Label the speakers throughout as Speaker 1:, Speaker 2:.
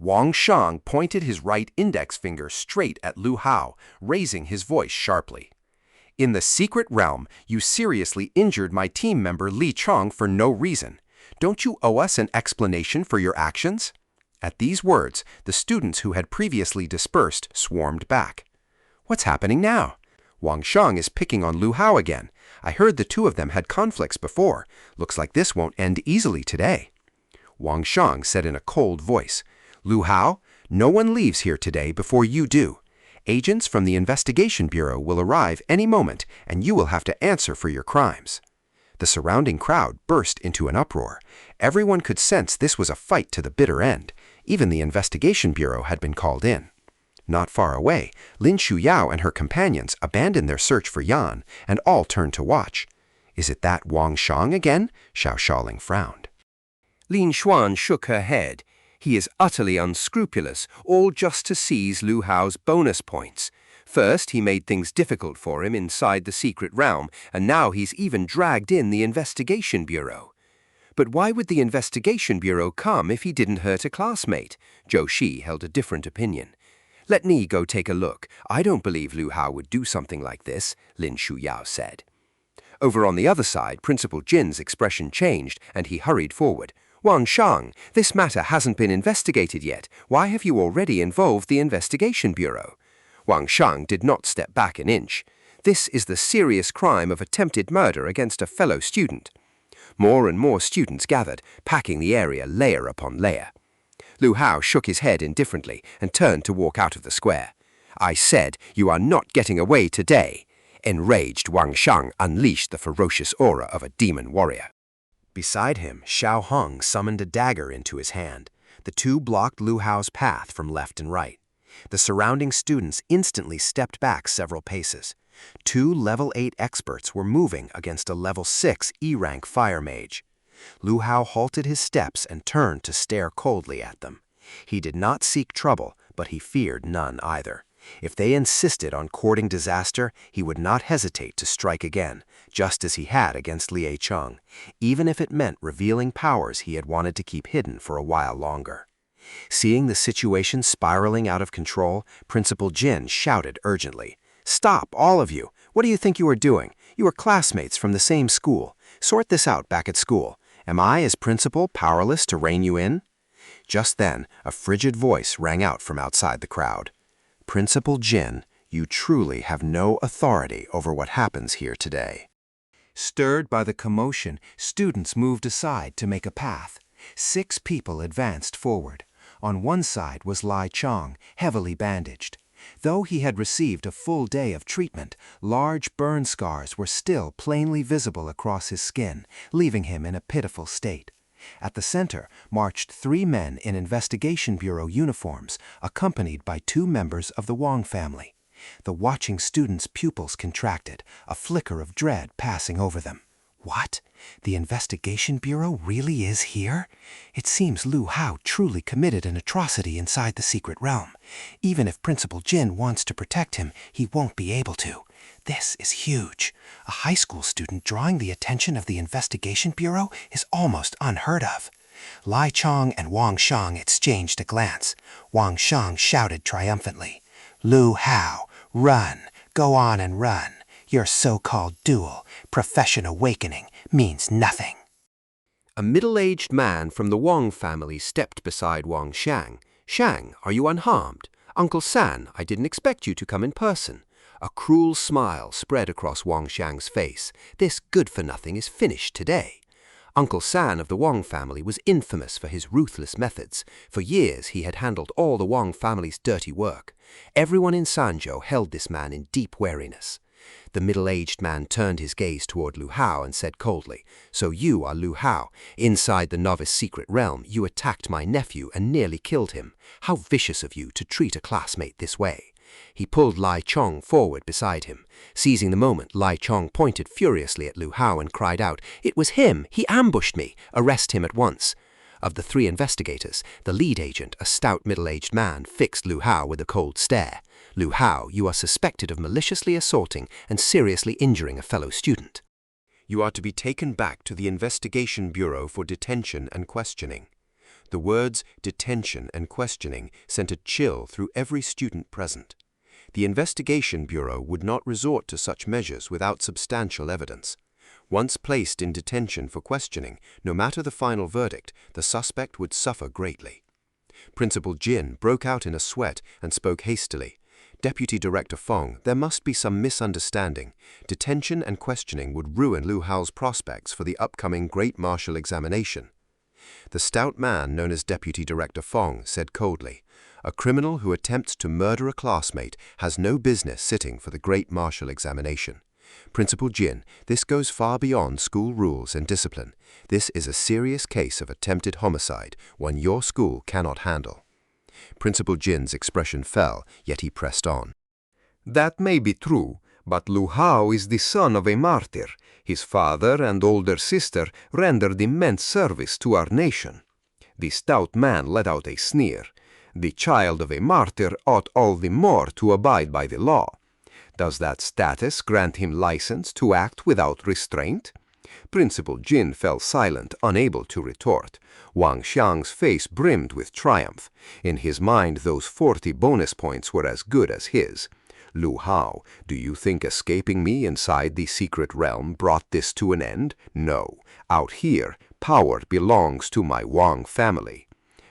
Speaker 1: Wang Shang pointed his right index finger straight at Lu Hao, raising his voice sharply. "In the secret realm, you seriously injured my team member Li Chong for no reason. Don't you owe us an explanation for your actions?" At these words, the students who had previously dispersed swarmed back. "What's happening now? Wang Shang is picking on Lu Hao again. I heard the two of them had conflicts before. Looks like this won't end easily today." Wang Shang said in a cold voice, "Lu Hao, no one leaves here today before you do. Agents from the Investigation Bureau will arrive any moment, and you will have to answer for your crimes." The surrounding crowd burst into an uproar. Everyone could sense this was a fight to the bitter end. Even the Investigation Bureau had been called in. Not far away, Lin Shuyao and her companions abandoned their search for Yan, and all turned to watch. "Is it that Wang Shang again?" Shaoling frowned.
Speaker 2: Lin Xuan shook her head. "He is utterly unscrupulous, all just to seize Lu Hao's bonus points. First, he made things difficult for him inside the secret realm, and now he's even dragged in the Investigation Bureau." "But why would the Investigation Bureau come if he didn't hurt a classmate?" Zhou Shi held a different opinion. "Let me go take a look. I don't believe Lu Hao would do something like this," Lin Shuyao said. Over on the other side, Principal Jin's expression changed, and he hurried forward. "Wang Shang, this matter hasn't been investigated yet. Why have you already involved the Investigation Bureau?" Wang Shang did not step back an inch. "This is the serious crime of attempted murder against a fellow student." More and more students gathered, packing the area layer upon layer. Lu Hao shook his head indifferently and turned to walk out of the square. "I said you are not getting away today." Enraged, Wang Shang unleashed the ferocious aura of a demon warrior.
Speaker 1: Beside him, Shaoling summoned a dagger into his hand. The two blocked Lu Hao's path from left and right. The surrounding students instantly stepped back several paces. Two level 8 experts were moving against a level 6 E-rank fire mage. Lu Hao halted his steps and turned to stare coldly at them. He did not seek trouble, but he feared none either. If they insisted on courting disaster, he would not hesitate to strike again, just as he had against Lie Cheng, even if it meant revealing powers he had wanted to keep hidden for a while longer. Seeing the situation spiraling out of control, Principal Jin shouted urgently, "Stop, all of you! What do you think you are doing? You are classmates from the same school. Sort this out back at school. Am I, as principal, powerless to rein you in?" Just then, a frigid voice rang out from outside the crowd. "Principal Jin, you truly have no authority over what happens here today." Stirred by the commotion, students moved aside to make a path. 6 people advanced forward. On one side was Lai Chong, heavily bandaged. Though he had received a full day of treatment, large burn scars were still plainly visible across his skin, leaving him in a pitiful state. At the center marched 3 men in Investigation Bureau uniforms, accompanied by 2 members of the Wang family. The watching students' pupils contracted, a flicker of dread passing over them. What? The Investigation Bureau really is here? It seems Lu Hao truly committed an atrocity inside the secret realm. Even if Principal Jin wants to protect him, he won't be able to. This is huge. A high school student drawing the attention of the Investigation Bureau is almost unheard of. Lai Chong and Wang Shang exchanged a glance. Wang Shang shouted triumphantly, "Lu Hao, run! Go on and run! Your so-called duel, Profession Awakening, means nothing."
Speaker 2: A middle-aged man from the Wang family stepped beside Wang Shang. "Shang, are you unharmed? Uncle San, I didn't expect you to come in person." A cruel smile spread across Wang Shang's face. This good-for-nothing is finished today. Uncle San of the Wang family was infamous for his ruthless methods. For years he had handled all the Wang family's dirty work. Everyone in Sanzhou held this man in deep wariness. The middle-aged man turned his gaze toward Lu Hao and said coldly, "So you are Lu Hao. Inside the novice secret realm, you attacked my nephew and nearly killed him. How vicious of you to treat a classmate this way." He pulled Lai Chong forward beside him. Seizing the moment, Lai Chong pointed furiously at Lu Hao and cried out, "It was him! He ambushed me! Arrest him at once!" Of the 3 investigators, the lead agent, a stout middle-aged man, fixed Lu Hao with a cold stare. "Lu Hao, you are suspected of maliciously assaulting and seriously injuring a fellow student. You are to be taken back to the Investigation Bureau for detention and questioning."
Speaker 1: The words detention and questioning sent a chill through every student present. The Investigation Bureau would not resort to such measures without substantial evidence. Once placed in detention for questioning, no matter the final verdict, the suspect would suffer greatly. Principal Jin broke out in a sweat and spoke hastily. Deputy Director Fong, there must be some misunderstanding. Detention and questioning would ruin Lu Hao's prospects for the upcoming Great Martial Examination. The stout man known as Deputy Director Fong said coldly, "A criminal who attempts to murder a classmate has no business sitting for the Great Martial Examination. Principal Jin, this goes far beyond school rules and discipline. This is a serious case of attempted homicide, one your school cannot handle." Principal Jin's expression fell, yet he pressed on.
Speaker 2: That may be true, but Lu Hao is the son of a martyr. His father and older sister rendered immense service to our nation. The stout man let out a sneer. The child of a martyr ought all the more to abide by the law. Does that status grant him license to act without restraint? Principal Jin fell silent, unable to retort. Wang Xiang's face brimmed with triumph. In his mind, those 40 bonus points were as good as his. Lu Hao, do you think escaping me inside the secret realm brought this to an end? No. Out here, power belongs to my Wang family.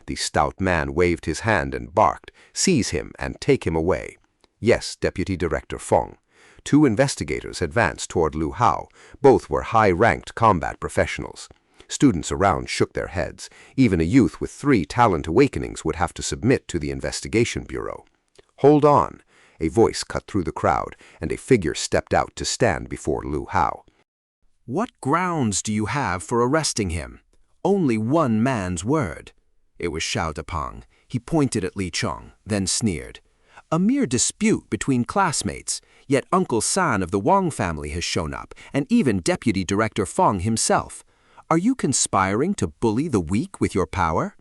Speaker 2: The stout man waved his hand and barked, "Seize him and take him away." Yes, Deputy Director Fong. 2 investigators advanced toward Lu Hao. Both were high-ranked combat professionals. Students around shook their heads. Even a youth with 3 talent awakenings would have to submit to the Investigation Bureau. "Hold on." A voice cut through the crowd, and a figure stepped out to stand before Lu Hao.
Speaker 1: "What grounds do you have for arresting him? Only one man's word." It was Xiao Dapeng. He pointed at Li Chong, then sneered. "A mere dispute between classmates, yet Uncle San of the Wang family has shown up, and even Deputy Director Fong himself. Are you conspiring to bully the weak with your power?"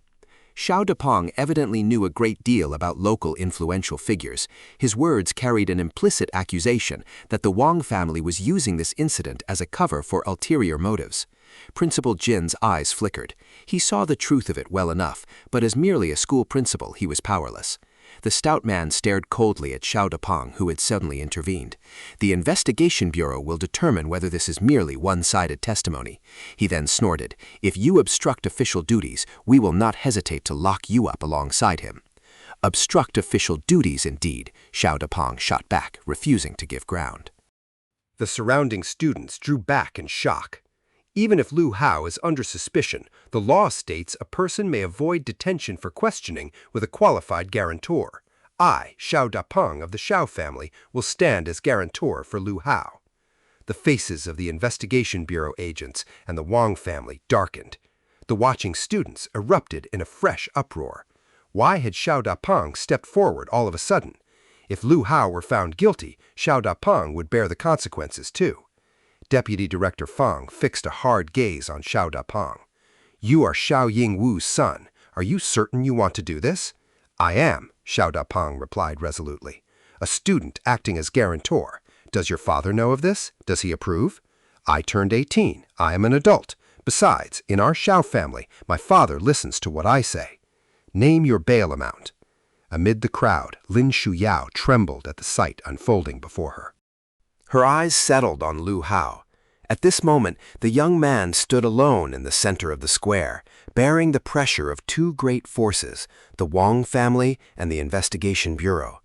Speaker 1: Xiao Dapeng evidently knew a great deal about local influential figures. His words carried an implicit accusation that the Wang family was using this incident as a cover for ulterior motives. Principal Jin's eyes flickered. He saw the truth of it well enough, but as merely a school principal, he was powerless. The stout man stared coldly at Xiao Dapeng, who had suddenly intervened. "The Investigation Bureau will determine whether this is merely one-sided testimony." He then snorted, "If you obstruct official duties, we will not hesitate to lock you up alongside him." "Obstruct official duties, indeed," Xiao Dapeng shot back, refusing to give ground.
Speaker 2: The surrounding students drew back in shock. Even if Lu Hao is under suspicion, the law states a person may avoid detention for questioning with a qualified guarantor. I, Xiao Dapeng of the Xiao family, will stand as guarantor for Lu Hao. The faces of the Investigation Bureau agents and the Wang family darkened. The watching students erupted in a fresh uproar. Why had Xiao Dapeng stepped forward all of a sudden? If Lu Hao were found guilty, Xiao Dapeng would bear the consequences too. Deputy Director Fong fixed a hard gaze on Xiao Dapeng. "You are Xiao Yingwu's son. Are you certain you want to do this?" "I am," Xiao Dapeng replied resolutely. "A student acting as guarantor. Does your father know of this? Does he approve?" "I turned 18. I am an adult. Besides, in our Xiao family, my father listens to what I say." "Name your bail amount." Amid the crowd, Lin Shuyao trembled at the sight unfolding before her. Her eyes settled on Lu Hao. At this moment, the young man stood alone in the center of the square, bearing the pressure of 2 great forces, the Wang family and the Investigation Bureau.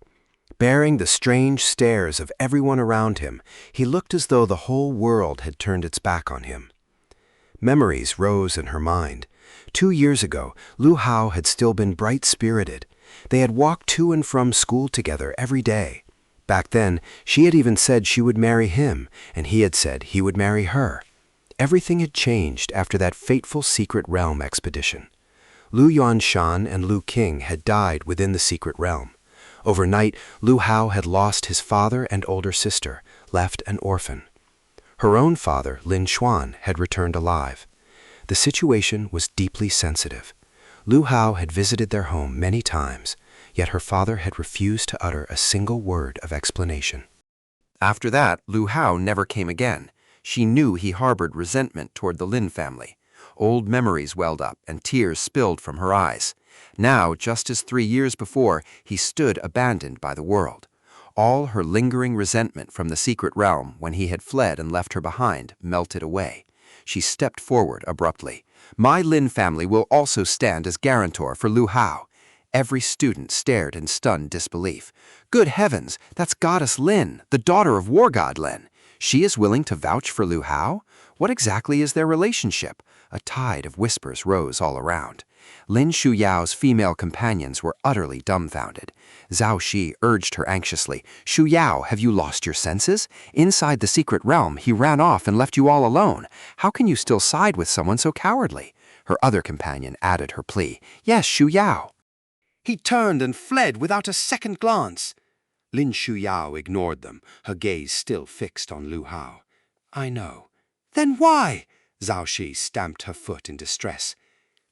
Speaker 2: Bearing the strange stares of everyone around him, he looked as though the whole world had turned its back on him. Memories rose in her mind. 2 years ago, Lu Hao had still been bright-spirited. They had walked to and from school together every day. Back then, she had even said she would marry him, and he had said he would marry her. Everything had changed after that fateful Secret Realm expedition. Lu Yuanshan and Lu King had died within the Secret Realm. Overnight, Lu Hao had lost his father and older sister, left an orphan. Her own father, Lin Xuan, had returned alive. The situation was deeply sensitive. Lu Hao had visited their home many times, yet her father had refused to utter a single word of explanation. After that, Lu Hao never came again. She knew he harbored resentment toward the Lin family. Old memories welled up and tears spilled from her eyes. Now, just as 3 years before, he stood abandoned by the world. All her lingering resentment from the secret realm when he had fled and left her behind melted away. She stepped forward abruptly. "My Lin family will also stand as guarantor for Lu Hao." Every student stared in stunned disbelief. "Good heavens, that's Goddess Lin, the daughter of War God Lin. She is willing to vouch for Lu Hao? What exactly is their relationship?" A tide of whispers rose all around. Lin Shuyao's female companions were utterly dumbfounded. Zhao Shi urged her anxiously, "Shuyao, have you lost your senses? Inside the secret realm, he ran off and left you all alone. How can you still side with someone so cowardly?" Her other companion added her plea, "Yes, Shuyao."
Speaker 1: "He turned and fled without a second glance." Lin Shuyao ignored them, her gaze still fixed on Lu Hao. "I know." "Then why?" Zhao Shi stamped her foot in distress.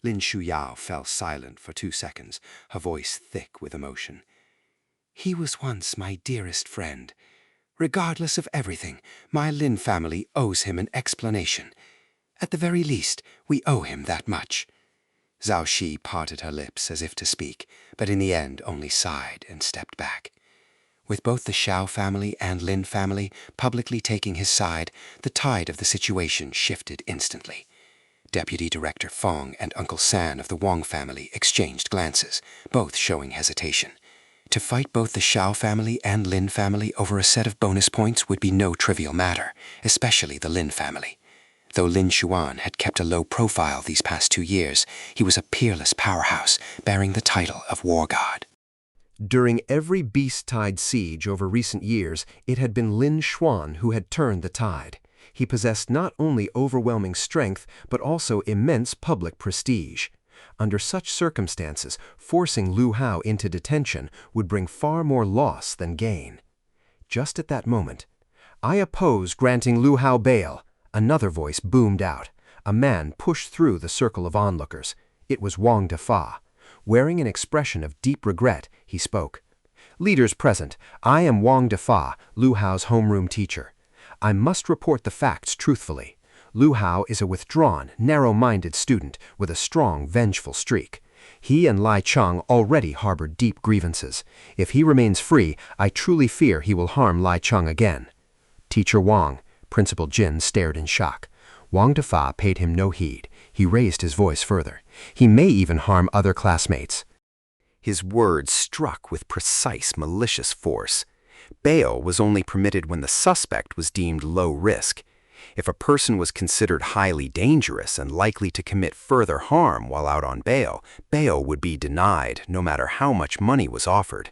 Speaker 1: Lin Shuyao fell silent for 2 seconds, her voice thick with emotion. "He was once my dearest friend. Regardless of everything, my Lin family owes him an explanation. At the very least, we owe him that much." Zhao Shi parted her lips as if to speak, but in the end only sighed and stepped back. With both the Xiao family and Lin family publicly taking his side, the tide of the situation shifted instantly. Deputy Director Fong and Uncle San of the Wang family exchanged glances, both showing hesitation. To fight both the Xiao family and Lin family over a set of bonus points would be no trivial matter, especially the Lin family. Though Lin Xuan had kept a low profile these past 2 years, he was a peerless powerhouse, bearing the title of War God.
Speaker 2: During every beast-tide siege over recent years, it had been Lin Xuan who had turned the tide. He possessed not only overwhelming strength, but also immense public prestige. Under such circumstances, forcing Lu Hao into detention would bring far more loss than gain. Just at that moment, "I oppose granting Lu Hao bail," another voice boomed out. A man pushed through the circle of onlookers. It was Wang Defa. Wearing an expression of deep regret, he spoke. "Leaders present, I am Wang Defa, Lu Hao's homeroom teacher. I must report the facts truthfully. Lu Hao is a withdrawn, narrow-minded student with a strong, vengeful streak. He and Lai Cheng already harbor deep grievances. If he remains free, I truly fear he will harm Lai Cheng again." Teacher Wang, Principal Jin stared in shock. Wang Defa paid him no heed. He raised his voice further. "He may even harm other classmates." His words struck with precise, malicious force. Bail was only permitted when the suspect was deemed low risk. If a person was considered highly dangerous and likely to commit further harm while out on bail, bail would be denied no matter how much money was offered.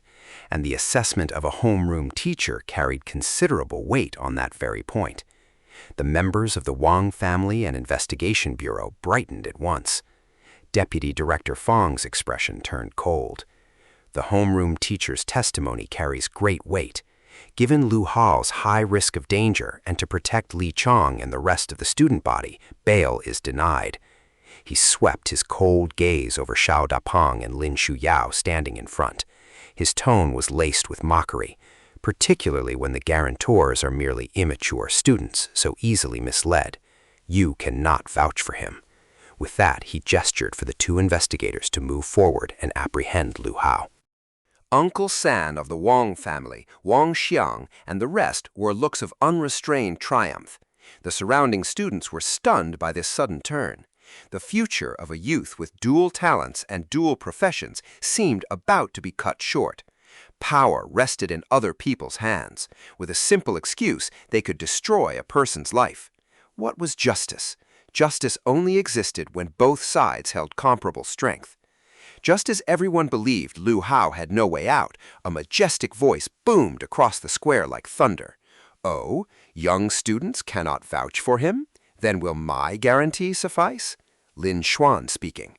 Speaker 2: And the assessment of a homeroom teacher carried considerable weight on that very point. The members of the Wang family and investigation bureau brightened at once. Deputy Director Fong's expression turned cold. The homeroom teacher's testimony carries great weight. Given Lu Hao's high risk of danger and to protect Li Cheng and the rest of the student body, bail is denied. He swept his cold gaze over Xiao Dapeng and Lin Shuyao standing in front. His tone was laced with mockery, particularly when the guarantors are merely immature students, so easily misled. You cannot vouch for him. With that, he gestured for the 2 investigators to move forward and apprehend Lu Hao. Uncle San of the Wang family, Wang Xiang, and the rest wore looks of unrestrained triumph. The surrounding students were stunned by this sudden turn. The future of a youth with dual talents and dual professions seemed about to be cut short. Power rested in other people's hands. With a simple excuse, they could destroy a person's life. What was justice? Justice only existed when both sides held comparable strength. Just as everyone believed Lu Hao had no way out, a majestic voice boomed across the square like thunder. "Oh, young students cannot vouch for him? Then will my guarantee suffice?" Lin Xuan speaking.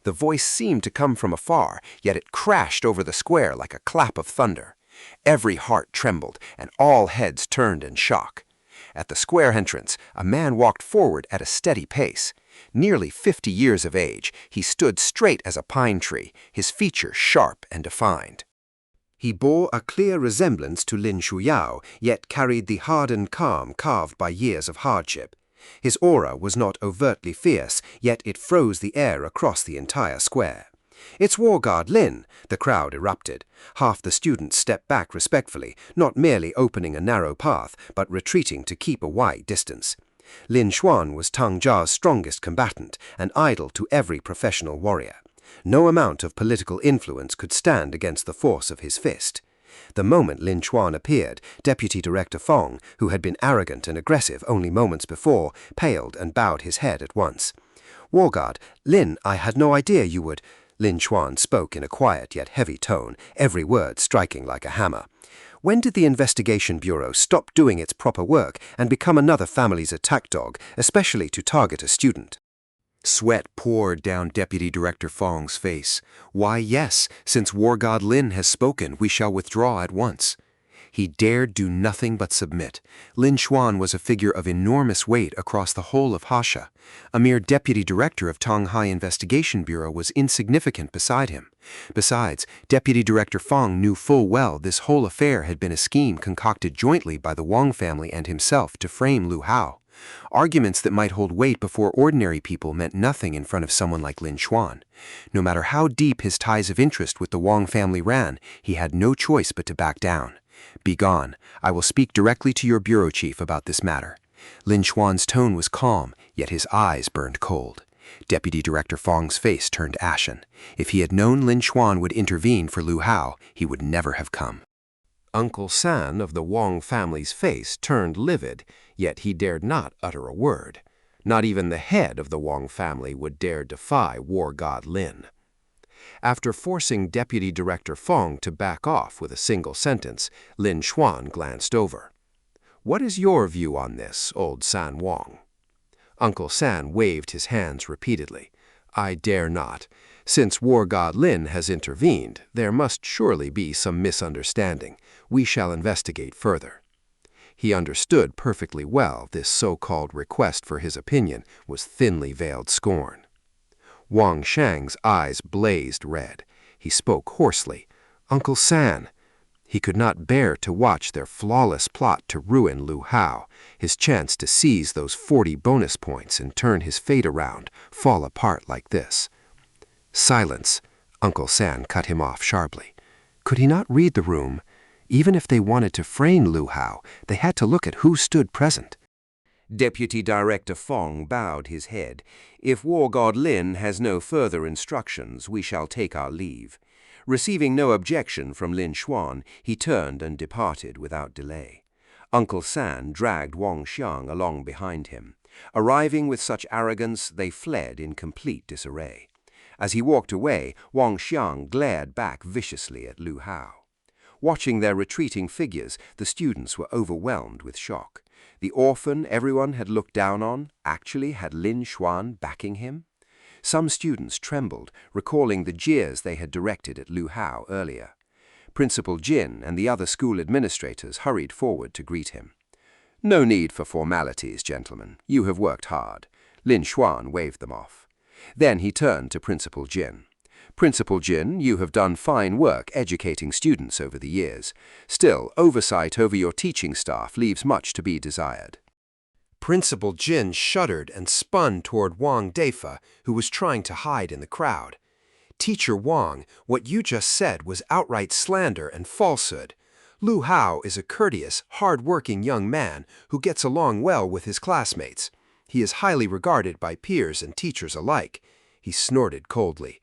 Speaker 2: The voice seemed to come from afar, yet it crashed over the square like a clap of thunder. Every heart trembled, and all heads turned in shock. At the square entrance, a man walked forward at a steady pace. Nearly 50 years of age, he stood straight as a pine tree, his features sharp and defined. He bore a clear resemblance to Lin Shuyao, yet carried the hardened calm carved by years of hardship.
Speaker 1: His aura was not overtly fierce, yet it froze the air across the entire square. "It's War God Lin!" The crowd erupted. Half the students stepped back respectfully, not merely opening a narrow path, but retreating to keep a wide distance. Lin Xuan was Tang Jia's strongest combatant, an idol to every professional warrior. No amount of political influence could stand against the force of his fist. The moment Lin Xuan appeared, Deputy Director Fong, who had been arrogant and aggressive only moments before, paled and bowed his head at once. "War God, Lin, I had no idea you would—" Lin Xuan spoke in a quiet yet heavy tone, every word striking like a hammer. "When did the Investigation Bureau stop doing its proper work and become another family's attack dog, especially to target a student?" Sweat poured down Deputy Director Fong's face. "Why, yes, since War God Lin has spoken, we shall withdraw at once." He dared do nothing but submit. Lin Xuan was a figure of enormous weight across the whole of Hasha. A mere deputy director of Tonghai Investigation Bureau was insignificant beside him. Besides, Deputy Director Fong knew full well this whole affair had been a scheme concocted jointly by the Wang family and himself to frame Lu Hao. Arguments that might hold weight before ordinary people meant nothing in front of someone like Lin Xuan. No matter how deep his ties of interest with the Wang family ran, he had no choice but to back down. "Begone. I will speak directly to your bureau chief about this matter." Lin Xuan's tone was calm, yet his eyes burned cold. Deputy Director Fong's face turned ashen. If he had known Lin Xuan would intervene for Lu Hao, he would never have come. Uncle San of the Wang family's face turned livid, yet he dared not utter a word. Not even the head of the Wang family would dare defy War God Lin. After forcing Deputy Director Fong to back off with a single sentence, Lin Xuan glanced over. "What is your view on this, old San Wang?" Uncle San waved his hands repeatedly. "I dare not. Since War God Lin has intervened, there must surely be some misunderstanding. We shall investigate further." He understood perfectly well this so-called request for his opinion was thinly veiled scorn. Wang Shang's eyes blazed red. He spoke hoarsely. "Uncle San." He could not bear to watch their flawless plot to ruin Lu Hao, his chance to seize those 40 bonus points and turn his fate around, fall apart like this. "Silence," Uncle San cut him off sharply. Could he not read the room? Even if they wanted to frame Lu Hao, they had to look at who stood present. Deputy Director Fong bowed his head. "If War God Lin has no further instructions, we shall take our leave." Receiving no objection from Lin Xuan, he turned and departed without delay. Uncle San dragged Wang Xiang along behind him. Arriving with such arrogance, they fled in complete disarray. As he walked away, Wang Xiang glared back viciously at Lu Hao. Watching their retreating figures, the students were overwhelmed with shock. The orphan everyone had looked down on actually had Lin Xuan backing him? Some students trembled, recalling the jeers they had directed at Lu Hao earlier. Principal Jin and the other school administrators hurried forward to greet him. "No need for formalities, gentlemen. You have worked hard." Lin Xuan waved them off. Then he turned to Principal Jin. "Principal Jin, you have done fine work educating students over the years. Still, oversight over your teaching staff leaves much to be desired." Principal Jin shuddered and spun toward Wang Defa, who was trying to hide in the crowd. "Teacher Wang, what you just said was outright slander and falsehood. Lu Hao is a courteous, hard-working young man who gets along well with his classmates. He is highly regarded by peers and teachers alike." He snorted coldly.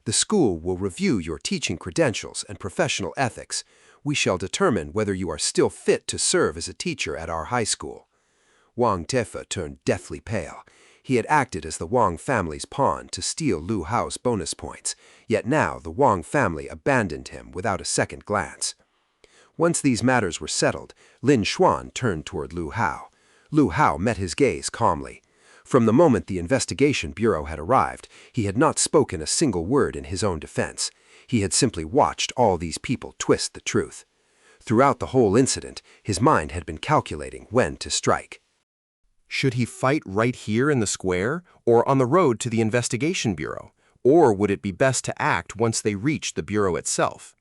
Speaker 1: "The school will review your teaching credentials and professional ethics. We shall determine whether you are still fit to serve as a teacher at our high school." Wang Defa turned deathly pale. He had acted as the Wang family's pawn to steal Lu Hao's bonus points, yet now the Wang family abandoned him without a second glance. Once these matters were settled, Lin Xuan turned toward Lu Hao. Lu Hao met his gaze calmly. From the moment the Investigation Bureau had arrived, he had not spoken a single word in his own defense. He had simply watched all these people twist the truth. Throughout the whole incident, his mind had been calculating when to strike. Should he fight right here in the square, or on the road to the Investigation Bureau? Or would it be best to act once they reached the Bureau itself?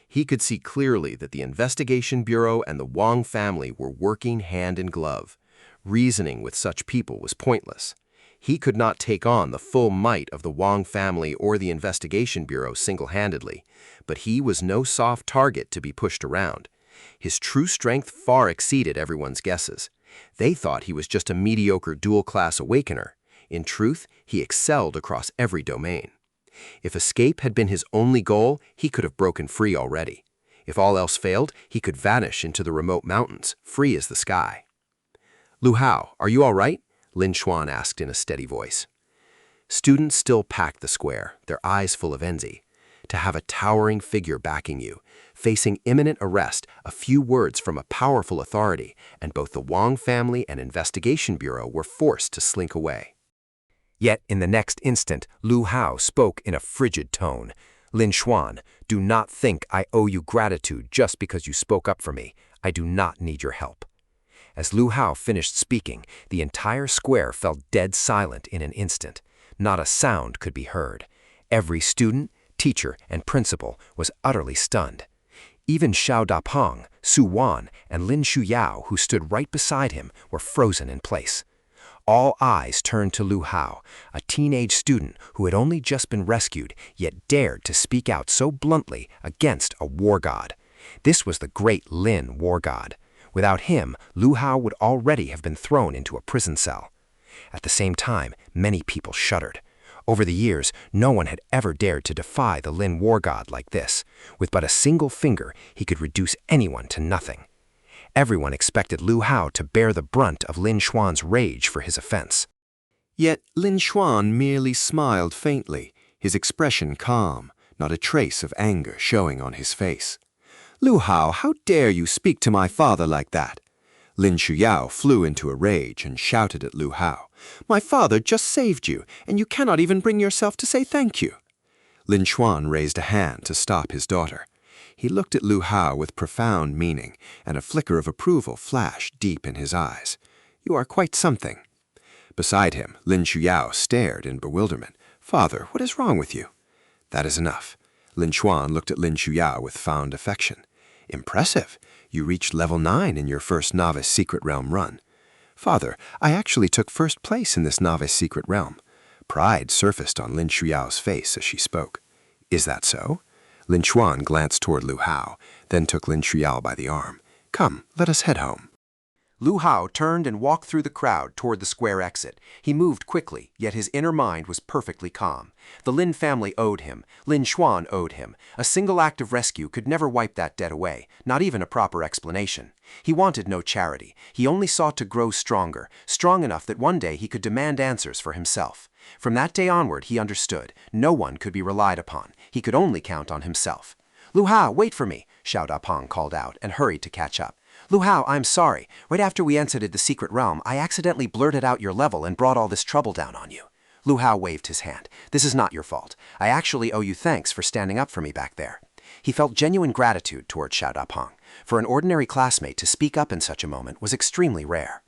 Speaker 1: He could see clearly that the Investigation Bureau and the Wang family were working hand in glove. Reasoning with such people was pointless. He could not take on the full might of the Wang family or the Investigation Bureau single-handedly, but he was no soft target to be pushed around. His true strength far exceeded everyone's guesses. They thought he was just a mediocre dual-class awakener. In truth, he excelled across every domain. If escape had been his only goal, he could have broken free already. If all else failed, he could vanish into the remote mountains, free as the sky. "Lu Hao, are you all right?" Lin Xuan asked in a steady voice. Students still packed the square, their eyes full of envy. To have a towering figure backing you, facing imminent arrest, a few words from a powerful authority, and both the Wang family and Investigation Bureau were forced to slink away. Yet in the next instant, Lu Hao spoke in a frigid tone. "Lin Xuan, do not think I owe you gratitude just because you spoke up for me. I do not need your help." As Lu Hao finished speaking, the entire square fell dead silent in an instant. Not a sound could be heard. Every student, teacher, and principal was utterly stunned. Even Xiao Dapeng, Xuan, and Lin Shuyao, who stood right beside him, were frozen in place. All eyes turned to Lu Hao, a teenage student who had only just been rescued, yet dared to speak out so bluntly against a war god. This was the great Lin war god. Without him, Lu Hao would already have been thrown into a prison cell. At the same time, many people shuddered. Over the years, no one had ever dared to defy the Lin war god like this. With but a single finger, he could reduce anyone to nothing. Everyone expected Lu Hao to bear the brunt of Lin Xuan's rage for his offense. Yet Lin Xuan merely smiled faintly, his expression calm, not a trace of anger showing on his face. "Lu Hao, how dare you speak to my father like that?" Lin Shuyao flew into a rage and shouted at Lu Hao. "My father just saved you, and you cannot even bring yourself to say thank you." Lin Xuan raised a hand to stop his daughter. He looked at Lu Hao with profound meaning, and a flicker of approval flashed deep in his eyes. "You are quite something." Beside him, Lin Shuyao stared in bewilderment. "Father, what is wrong with you?" "That is enough." Lin Xuan looked at Lin Shuyao with fond affection. "Impressive. You reached level 9 in your first Novice Secret Realm run." "Father, I actually took first place in this Novice Secret Realm." Pride surfaced on Lin Shuyao's face as she spoke. "Is that so?" Lin Xuan glanced toward Lu Hao, then took Lin Shuyao by the arm. "Come, let us head home." Lu Hao turned and walked through the crowd toward the square exit. He moved quickly, yet his inner mind was perfectly calm. The Lin family owed him. Lin Xuan owed him. A single act of rescue could never wipe that debt away, not even a proper explanation. He wanted no charity. He only sought to grow stronger, strong enough that one day he could demand answers for himself. From that day onward, he understood. No one could be relied upon. He could only count on himself. "Lu Hao, wait for me," Xiao Dapeng called out and hurried to catch up. "Lu Hao, I'm sorry. Right after we exited the secret realm, I accidentally blurted out your level and brought all this trouble down on you." Lu Hao waved his hand. "This is not your fault. I actually owe you thanks for standing up for me back there." He felt genuine gratitude toward Xiao Dapeng. For an ordinary classmate to speak up in such a moment was extremely rare.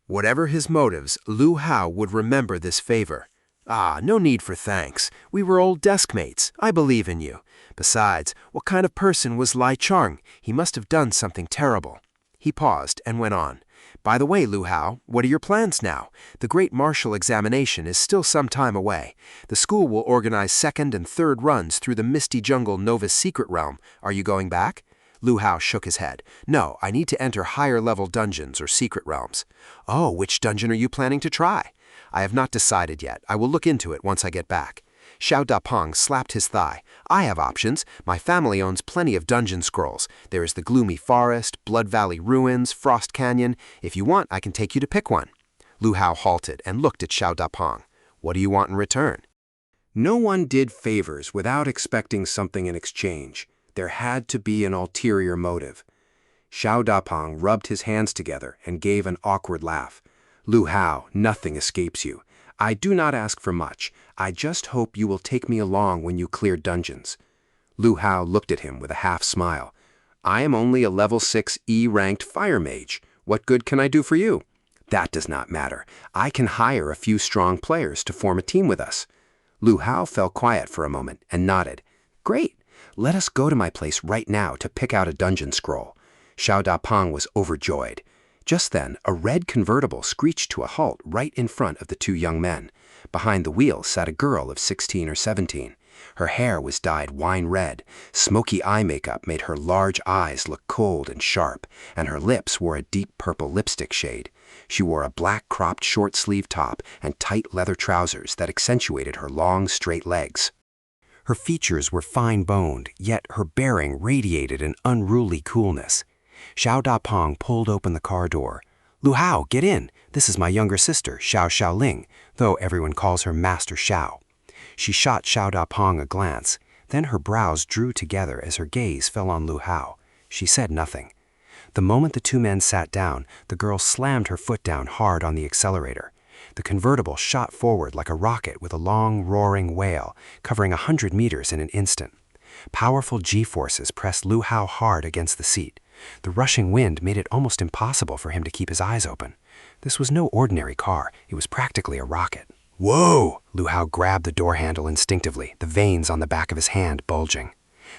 Speaker 1: Whatever his motives, Lu Hao would remember this favor. "Ah, no need for thanks. We were old deskmates. I believe in you. Besides, what kind of person was Lai Chang? He must have done something terrible." He paused and went on. "By the way, Lu Hao, what are your plans now? The great martial examination is still some time away. The school will organize second and third runs through the Misty Jungle Novice Secret Realm. Are you going back?" Lu Hao shook his head. "No, I need to enter higher-level dungeons or secret realms." "Oh, which dungeon are you planning to try?" "I have not decided yet. I will look into it once I get back." Xiao Dapeng slapped his thigh. "I have options. My family owns plenty of dungeon scrolls. There is the Gloomy Forest, Blood Valley Ruins, Frost Canyon. If you want, I can take you to pick one." Lu Hao halted and looked at Xiao Dapeng. "What do you want in return?" No one did favors without expecting something in exchange. There had to be an ulterior motive. Xiao Dapeng rubbed his hands together and gave an awkward laugh. "Lu Hao, nothing escapes you. I do not ask for much. I just hope you will take me along when you clear dungeons." Lu Hao looked at him with a half-smile. "I am only a level 6 E-ranked fire mage. What good can I do for you?" "That does not matter. I can hire a few strong players to form a team with us." Lu Hao fell quiet for a moment and nodded. "Great. Let us go to my place right now to pick out a dungeon scroll." Xiao Dapeng was overjoyed. Just then, a red convertible screeched to a halt right in front of the two young men. Behind the wheel sat a girl of 16 or 17. Her hair was dyed wine red, smoky eye makeup made her large eyes look cold and sharp, and her lips wore a deep purple lipstick shade. She wore a black cropped short-sleeved top and tight leather trousers that accentuated her long, straight legs. Her features were fine-boned, yet her bearing radiated an unruly coolness. Xiao Dapeng pulled open the car door. "Lu Hao, get in. This is my younger sister, Shaoling, though everyone calls her Master Xiao." She shot Xiao Dapeng a glance. Then her brows drew together as her gaze fell on Lu Hao. She said nothing. The moment the two men sat down, the girl slammed her foot down hard on the accelerator. The convertible shot forward like a rocket with a long, roaring wail, covering 100 meters in an instant. Powerful G-forces pressed Lu Hao hard against the seat. The rushing wind made it almost impossible for him to keep his eyes open. This was no ordinary car. It was practically a rocket. "Whoa!" Lu Hao grabbed the door handle instinctively, the veins on the back of his hand bulging.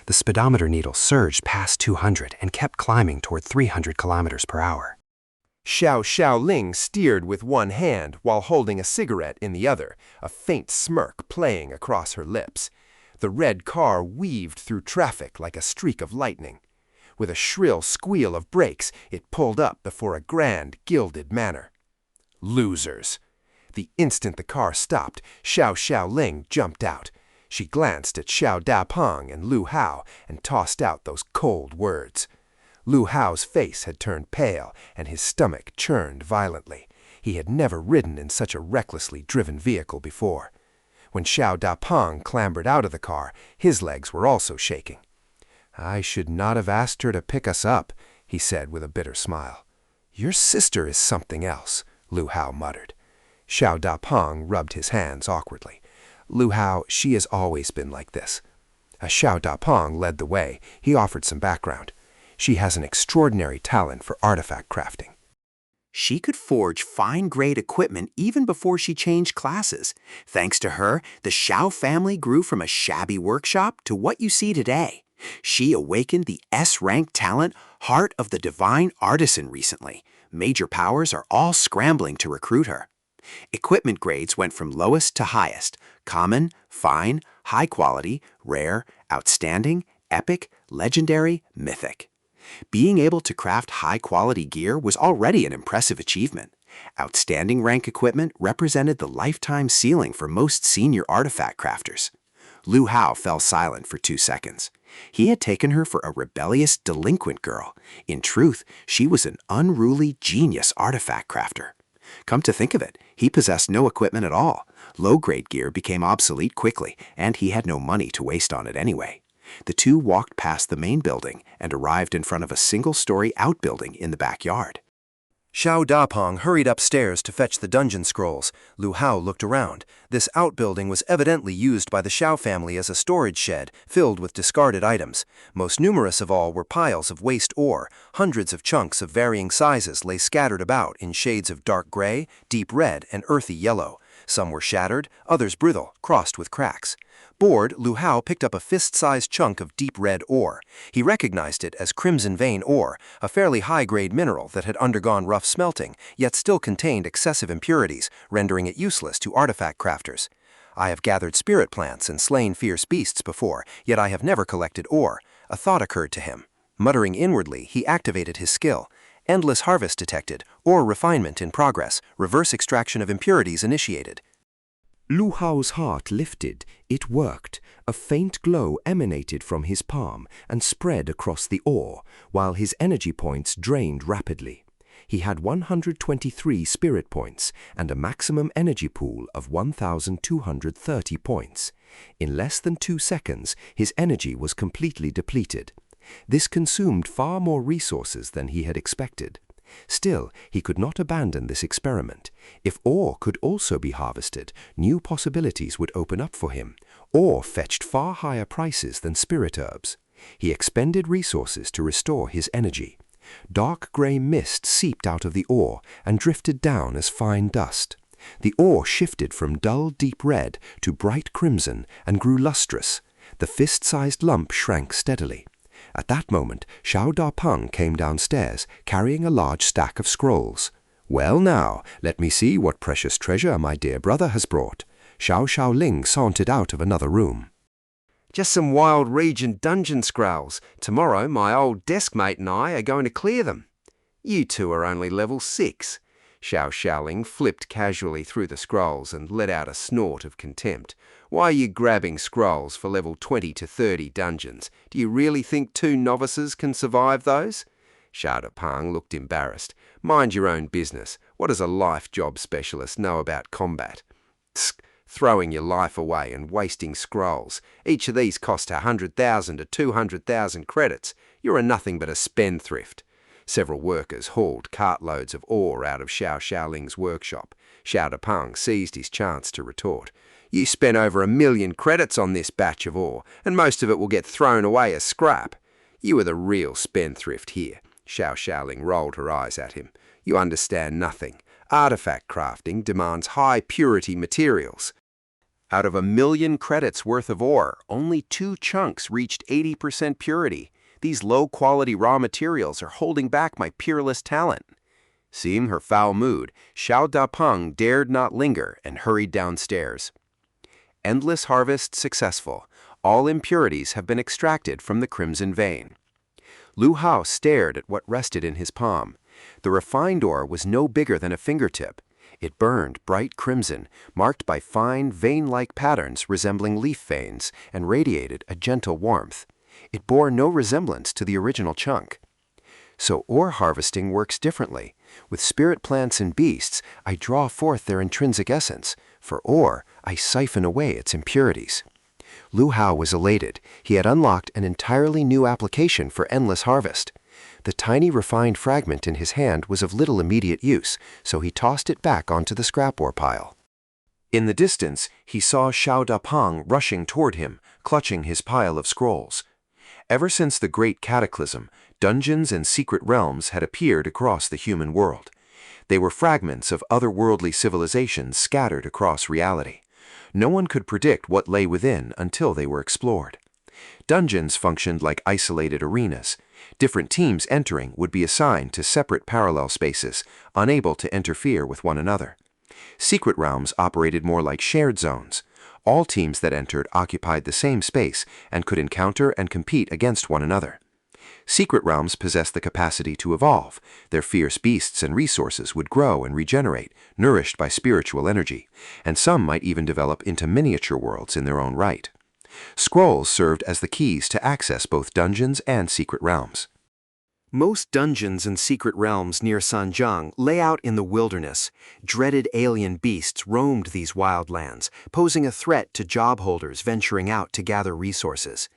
Speaker 1: The speedometer needle surged past 200 and kept climbing toward 300 kilometers per hour.
Speaker 2: Shaoling steered with one hand while holding a cigarette in the other, a faint smirk playing across her lips. The red car weaved through traffic like a streak of lightning. With a shrill squeal of brakes, it pulled up before a grand, gilded manor. Losers! The instant the car stopped, Shaoling jumped out. She glanced at Xiao Dapeng and Lu Hao and tossed out those cold words. Lu Hao's face had turned pale and his stomach churned violently. He had never ridden in such a recklessly driven vehicle before. When Xiao Dapeng clambered out of the car, his legs were also shaking. "I should not have asked her to pick us up," he said with a bitter smile. "Your sister is something else," Lu Hao muttered. Xiao Dapeng rubbed his hands awkwardly. "Lu Hao, she has always been like this." As Xiao Dapeng led the way, he offered some background. "She has an extraordinary talent for artifact crafting."
Speaker 3: She could forge fine-grade equipment even before she changed classes. Thanks to her, the Xiao family grew from a shabby workshop to what you see today. She awakened the S-rank talent, heart of the divine artisan recently. Major powers are all scrambling to recruit her. Equipment grades went from lowest to highest: common, fine, high quality, rare, outstanding, epic, legendary, mythic. Being able to craft high-quality gear was already an impressive achievement. Outstanding rank equipment represented the lifetime ceiling for most senior artifact crafters. Lu Hao fell silent for 2 seconds. He had taken her for a rebellious, delinquent girl. In truth, she was an unruly, genius artifact crafter. Come to think of it, he possessed no equipment at all. Low-grade gear became obsolete quickly, and he had no money to waste on it anyway. The two walked past the main building and arrived in front of a single-story outbuilding in the backyard.
Speaker 1: Xiao Dapeng hurried upstairs to fetch the dungeon scrolls. Lu Hao looked around. This outbuilding was evidently used by the Xiao family as a storage shed filled with discarded items. Most numerous of all were piles of waste ore. Hundreds of chunks of varying sizes lay scattered about in shades of dark gray, deep red, and earthy yellow. Some were shattered, others brittle, crossed with cracks. Bored, Lu Hao picked up a fist-sized chunk of deep red ore. He recognized it as crimson vein ore, a fairly high-grade mineral that had undergone rough smelting, yet still contained excessive impurities, rendering it useless to artifact crafters. "I have gathered spirit plants and slain fierce beasts before, yet I have never collected ore." A thought occurred to him. Muttering inwardly, he activated his skill. Endless harvest detected, ore refinement in progress, reverse extraction of impurities initiated.
Speaker 4: Lu Hao's heart lifted. It worked. A faint glow emanated from his palm and spread across the ore, while his energy points drained rapidly. He had 123 spirit points and a maximum energy pool of 1,230 points. In less than 2 seconds, his energy was completely depleted. This consumed far more resources than he had expected. Still, he could not abandon this experiment. If ore could also be harvested, new possibilities would open up for him. Ore fetched far higher prices than spirit herbs. He expended resources to restore his energy. Dark gray mist seeped out of the ore and drifted down as fine dust. The ore shifted from dull deep red to bright crimson and grew lustrous. The fist-sized lump shrank steadily. At that moment, Xiao came downstairs, carrying a large stack of scrolls. "Well now, let me see what precious treasure my dear brother has brought." Shaoling sauntered out of another room.
Speaker 2: "Just some Wild Region dungeon scrolls. Tomorrow my old desk mate and I are going to clear them." "You two are only level 6. Shaoling flipped casually through the scrolls and let out a snort of contempt. "Why are you grabbing scrolls for level 20 to 30 dungeons? Do you really think 2 novices can survive those?" Xiao looked embarrassed. "Mind your own business. What does a life job specialist know about combat? Tsk, throwing your life away and wasting scrolls. Each of these cost 100,000 to 200,000 credits. You're nothing but a spendthrift." Several workers hauled cartloads of ore out of Xiaoling's workshop. Xiao seized his chance to retort. "You spent over 1 million credits on this batch of ore, and most of it will get thrown away as scrap. You are the real spendthrift here." Xiaoling rolled her eyes at him. "You understand nothing. Artifact crafting demands high-purity materials. Out of 1 million credits worth of ore, only 2 chunks reached 80% purity. These low-quality raw materials are holding back my peerless talent." Seeing her foul mood, Xiao dared not linger and hurried downstairs. Endless harvest successful. All impurities have been extracted from the crimson vein. Lu Hao stared at what rested in his palm. The refined ore was no bigger than a fingertip. It burned bright crimson, marked by fine, vein-like patterns resembling leaf veins, and radiated a gentle warmth. It bore no resemblance to the original chunk. So ore harvesting works differently. With spirit plants and beasts, I draw forth their intrinsic essence. For ore, I siphon away its impurities. Lu Hao was elated. He had unlocked an entirely new application for endless harvest. The tiny refined fragment in his hand was of little immediate use, so he tossed it back onto the scrap ore pile. In the distance, he saw Xiao rushing toward him, clutching his pile of scrolls. Ever since the Great Cataclysm, dungeons and secret realms had appeared across the human world. They were fragments of otherworldly civilizations scattered across reality. No one could predict what lay within until they were explored. Dungeons functioned like isolated arenas. Different teams entering would be assigned to separate parallel spaces, unable to interfere with one another. Secret realms operated more like shared zones. All teams that entered occupied the same space and could encounter and compete against one another. Secret realms possessed the capacity to evolve. Their fierce beasts and resources would grow and regenerate, nourished by spiritual energy, and some might even develop into miniature worlds in their own right. Scrolls served as the keys to access both dungeons and secret realms. Most dungeons and secret realms near Sanjiang lay out in the wilderness. Dreaded alien beasts roamed these wild lands, posing a threat to job holders venturing out to gather resources.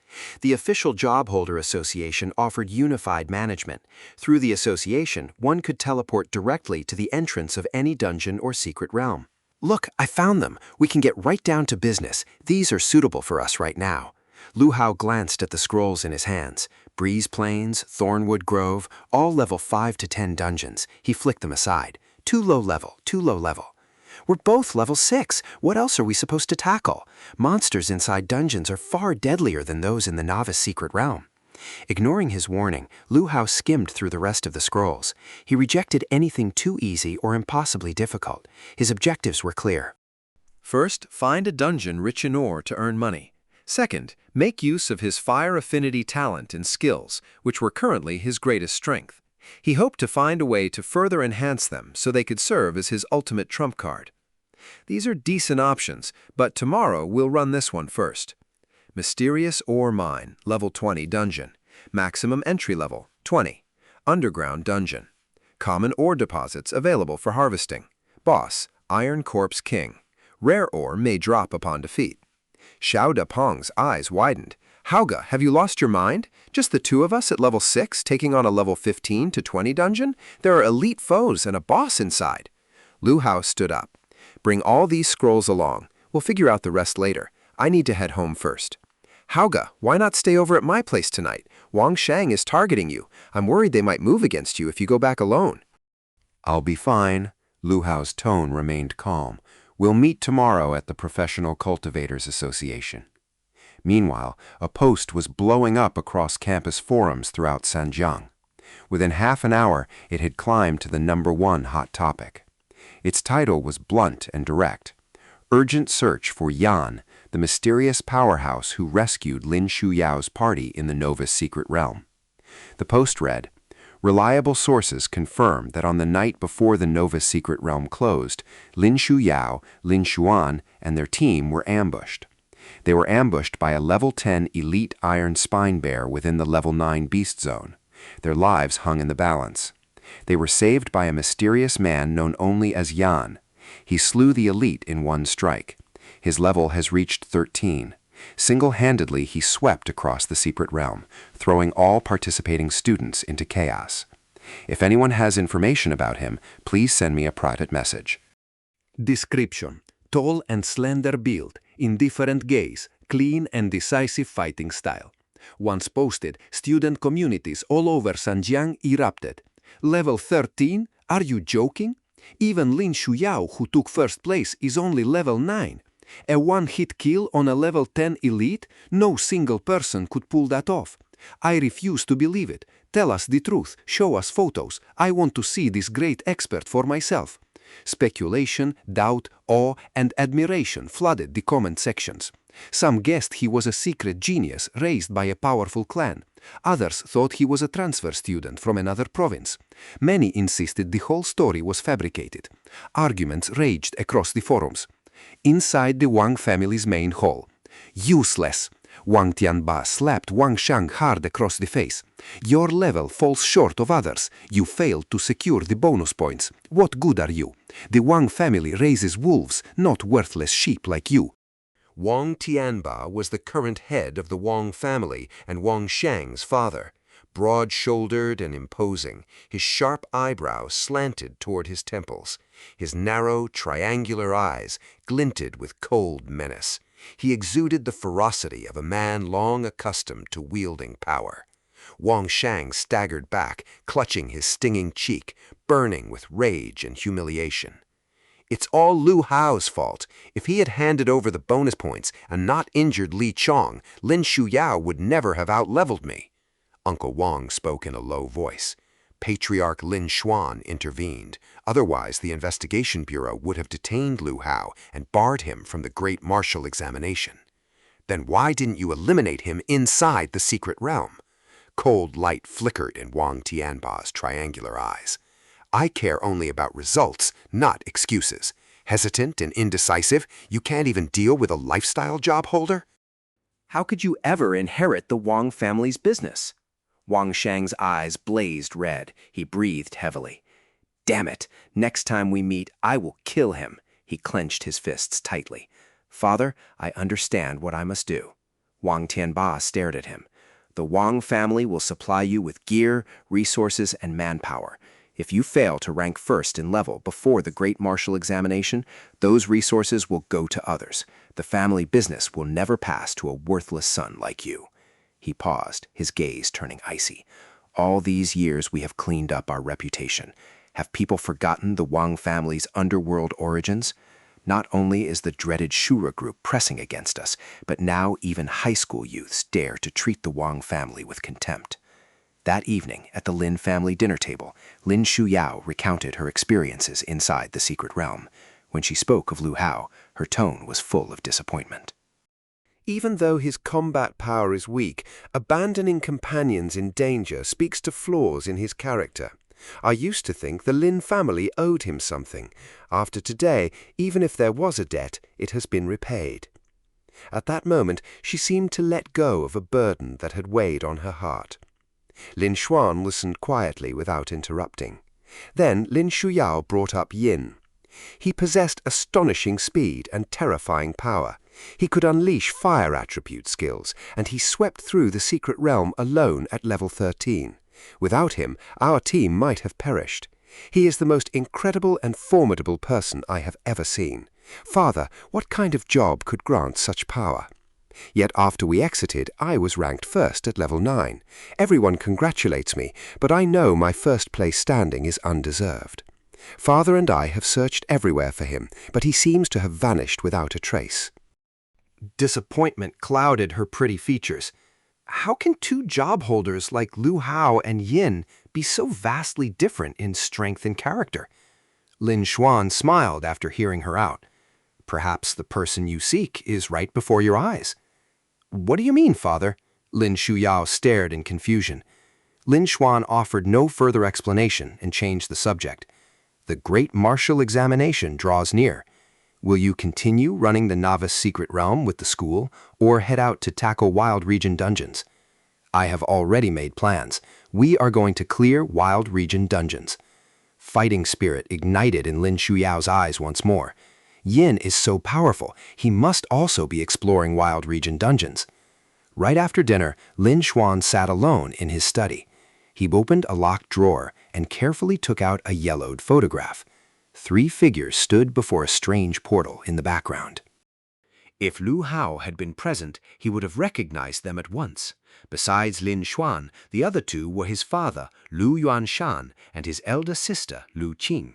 Speaker 2: The official Job Holder Association offered unified management. Through the association, one could teleport directly to the entrance of any dungeon or secret realm. "Look, I found them. We can get right down to business. These are suitable for us right now." Lu Hao glanced at the scrolls in his hands. Breeze Plains, Thornwood Grove, all level 5 to 10 dungeons. He flicked them aside. Too low level, too low level. "We're both level 6. What else are we supposed to tackle? Monsters inside dungeons are far deadlier than those in the novice secret realm." Ignoring his warning, Lu Hao skimmed through the rest of the scrolls. He rejected anything too easy or impossibly difficult. His objectives were clear.
Speaker 5: First, find a dungeon rich in ore to earn money. Second, make use of his fire affinity talent and skills, which were currently his greatest strength. He hoped to find a way to further enhance them so they could serve as his ultimate trump card. These are decent options, but tomorrow we'll run this one first. Mysterious Ore Mine, level 20 dungeon. Maximum entry level, 20. Underground dungeon. Common ore deposits available for harvesting. Boss, Iron Corpse King. Rare ore may drop upon defeat. Xiao eyes widened. "Hauga, have you lost your mind? Just the 2 of us at level 6 taking on a level 15 to 20 dungeon? There are elite foes and a boss inside." Lu Hao stood up. "Bring all these scrolls along. We'll figure out the rest later. I need to head home first." "Hauga, why not stay over at my place tonight? Wang Shang is targeting you. I'm worried they might move against you if you go back alone."
Speaker 4: "I'll be fine." Lu Hao's tone remained calm. "We'll meet tomorrow at the Professional Cultivators Association."
Speaker 1: Meanwhile, a post was blowing up across campus forums throughout Sanjiang. Within half an hour, it had climbed to the #1 hot topic. Its title was blunt and direct: Urgent Search for Yan, the mysterious powerhouse who rescued Lin Shuyao's party in the Nova's secret realm. The post read, reliable sources confirm that on the night before the Nova's secret realm closed, Lin Shuyao, Lin Xuan, and their team were ambushed. They were ambushed by a level 10 elite iron spine bear within the level 9 beast zone. Their lives hung in the balance. They were saved by a mysterious man known only as Yan. He slew the elite in one strike. His level has reached 13. Single-handedly, he swept across the secret realm, throwing all participating students into chaos. If anyone has information about him, please send me a private message.
Speaker 6: Description: tall and slender build, indifferent gaze, clean and decisive fighting style. Once posted, student communities all over Sanjiang erupted. Level 13? Are you joking? Even Lin Shuyao, who took first place, is only level 9. A one-hit kill on a level 10 elite? No single person could pull that off. I refuse to believe it. Tell us the truth. Show us photos. I want to see this great expert for myself. Speculation, doubt, awe, and admiration flooded the comment sections. Some guessed he was a secret genius raised by a powerful clan. Others thought he was a transfer student from another province. Many insisted the whole story was fabricated. Arguments raged across the forums. Inside the Wang family's main hall. Useless! Wang Tianba slapped Wang Shang hard across the face. Your level falls short of others. You failed to secure the bonus points. What good are you? The Wang family raises wolves, not worthless sheep like you.
Speaker 2: Wang Tianba was the current head of the Wang family and Wang Shang's father. Broad-shouldered and imposing, his sharp eyebrows slanted toward his temples. His narrow, triangular eyes glinted with cold menace. He exuded the ferocity of a man long accustomed to wielding power. Wang Shang staggered back, clutching his stinging cheek, burning with rage and humiliation. It's all Lu Hao's fault. If he had handed over the bonus points and not injured Li Chong, Lin Shuyao would never have outleveled me. Uncle Wang spoke in a low voice. Patriarch Lin Xuan intervened. Otherwise, the investigation bureau would have detained Lu Hao and barred him from the great martial examination. Then why didn't you eliminate him inside the secret realm? Cold light flickered in Wang Tianba's triangular eyes. I care only about results, not excuses. Hesitant and indecisive, you can't even deal with a lifestyle job holder?
Speaker 3: How could you ever inherit the Wang family's business? Wang Shang's eyes blazed red. He breathed heavily. Damn it! Next time we meet, I will kill him. He clenched his fists tightly. Father, I understand what I must do. Wang Tianba stared at him. The Wang family will supply you with gear, resources, and manpower. If you fail to rank first in level before the great martial examination, those resources will go to others. The family business will never pass to a worthless son like you. He paused, his gaze turning icy. All these years we have cleaned up our reputation. Have people forgotten the Wang family's underworld origins? Not only is the dreaded Shura group pressing against us, but now even high school youths dare to treat the Wang family with contempt. That evening, at the Lin family dinner table, Lin Shuyao recounted her experiences inside the secret realm. When she spoke of Lu Hao, her tone was full of disappointment.
Speaker 2: Even though his combat power is weak, abandoning companions in danger speaks to flaws in his character. I used to think the Lin family owed him something. After today, even if there was a debt, it has been repaid. At that moment, she seemed to let go of a burden that had weighed on her heart. Lin Xuan listened quietly without interrupting. Then Lin Shuyao brought up Yin. He possessed astonishing speed and terrifying power. He could unleash fire attribute skills, and he swept through the secret realm alone at level 13. Without him, our team might have perished. He is the most incredible and formidable person I have ever seen. Father, what kind of job could grant such power? Yet after we exited, I was ranked first at level 9. Everyone congratulates me, but I know my first place standing is undeserved. Father and I have searched everywhere for him, but he seems to have vanished without a trace.
Speaker 1: Disappointment clouded her pretty features. How can two job holders like Lu Hao and Yin be so vastly different in strength and character? Lin Xuan smiled after hearing her out. Perhaps the person you seek is right before your eyes. What do you mean, father? Lin Shuyao stared in confusion. Lin Xuan offered no further explanation and changed the subject. The great martial examination draws near. Will you continue running the novice secret realm with the school, or head out to tackle Wild Region dungeons? I have already made plans. We are going to clear Wild Region dungeons. Fighting spirit ignited in Lin Shuyao's eyes once more. Yin is so powerful, he must also be exploring Wild Region dungeons. Right after dinner, Lin Xuan sat alone in his study. He opened a locked drawer and carefully took out a yellowed photograph. 3 figures stood before a strange portal in the background.
Speaker 2: If Lu Hao had been present, he would have recognized them at once. Besides Lin Xuan, the other 2 were his father, Lu Yuanshan, and his elder sister, Lu Qing.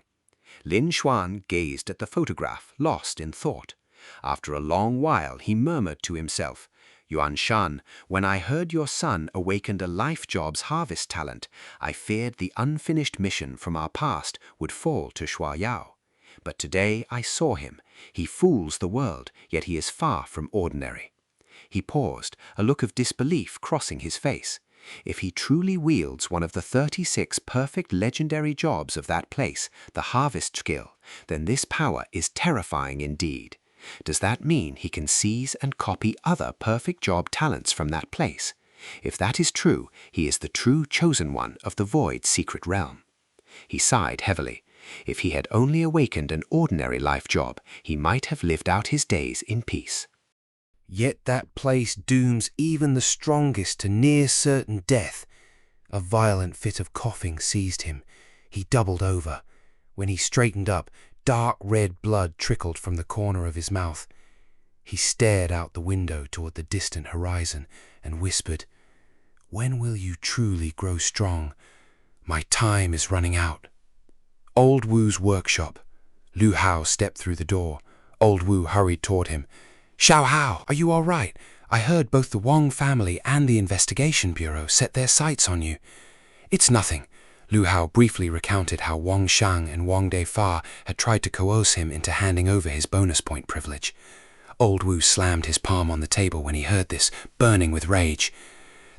Speaker 2: Lin Xuan gazed at the photograph, lost in thought. After a long while, he murmured to himself, Yuanshan, when I heard your son awakened a life job's harvest talent, I feared the unfinished mission from our past would fall to Shuai Yao. But today I saw him. He fools the world, yet he is far from ordinary. He paused, a look of disbelief crossing his face. If he truly wields one of the 36 perfect legendary jobs of that place, the harvest skill, then this power is terrifying indeed. Does that mean he can seize and copy other perfect job talents from that place? If that is true, he is the true chosen one of the Void's secret realm. He sighed heavily. If he had only awakened an ordinary life job, he might have lived out his days in peace.
Speaker 1: Yet that place dooms even the strongest to near certain death. A violent fit of coughing seized him. He doubled over. When he straightened up, dark red blood trickled from the corner of his mouth. He stared out the window toward the distant horizon and whispered, "When will you truly grow strong? My time is running out." Old Wu's workshop. Lu Hao stepped through the door. Old Wu hurried toward him. "Xiao Hao, are you all right? I heard both the Wang family and the investigation bureau set their sights on you." "It's nothing." Lu Hao briefly recounted how Wang Shang and Wang Defa had tried to coerce him into handing over his bonus point privilege. Old Wu slammed his palm on the table when he heard this, burning with rage.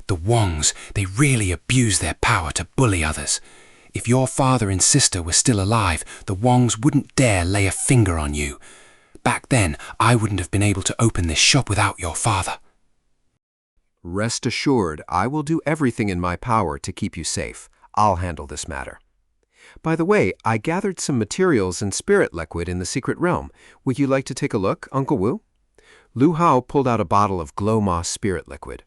Speaker 1: "The Wangs, they really abuse their power to bully others. If your father and sister were still alive, the Wangs wouldn't dare lay a finger on you. Back then, I wouldn't have been able to open this shop without your father."
Speaker 5: Rest assured, I will do everything in my power to keep you safe. I'll handle this matter. By the way, I gathered some materials and spirit liquid in the secret realm. Would you like to take a look, Uncle Wu? Lu Hao pulled out a bottle of glow moss spirit liquid.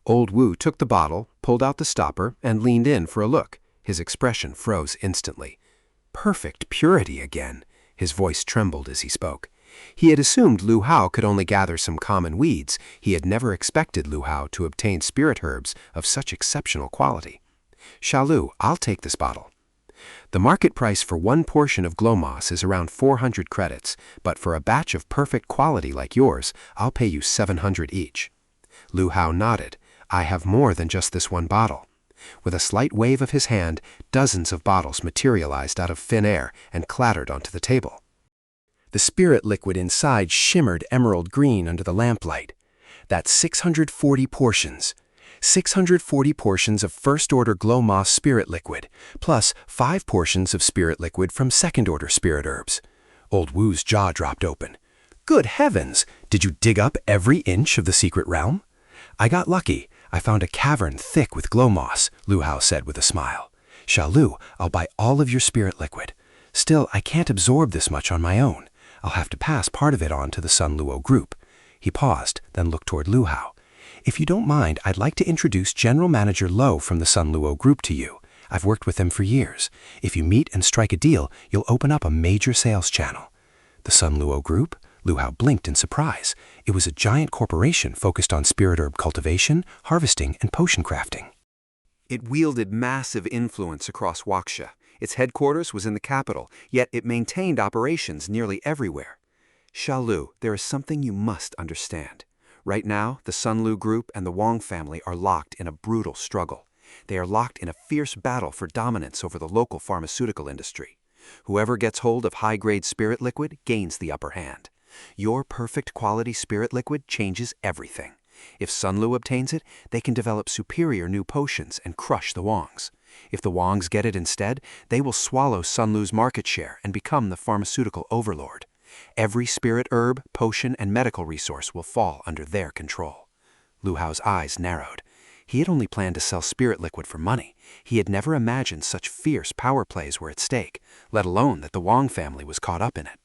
Speaker 5: Old Wu took the bottle, pulled out the stopper, and leaned in for a look. His expression froze instantly. Perfect purity again. His voice trembled as he spoke. He had assumed Lu Hao could only gather some common weeds. He had never expected Lu Hao to obtain spirit herbs of such exceptional quality. "Shalu, I'll take this bottle." The market price for one portion of glow moss is around 400 credits, but for a batch of perfect quality like yours, I'll pay you 700 each. Lu Hao nodded. "I have more than just this one bottle." With a slight wave of his hand, dozens of bottles materialized out of thin air and clattered onto the table. The spirit liquid inside shimmered emerald green under the lamplight. That's 640 portions. 640 portions of first-order glow moss spirit liquid, plus 5 portions of spirit liquid from second-order spirit herbs. Old Wu's jaw dropped open. "Good heavens! Did you dig up every inch of the secret realm?" "I got lucky. I found a cavern thick with glow moss," Lu Hao said with a smile. "Shalu, I'll buy all of your spirit liquid. Still, I can't absorb this much on my own. I'll have to pass part of it on to the Sun Luo group." He paused, then looked toward Lu Hao. "If you don't mind, I'd like to introduce General Manager Lo from the Sun Luo group to you. I've worked with him for years. If you meet and strike a deal, you'll open up a major sales channel." The Sun Luo group? Lu Hao blinked in surprise. It was a giant corporation focused on spirit herb cultivation, harvesting, and potion crafting. It wielded massive influence across Waksha. Its headquarters was in the capital, yet it maintained operations nearly everywhere.
Speaker 1: Xiaolu, there is something you must understand. Right now, the Sunlu group and the Wang family are locked in a brutal struggle. They are locked in a fierce battle for dominance over the local pharmaceutical industry. Whoever gets hold of high-grade spirit liquid gains the upper hand. Your perfect quality spirit liquid changes everything. If Sunlu obtains it, they can develop superior new potions and crush the Wangs. If the Wangs get it instead, they will swallow Sunlu's market share and become the pharmaceutical overlord. Every spirit herb, potion, and medical resource will fall under their control. Lu Hao's eyes narrowed. He had only planned to sell spirit liquid for money. He had never imagined such fierce power plays were at stake, let alone that the Wang family was caught up in it.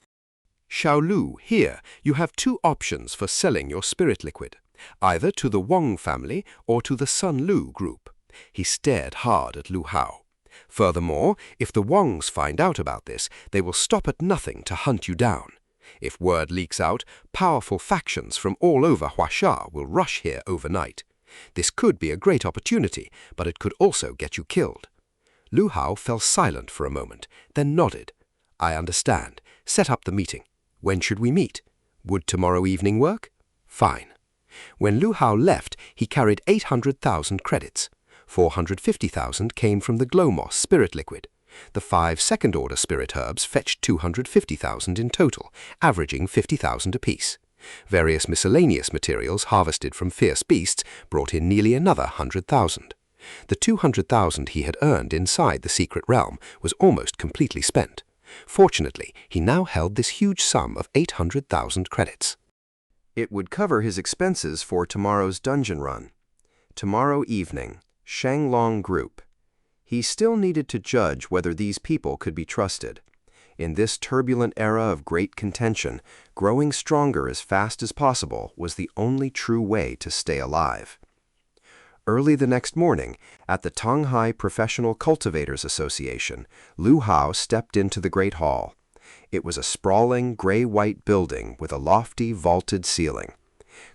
Speaker 4: Xiaolu, here you have two options for selling your spirit liquid, either to the Wang family or to the Sunlu group. He stared hard at Lu Hao. Furthermore, if the Wangs find out about this, they will stop at nothing to hunt you down. If word leaks out, powerful factions from all over Huaxia will rush here overnight. This could be a great opportunity, but it could also get you killed. Lu Hao fell silent for a moment, then nodded. I understand. Set up the meeting. When should we meet? Would tomorrow evening work? Fine. When Lu Hao left, he carried 800,000 credits. 450,000 came from the Glowmoss spirit liquid. The 5 second-order spirit herbs fetched 250,000 in total, averaging 50,000 apiece. Various miscellaneous materials harvested from fierce beasts brought in nearly another 100,000. The 200,000 he had earned inside the secret realm was almost completely spent. Fortunately, he now held this huge sum of 800,000 credits.
Speaker 1: It would cover his expenses for tomorrow's dungeon run. Tomorrow evening, Shanglong Group. He still needed to judge whether these people could be trusted. In this turbulent era of great contention, growing stronger as fast as possible was the only true way to stay alive. Early the next morning, at the Tanghai Professional Cultivators Association, Lu Hao stepped into the Great Hall. It was a sprawling, gray-white building with a lofty, vaulted ceiling.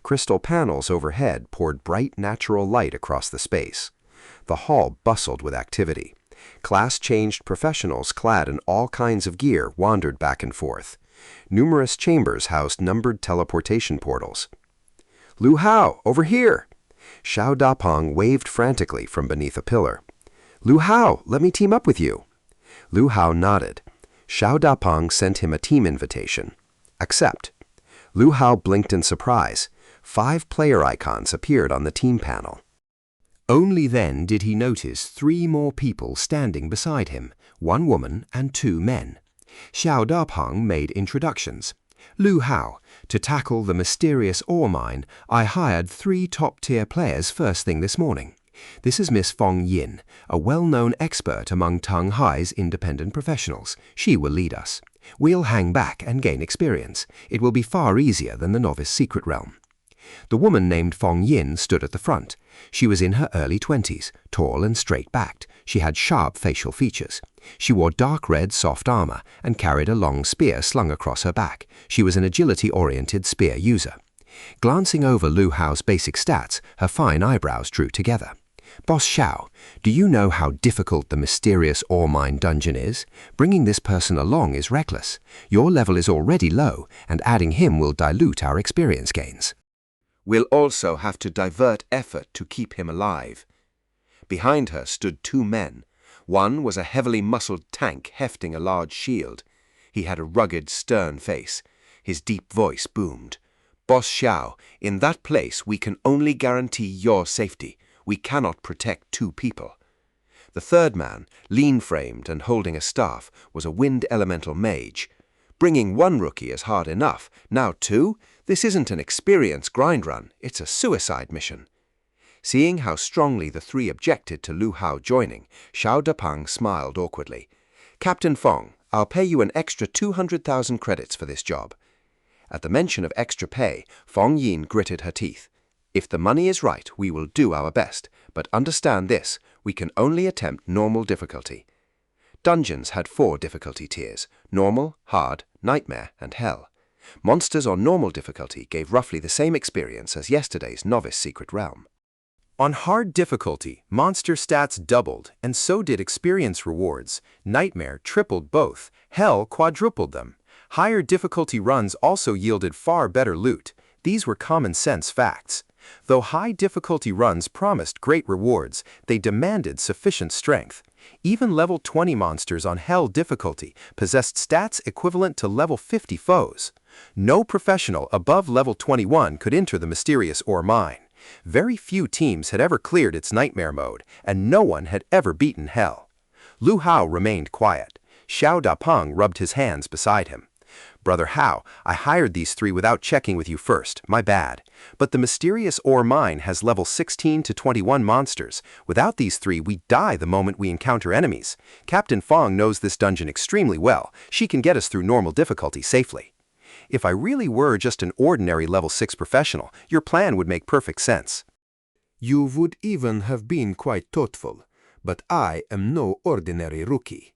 Speaker 1: Crystal panels overhead poured bright natural light across the space. The hall bustled with activity. Class-changed professionals clad in all kinds of gear wandered back and forth. Numerous chambers housed numbered teleportation portals. Lu Hao, over here! Xiao Dapeng waved frantically from beneath a pillar. Lu Hao, let me team up with you. Lu Hao nodded. Xiao Dapeng sent him a team invitation. Accept. Lu Hao blinked in surprise. 5 player icons appeared on the team panel. Only then did he notice 3 more people standing beside him, 1 woman and 2 men. Xiao Dapeng made introductions. Lu Hao, to tackle the mysterious ore mine, I hired 3 top-tier players first thing this morning. This is Miss Fong Yin, a well-known expert among Tanghai's independent professionals. She will lead us. We'll hang back and gain experience. It will be far easier than the novice secret realm. The woman named Fong Yin stood at the front. She was in her early 20s, tall and straight-backed. She had sharp facial features. She wore dark red soft armor and carried a long spear slung across her back. She was an agility-oriented spear user. Glancing over Lu Hao's basic stats, her fine eyebrows drew together. Boss Xiao, do you know how difficult the mysterious ore mine dungeon is? Bringing this person along is reckless. Your level is already low, and adding him will dilute our experience gains.
Speaker 2: We'll also have to divert effort to keep him alive. Behind her stood 2 men. One was a heavily muscled tank hefting a large shield. He had a rugged, stern face. His deep voice boomed. Boss Xiao, in that place we can only guarantee your safety. We cannot protect 2 people. The third man, lean-framed and holding a staff, was a wind elemental mage. Bringing 1 rookie is hard enough. Now 2? This isn't an experience grind run, it's a suicide mission. Seeing how strongly the 3 objected to Lu Hao joining, Xiao Dapeng smiled awkwardly. Captain Fong, I'll pay you an extra 200,000 credits for this job. At the mention of extra pay, Fong Yin gritted her teeth. If the money is right, we will do our best, but understand this, we can only attempt normal difficulty. Dungeons had 4 difficulty tiers: normal, hard, nightmare, and hell. Monsters on normal difficulty gave roughly the same experience as yesterday's novice secret realm.
Speaker 5: On hard difficulty, monster stats doubled, and so did experience rewards. Nightmare tripled both, Hell quadrupled them. Higher difficulty runs also yielded far better loot. These were common sense facts. Though high difficulty runs promised great rewards, they demanded sufficient strength. Even level 20 monsters on Hell difficulty possessed stats equivalent to level 50 foes. No professional above level 21 could enter the mysterious ore mine. Very few teams had ever cleared its nightmare mode, and no one had ever beaten Hell. Lu Hao remained quiet. Xiao Dapeng rubbed his hands beside him. Brother Hao, I hired these three without checking with you first, my bad. But the mysterious ore mine has level 16 to 21 monsters. Without these three, we die the moment we encounter enemies. Captain Fong knows this dungeon extremely well. She can get us through normal difficulty safely. If I really were just an ordinary level 6 professional, your plan would make perfect sense.
Speaker 6: You would even have been quite thoughtful, but I am no ordinary rookie.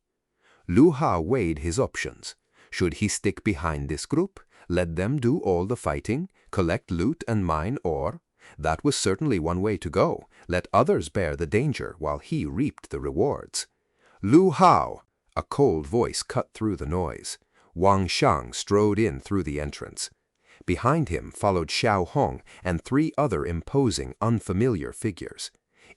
Speaker 6: Lu Hao weighed his options. Should he stick behind this group, let them do all the fighting, collect loot and mine ore? That was certainly one way to go. Let others bear the danger while he reaped the rewards. Lu Hao! A cold voice cut through the noise. Wang Shang strode in through the entrance. Behind him followed Xiao and three other imposing, unfamiliar figures.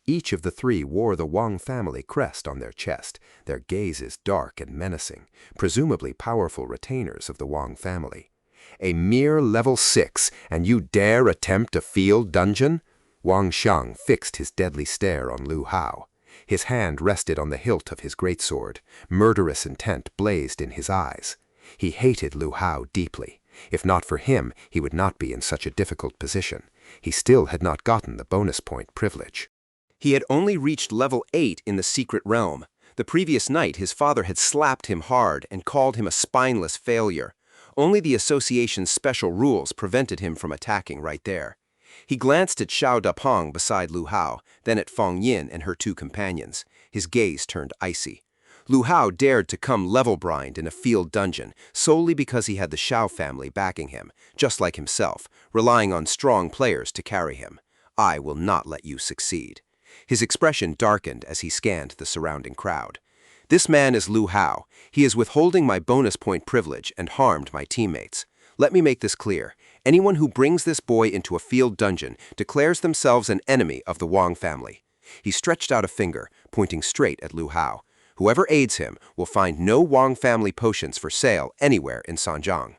Speaker 6: Each of the three wore the Wang family crest on their chest, their gazes dark and menacing, presumably powerful retainers of the Wang family. A mere level 6, and you dare attempt a field dungeon? Wang Shang fixed his deadly stare on Lu Hao. His hand rested on the hilt of his greatsword. Murderous intent blazed in his eyes. He hated Lu Hao deeply. If not for him, he would not be in such a difficult position. He still had not gotten the bonus point privilege.
Speaker 2: He had only reached level 8 in the secret realm. The previous night, his father had slapped him hard and called him a spineless failure. Only the association's special rules prevented him from attacking right there. He glanced at Xiao Dapeng beside Lu Hao, then at Fong Yin and her two companions. His gaze turned icy. Lu Hao dared to come level-blind in a field dungeon solely because he had the Xiao family backing him, just like himself, relying on strong players to carry him. I will not let you succeed. His expression darkened as he scanned the surrounding crowd. This man is Lu Hao. He is withholding my bonus point privilege and harmed my teammates. Let me make this clear. Anyone who brings this boy into a field dungeon declares themselves an enemy of the Wang family. He stretched out a finger, pointing straight at Lu Hao. Whoever aids him will find no Wang family potions for sale anywhere in Sanjiang.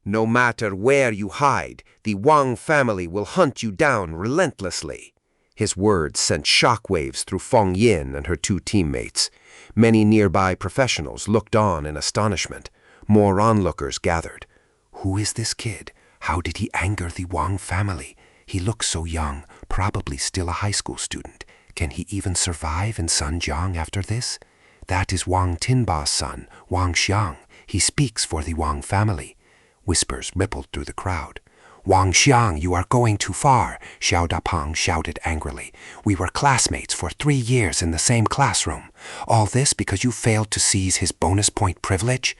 Speaker 1: No matter where you hide, the Wang family will hunt you down relentlessly. His words sent shockwaves through Fong Yin and her two teammates. Many nearby professionals looked on in astonishment. More onlookers gathered. Who is this kid? How did he anger the Wang family? He looks so young, probably still a high school student. Can he even survive in Sanjiang after this? That is Wang Tinba's son, Wang Xiang. He speaks for the Wang family. Whispers rippled through the crowd. Wang Xiang, you are going too far, Xiao Dapeng shouted angrily. We were classmates for 3 years in the same classroom. All this because you failed to seize his bonus point privilege?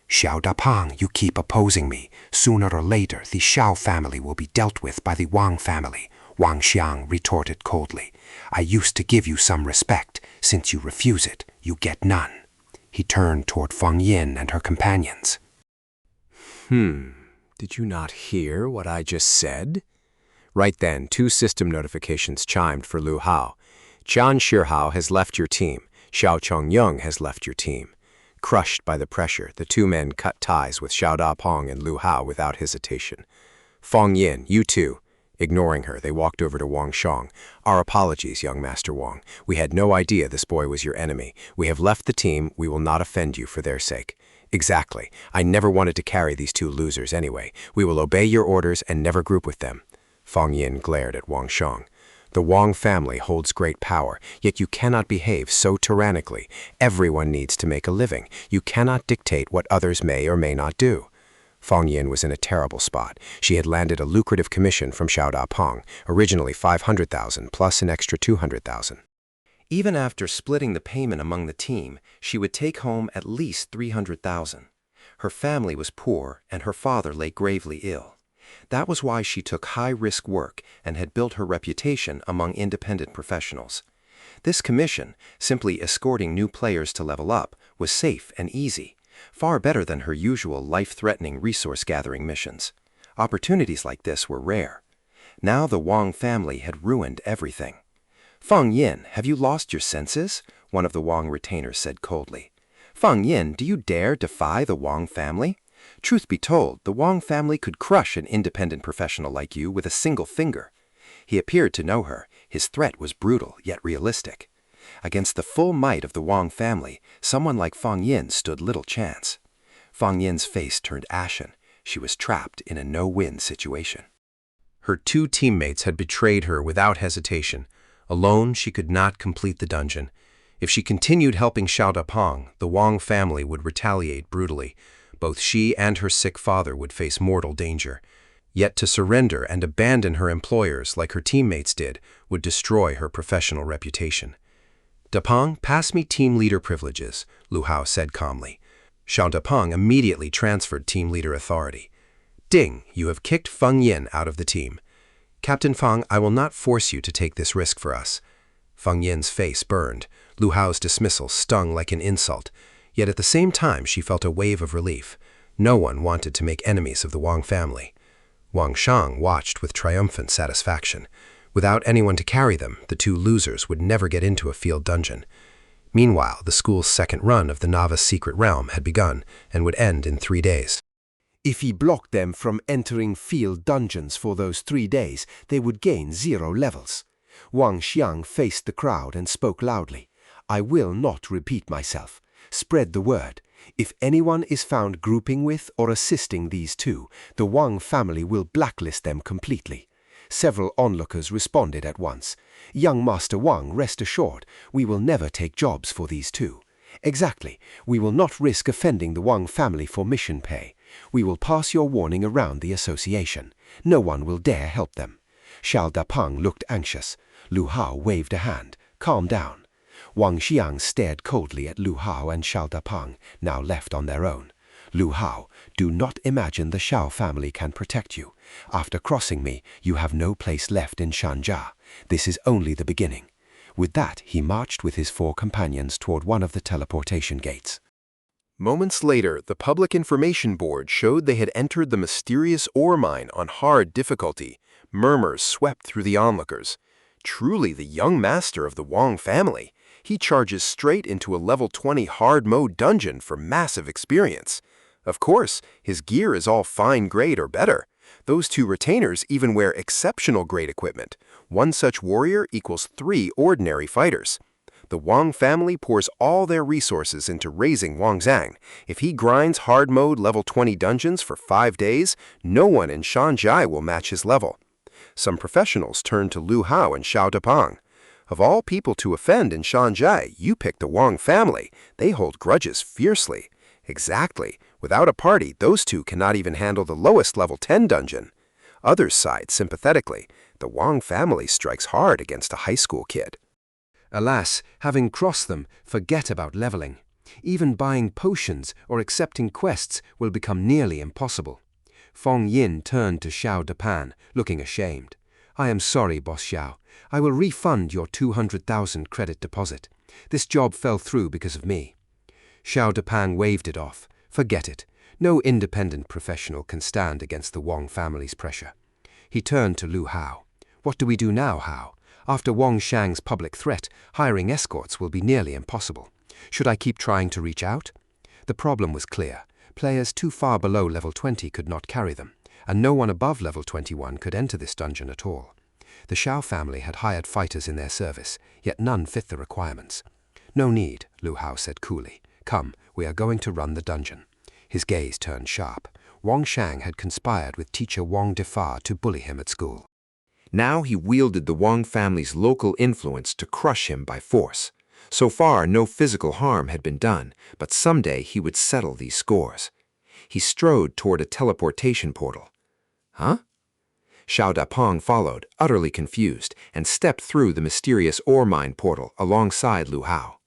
Speaker 1: Xiao Dapeng, you keep opposing me. Sooner or later, the Xiao family will be dealt with by the Wang family, Wang Xiang retorted coldly. I used to give you some respect. Since you refuse it, you get none. He turned toward Feng Yin and her companions.
Speaker 5: Did you not hear what I just said? Right then, 2 system notifications chimed for Lu Hao. Qian Shihao has left your team. Xiao Chongyang has left your team. Crushed by the pressure, the 2 men cut ties with Xiao Dapeng and Lu Hao without hesitation. Fong Yin, you too. Ignoring her, they walked over to Wang Shang. Our apologies, young Master Wang. We had no idea this boy was your enemy. We have left the team. We will not offend you for their sake. Exactly. I never wanted to carry these 2 losers anyway. We will obey your orders and never group with them. Fong Yin glared at Wang Shang. The Wang family holds great power, yet you cannot behave so tyrannically. Everyone needs to make a living. You cannot dictate what others may or may not do. Fong Yin was in a terrible spot. She had landed a lucrative commission from Xiao Dapeng, originally 500,000 plus an extra 200,000. Even after splitting the payment among the team, she would take home at least 300,000. Her family was poor and her father lay gravely ill. That was why she took high-risk work and had built her reputation among independent professionals. This commission, simply escorting new players to level up, was safe and easy.
Speaker 1: Far better than her usual life-threatening resource-gathering missions. Opportunities like this were rare. Now the Wang family had ruined everything. "Feng Yin, have you lost your senses?" one of the Wang retainers said coldly. "Feng Yin, do you dare defy the Wang family? Truth be told, the Wang family could crush an independent professional like you with a single finger." He appeared to know her. His threat was brutal, yet realistic. Against the full might of the Wang family, someone like Feng Yin stood little chance. Feng Yin's face turned ashen. She was trapped in a no-win situation. Her two teammates had betrayed her without hesitation. Alone, she could not complete the dungeon. If she continued helping Xiao Dapeng, the Wang family would retaliate brutally. Both she and her sick father would face mortal danger. Yet to surrender and abandon her employers like her teammates did would destroy her professional reputation. "Dapeng, pass me team leader privileges," Lu Hao said calmly. Xiao Dapeng immediately transferred team leader authority. "Ding, you have kicked Feng Yin out of the team. Captain Feng, I will not force you to take this risk for us." Feng Yin's face burned. Lu Hao's dismissal stung like an insult. Yet at the same time she felt a wave of relief. No one wanted to make enemies of the Wang family. Wang Shang watched with triumphant satisfaction. Without anyone to carry them, the two losers would never get into a field dungeon. Meanwhile, the school's second run of the Novice Secret Realm had begun and would end in 3 days.
Speaker 4: If he blocked them from entering field dungeons for those 3 days, they would gain 0 levels. Wang Xiang faced the crowd and spoke loudly. "I will not repeat myself. Spread the word. If anyone is found grouping with or assisting these two, the Wang family will blacklist them completely." Several onlookers responded at once. "Young Master Wang, rest assured, we will never take jobs for these two." "Exactly. We will not risk offending the Wang family for mission pay. We will pass your warning around the association. No one will dare help them." Xiao Dapeng looked anxious. Lu Hao waved a hand. "Calm down." Wang Xiang stared coldly at Lu Hao and Xiao Dapeng, now left on their own. "Lu Hao, do not imagine the Xiao family can protect you. After crossing me, you have no place left in Shanja. This is only the beginning." With that, he marched with his 4 companions toward one of the teleportation gates.
Speaker 1: Moments later, the public information board showed they had entered the mysterious ore mine on hard difficulty. Murmurs swept through the onlookers. Truly the young master of the Wang family. He charges straight into a level 20 hard mode dungeon for massive experience. Of course, his gear is all fine grade or better. Those two retainers even wear exceptional grade equipment. One such warrior equals 3 ordinary fighters. The Wang family pours all their resources into raising Wang Zhang. If he grinds hard mode level 20 dungeons for 5 days, no one in Shanzhai will match his level. Some professionals turn to Lu Hao and Xiao Dapeng. Of all people to offend in Shanzhai, you picked the Wang family. They hold grudges fiercely. Exactly. Without a party, those two cannot even handle the lowest level 10 dungeon. Others sighed sympathetically. The Wang family strikes hard against a high school kid.
Speaker 4: Alas, having crossed them, forget about leveling. Even buying potions or accepting quests will become nearly impossible. Feng Yin turned to Xiao Dapeng, looking ashamed. "I am sorry, Boss Xiao. I will refund your 200,000 credit deposit. This job fell through because of me." Xiao Dapeng waved it off. Forget it. No independent professional can stand against the Wang family's pressure. He turned to Lu Hao. "What do we do now, Hao? After Wang Shang's public threat, hiring escorts will be nearly impossible. Should I keep trying to reach out?" The problem was clear. Players too far below level 20 could not carry them, and no one above level 21 could enter this dungeon at all. The Xiao family had hired fighters in their service, yet none fit the requirements. "No need," Lu Hao said coolly. "Come, we are going to run the dungeon." His gaze turned sharp. Wang Shang had conspired with teacher Wang Defa to bully him at school.
Speaker 2: Now he wielded the Wang family's local influence to crush him by force. So far, no physical harm had been done, but someday he would settle these scores. He strode toward a teleportation portal. Huh? Xiao Dapeng followed, utterly confused, and stepped through the mysterious ore mine portal alongside Lu Hao.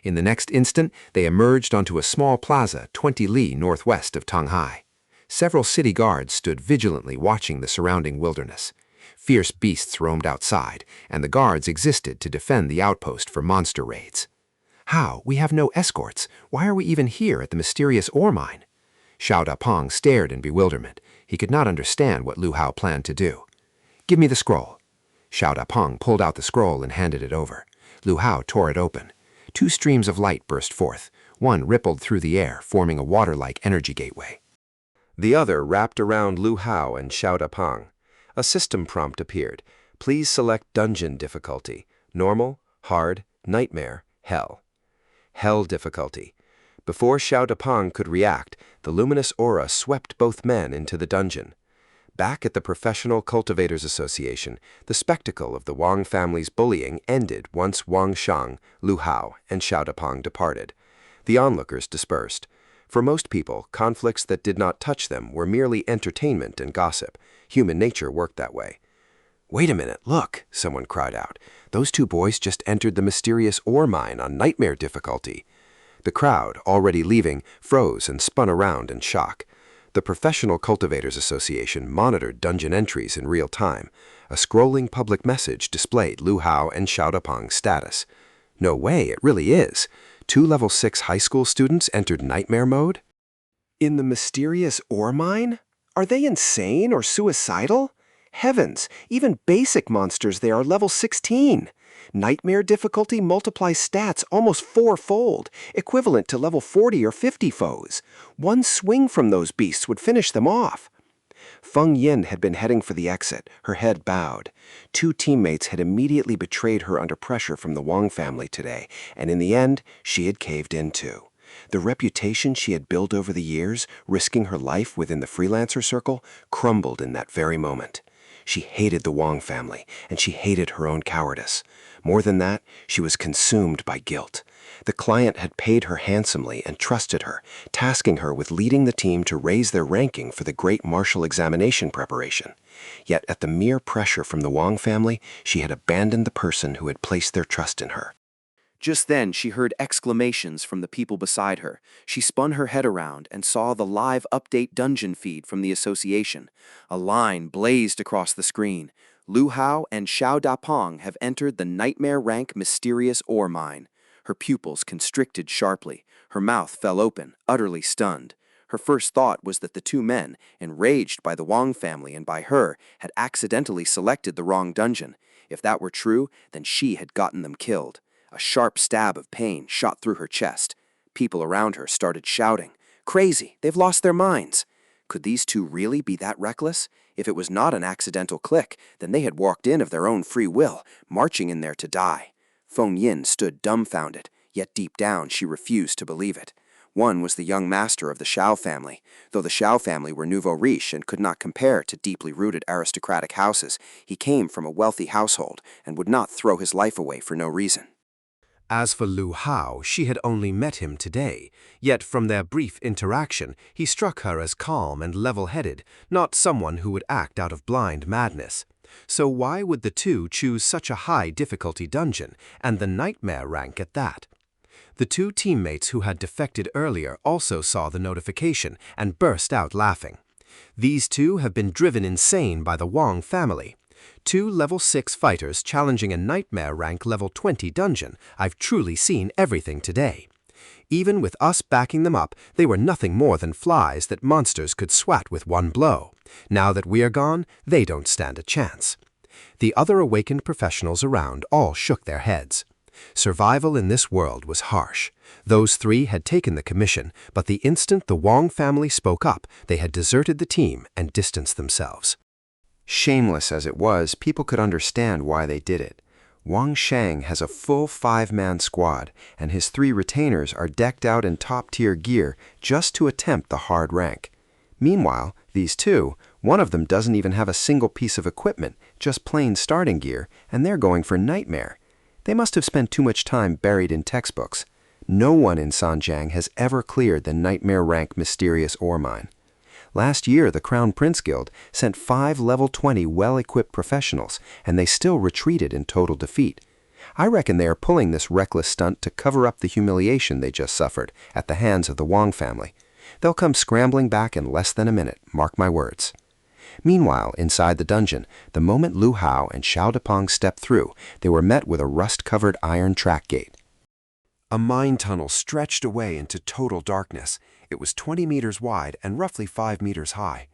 Speaker 2: In the next instant, they emerged onto a small plaza 20 li northwest of Tanghai. Several city guards stood vigilantly watching the surrounding wilderness. Fierce beasts roamed outside, and the guards existed to defend the outpost for monster raids.
Speaker 1: How? We have no escorts. Why are we even here at the mysterious ore mine? Xiao Dapong stared in bewilderment. He could not understand what Lu Hao planned to do. Give me the scroll. Xiao Dapong pulled out the scroll and handed it over. Lu Hao tore it open. 2 streams of light burst forth. One rippled through the air, forming a water-like energy gateway.
Speaker 2: The other wrapped around Lu Hao and Xiao Dapong. A system prompt appeared. Please select dungeon difficulty: normal, hard, nightmare, hell. Hell difficulty. Before Xiao Dapong could react, the luminous aura swept both men into the dungeon. Back at the Professional Cultivators Association, the spectacle of the Wang family's bullying ended once Wang, Shang, Lu Hao, and Xiao Dapong departed. The onlookers dispersed. For most people, conflicts that did not touch them were merely entertainment and gossip. Human nature worked that way.
Speaker 1: Wait a minute, look, someone cried out. Those 2 boys just entered the mysterious ore mine on nightmare difficulty. The crowd, already leaving, froze and spun around in shock. The Professional Cultivators Association monitored dungeon entries in real time. A scrolling public message displayed Lu Hao and Xiao Dapong's status. No way, it really is. 2 level 6 high school students entered nightmare mode?
Speaker 2: In the mysterious ore mine? Are they insane or suicidal? Heavens, even basic monsters there are level 16. Nightmare difficulty multiplies stats almost 4-fold, equivalent to level 40 or 50 foes. One swing from those beasts would finish them off. Feng Yin had been heading for the exit, her head bowed. 2 teammates had immediately betrayed her under pressure from the Wang family today, and in the end, she had caved in too. The reputation she had built over the years, risking her life within the freelancer circle, crumbled in that very moment. She hated the Wang family, and she hated her own cowardice. More than that, she was consumed by guilt. The client had paid her handsomely and trusted her, tasking her with leading the team to raise their ranking for the great martial examination preparation. Yet at the mere pressure from the Wang family, she had abandoned the person who had placed their trust in her. Just then, she heard exclamations from the people beside her. She spun her head around and saw the live update dungeon feed from the association. A line blazed across the screen. Lu Hao and Xiao Dapong have entered the nightmare rank mysterious ore mine. Her pupils constricted sharply. Her mouth fell open, utterly stunned. Her first thought was that the 2 men, enraged by the Wang family and by her, had accidentally selected the wrong dungeon. If that were true, then she had gotten them killed. A sharp stab of pain shot through her chest. People around her started shouting, "Crazy! They've lost their minds!" Could these 2 really be that reckless? If it was not an accidental click, then they had walked in of their own free will, marching in there to die. Feng Yin stood dumbfounded, yet deep down she refused to believe it. One was the young master of the Xiao family. Though the Xiao family were nouveau riche and could not compare to deeply rooted aristocratic houses, he came from a wealthy household and would not throw his life away for no reason.
Speaker 1: As for Lu Hao, she had only met him today, yet from their brief interaction, he struck her as calm and level-headed, not someone who would act out of blind madness. So why would the 2 choose such a high-difficulty dungeon, and the nightmare rank at that? The 2 teammates who had defected earlier also saw the notification and burst out laughing. These 2 have been driven insane by the Wang family. 2 level 6 fighters challenging a nightmare rank level 20 dungeon. I've truly seen everything today. Even with us backing them up, they were nothing more than flies that monsters could swat with one blow. Now that we are gone, they don't stand a chance. The other awakened professionals around all shook their heads. Survival in this world was harsh. Those 3 had taken the commission, but the instant the Wang family spoke up, they had deserted the team and distanced themselves. Shameless as it was, people could understand why they did it. Wang Shang has a full 5-man squad, and his 3 retainers are decked out in top-tier gear just to attempt the hard rank. Meanwhile, these 2, one of them doesn't even have a single piece of equipment, just plain starting gear, and they're going for nightmare. They must have spent too much time buried in textbooks. No one in Sanjiang has ever cleared the nightmare rank mysterious ore mine. Last year, the Crown Prince Guild sent 5 level 20 well-equipped professionals, and they still retreated in total defeat. I reckon they are pulling this reckless stunt to cover up the humiliation they just suffered at the hands of the Wang family. They'll come scrambling back in less than a minute, mark my words. Meanwhile, inside the dungeon, the moment Lu Hao and Xiao Dapong stepped through, they were met with a rust-covered iron track gate. A mine tunnel stretched away into total darkness. It was 20 meters wide and roughly 5 meters high.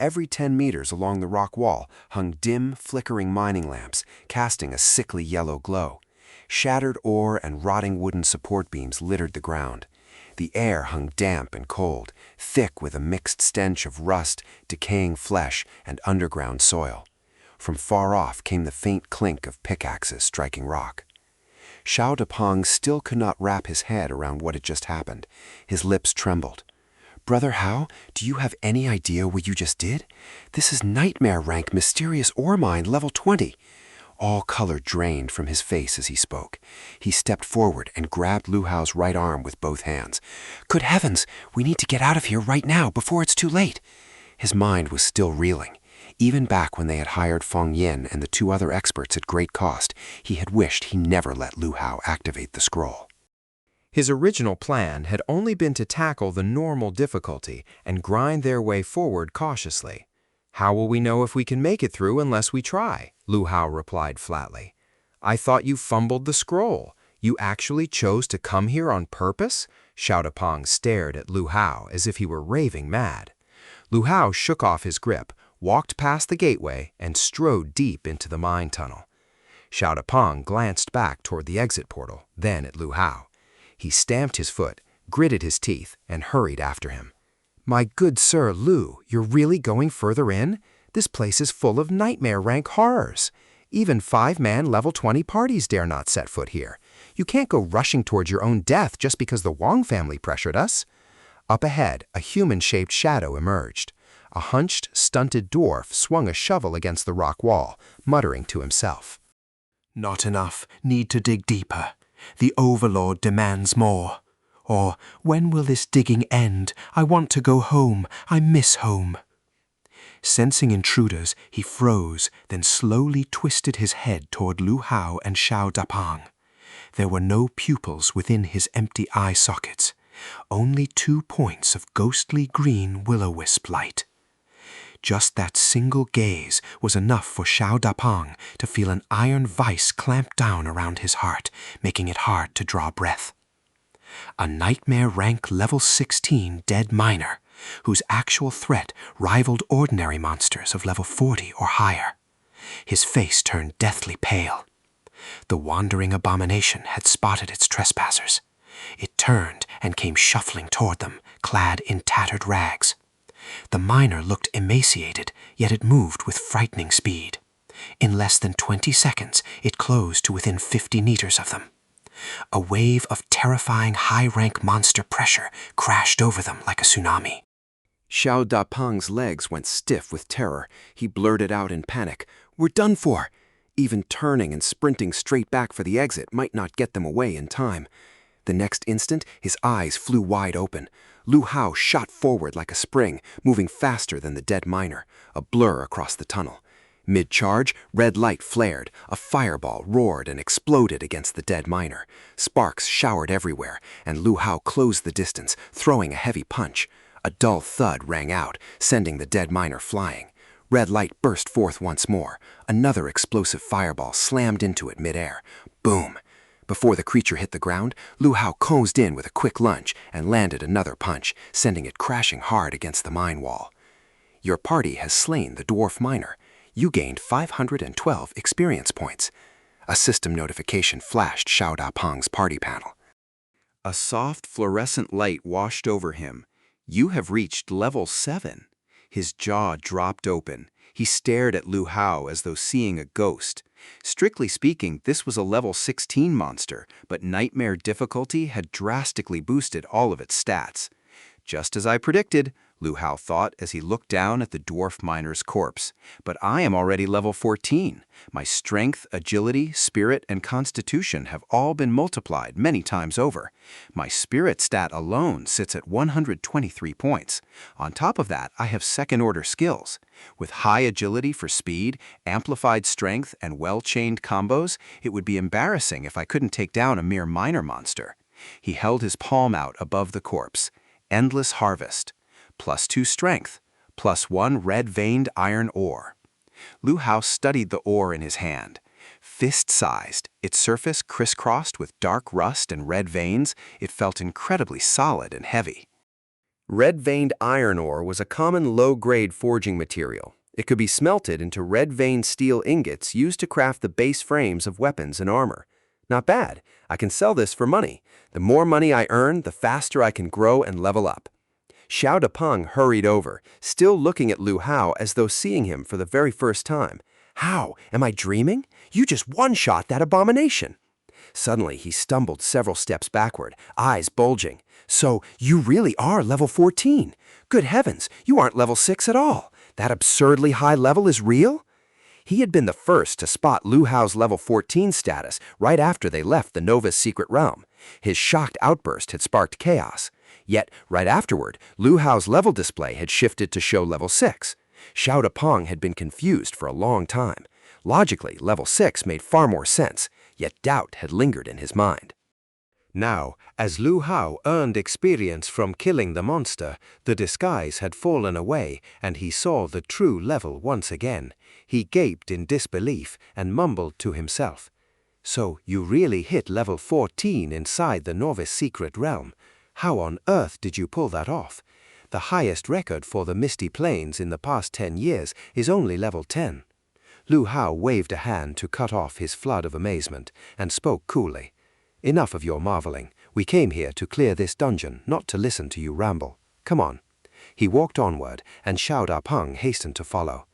Speaker 1: Every 10 meters along the rock wall hung dim, flickering mining lamps, casting a sickly yellow glow. Shattered ore and rotting wooden support beams littered the ground. The air hung damp and cold, thick with a mixed stench of rust, decaying flesh, and underground soil. From far off came the faint clink of pickaxes striking rock. Xiao Dapeng still could not wrap his head around what had just happened. His lips trembled. "Brother Hao, do you have any idea what you just did? This is nightmare rank mysterious ore mine level 20. All color drained from his face as he spoke. He stepped forward and grabbed Lu Hao's right arm with both hands. "Good heavens, we need to get out of here right now before it's too late." His mind was still reeling. Even back when they had hired Feng Yin and the 2 other experts at great cost, he had wished he never let Lu Hao activate the scroll.
Speaker 2: His original plan had only been to tackle the normal difficulty and grind their way forward cautiously. "How will we know if we can make it through unless we try?" Lu Hao replied flatly. "I thought you fumbled the scroll. You actually chose to come here on purpose?" Xiao Dapeng stared at Lu Hao as if he were raving mad. Lu Hao shook off his grip, walked past the gateway, and strode deep into the mine tunnel. Xiao Dapeng glanced back toward the exit portal, then at Lu Hao. He stamped his foot, gritted his teeth, and hurried after him. "My good sir, Lu, you're really going further in? This place is full of nightmare-rank horrors. Even 5-man level 20 parties dare not set foot here. You can't go rushing towards your own death just because the Wang family pressured us." Up ahead, a human-shaped shadow emerged. A hunched, stunted dwarf swung a shovel against the rock wall, muttering to himself.
Speaker 3: "Not enough. Need to dig deeper. The Overlord demands more. Or, when will this digging end? I want to go home. I miss home." Sensing intruders, he froze, then slowly twisted his head toward Lu Hao and Xiao Dapeng. There were no pupils within his empty eye sockets, only 2 points of ghostly green will-o-wisp light. Just that single gaze was enough for Xiao Dapeng to feel an iron vice clamp down around his heart, making it hard to draw breath. A nightmare rank level 16 dead miner, whose actual threat rivaled ordinary monsters of level 40 or higher. His face turned deathly pale. The wandering abomination had spotted its trespassers. It turned and came shuffling toward them, clad in tattered rags. The miner looked emaciated, yet it moved with frightening speed. In less than 20 seconds, it closed to within 50 meters of them. A wave of terrifying high-rank monster pressure crashed over them like a tsunami.
Speaker 1: Xiao Dapeng's legs went stiff with terror. He blurted out in panic, "We're done for!" Even turning and sprinting straight back for the exit might not get them away in time. The next instant, his eyes flew wide open. Lu Hao shot forward like a spring, moving faster than the dead miner, a blur across the tunnel. Mid-charge, red light flared, a fireball roared and exploded against the dead miner. Sparks showered everywhere, and Lu Hao closed the distance, throwing a heavy punch. A dull thud rang out, sending the dead miner flying. Red light burst forth once more. Another explosive fireball slammed into it mid-air. Boom! Before the creature hit the ground, Lu Hao closed in with a quick lunge and landed another punch, sending it crashing hard against the mine wall. Your party has slain the dwarf miner. You gained 512 experience points. A system notification flashed Xiao Dapeng's party panel.
Speaker 5: A soft fluorescent light washed over him. "You have reached level 7. His jaw dropped open. He stared at Lu Hao as though seeing a ghost. Strictly speaking, this was a level 16 monster, but nightmare difficulty had drastically boosted all of its stats. Just as I predicted, Lu Hao thought as he looked down at the dwarf miner's corpse. But I am already level 14. My strength, agility, spirit, and constitution have all been multiplied many times over. My spirit stat alone sits at 123 points. On top of that, I have second-order skills. With high agility for speed, amplified strength, and well-chained combos, it would be embarrassing if I couldn't take down a mere miner monster." He held his palm out above the corpse. Endless harvest. +2 strength, +1 red-veined iron ore. Lu Hao studied the ore in his hand.
Speaker 1: Fist-sized, its surface crisscrossed with dark rust and red veins, it felt incredibly solid and heavy.
Speaker 2: Red-veined iron ore was a common low-grade forging material. It could be smelted into red-veined steel ingots used to craft the base frames of weapons and armor. Not bad. I can sell this for money. The more money I earn, the faster I can grow and level up. Xiao Dapeng hurried over, still looking at Lu Hao as though seeing him for the very first time. How? Am I dreaming? You just one-shot that abomination. Suddenly, he stumbled several steps backward, eyes bulging. So, you really are level 14. Good heavens, you aren't level 6 at all. That absurdly high level is real? He had been the first to spot Lu Hao's level 14 status right after they left the Nova's secret realm. His shocked outburst had sparked chaos. Yet, right afterward, Lu Hao's level display had shifted to show level 6. Xiao Dapeng had been confused for a long time. Logically, level 6 made far more sense, yet doubt had lingered in his mind.
Speaker 1: Now, as Lu Hao earned experience from killing the monster, the disguise had fallen away and he saw the true level once again. He gaped in disbelief and mumbled to himself. So you really hit level 14 inside the Novice secret realm. How on earth did you pull that off? The highest record for the Misty Plains in the past 10 years is only level 10. Lu Hao waved a hand to cut off his flood of amazement and spoke coolly. Enough of your marveling. We came here to clear this dungeon, not to listen to you ramble. Come on. He walked onward, and Xiao Dapeng hastened to follow.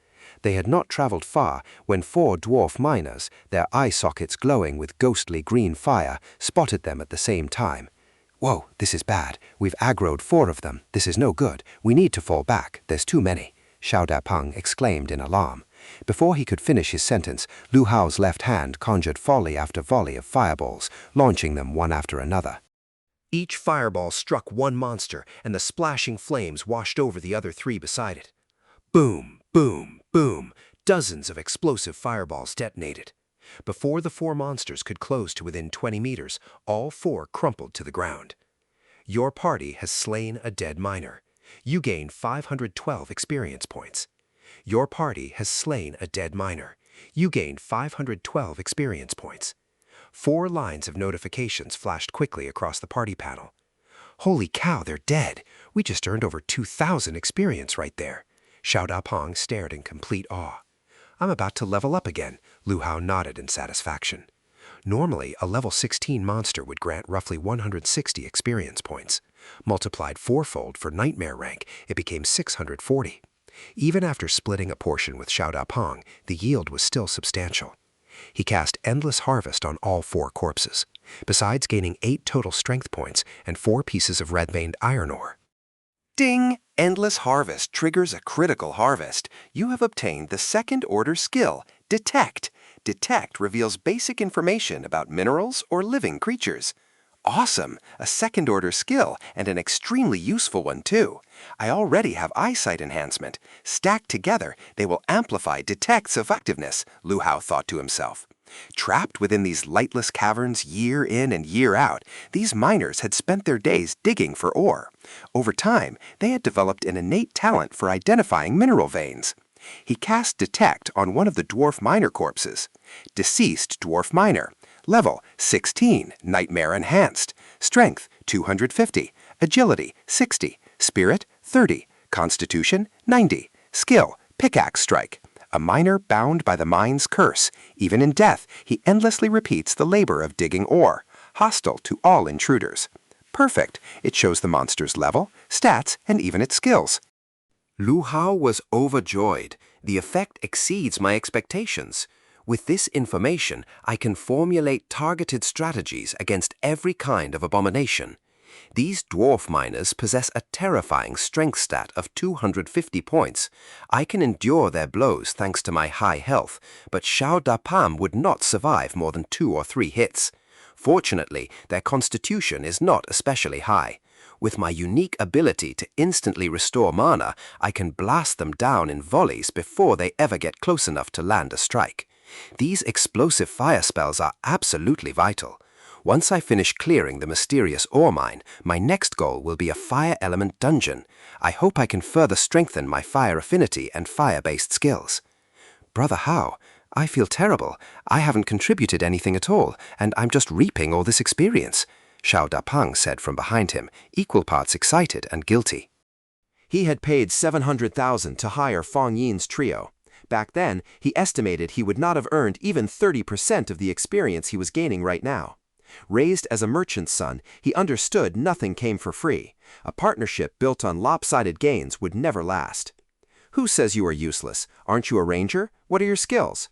Speaker 1: They had not traveled far when 4 dwarf miners, their eye sockets glowing with ghostly green fire, spotted them at the same time. Whoa, this is bad. We've aggroed 4 of them. This is no good. We need to fall back. There's too many. Xiao Dapeng exclaimed in alarm. Before he could finish his sentence, Lu Hao's left hand conjured volley after volley of fireballs, launching them one after another. Each fireball struck one monster, and the splashing flames washed over the other 3 beside it. Boom, boom, boom. Dozens of explosive fireballs detonated. Before the 4 monsters could close to within 20 meters, all 4 crumpled to the ground. Your party has slain a dead miner. You gain 512 experience points. Your party has slain a dead miner. You gained 512 experience points. 4 lines of notifications flashed quickly across the party panel. Holy cow, they're dead. We just earned over 2,000 experience right there. Xiao Dapeng stared in complete awe. I'm about to level up again, Lu Hao nodded in satisfaction. Normally, a level 16 monster would grant roughly 160 experience points. Multiplied 4-fold for Nightmare rank, it became 640. Even after splitting a portion with Xiao Dapeng, the yield was still substantial. He cast Endless Harvest on all 4 corpses, besides gaining 8 total strength points and 4 pieces of red-veined iron ore. Ding! Endless Harvest triggers a critical harvest. You have obtained the second-order skill, Detect. Detect reveals basic information about minerals or living creatures. Awesome! A second-order skill, and an extremely useful one, too. I already have eyesight enhancement. Stacked together, they will amplify Detect's effectiveness, Lu Hao thought to himself. Trapped within these lightless caverns year in and year out, these miners had spent their days digging for ore. Over time, they had developed an innate talent for identifying mineral veins. He cast Detect on one of the dwarf miner corpses. Deceased dwarf miner. Level 16, Nightmare Enhanced. Strength 250. Agility 60. Spirit 30. Constitution 90. Skill Pickaxe Strike. A miner bound by the mine's curse. Even in death, he endlessly repeats the labor of digging ore. Hostile to all intruders. Perfect. It shows the monster's level, stats, and even its skills.
Speaker 2: Lu Hao was overjoyed. The effect exceeds my expectations. With this information, I can formulate targeted strategies against every kind of abomination. These dwarf miners possess a terrifying strength stat of 250 points. I can endure their blows thanks to my high health, but Xiao Dapeng would not survive more than 2 or 3 hits. Fortunately, their constitution is not especially high. With my unique ability to instantly restore mana, I can blast them down in volleys before they ever get close enough to land a strike. These explosive fire spells are absolutely vital. Once I finish clearing the mysterious ore mine, my next goal will be a fire element dungeon. I hope I can further strengthen my fire affinity and fire-based skills. Brother Hao,
Speaker 1: I feel terrible. I haven't contributed anything at all, and I'm just reaping all this experience, Xiao Dapeng said from behind him, equal parts excited and guilty. He had paid 700,000 to hire Fong Yin's trio. Back then, he estimated he would not have earned even 30% of the experience he was gaining right now. Raised as a merchant's son, he understood nothing came for free. A partnership built on lopsided gains would never last. Who says you are useless? Aren't you a ranger? What are your skills?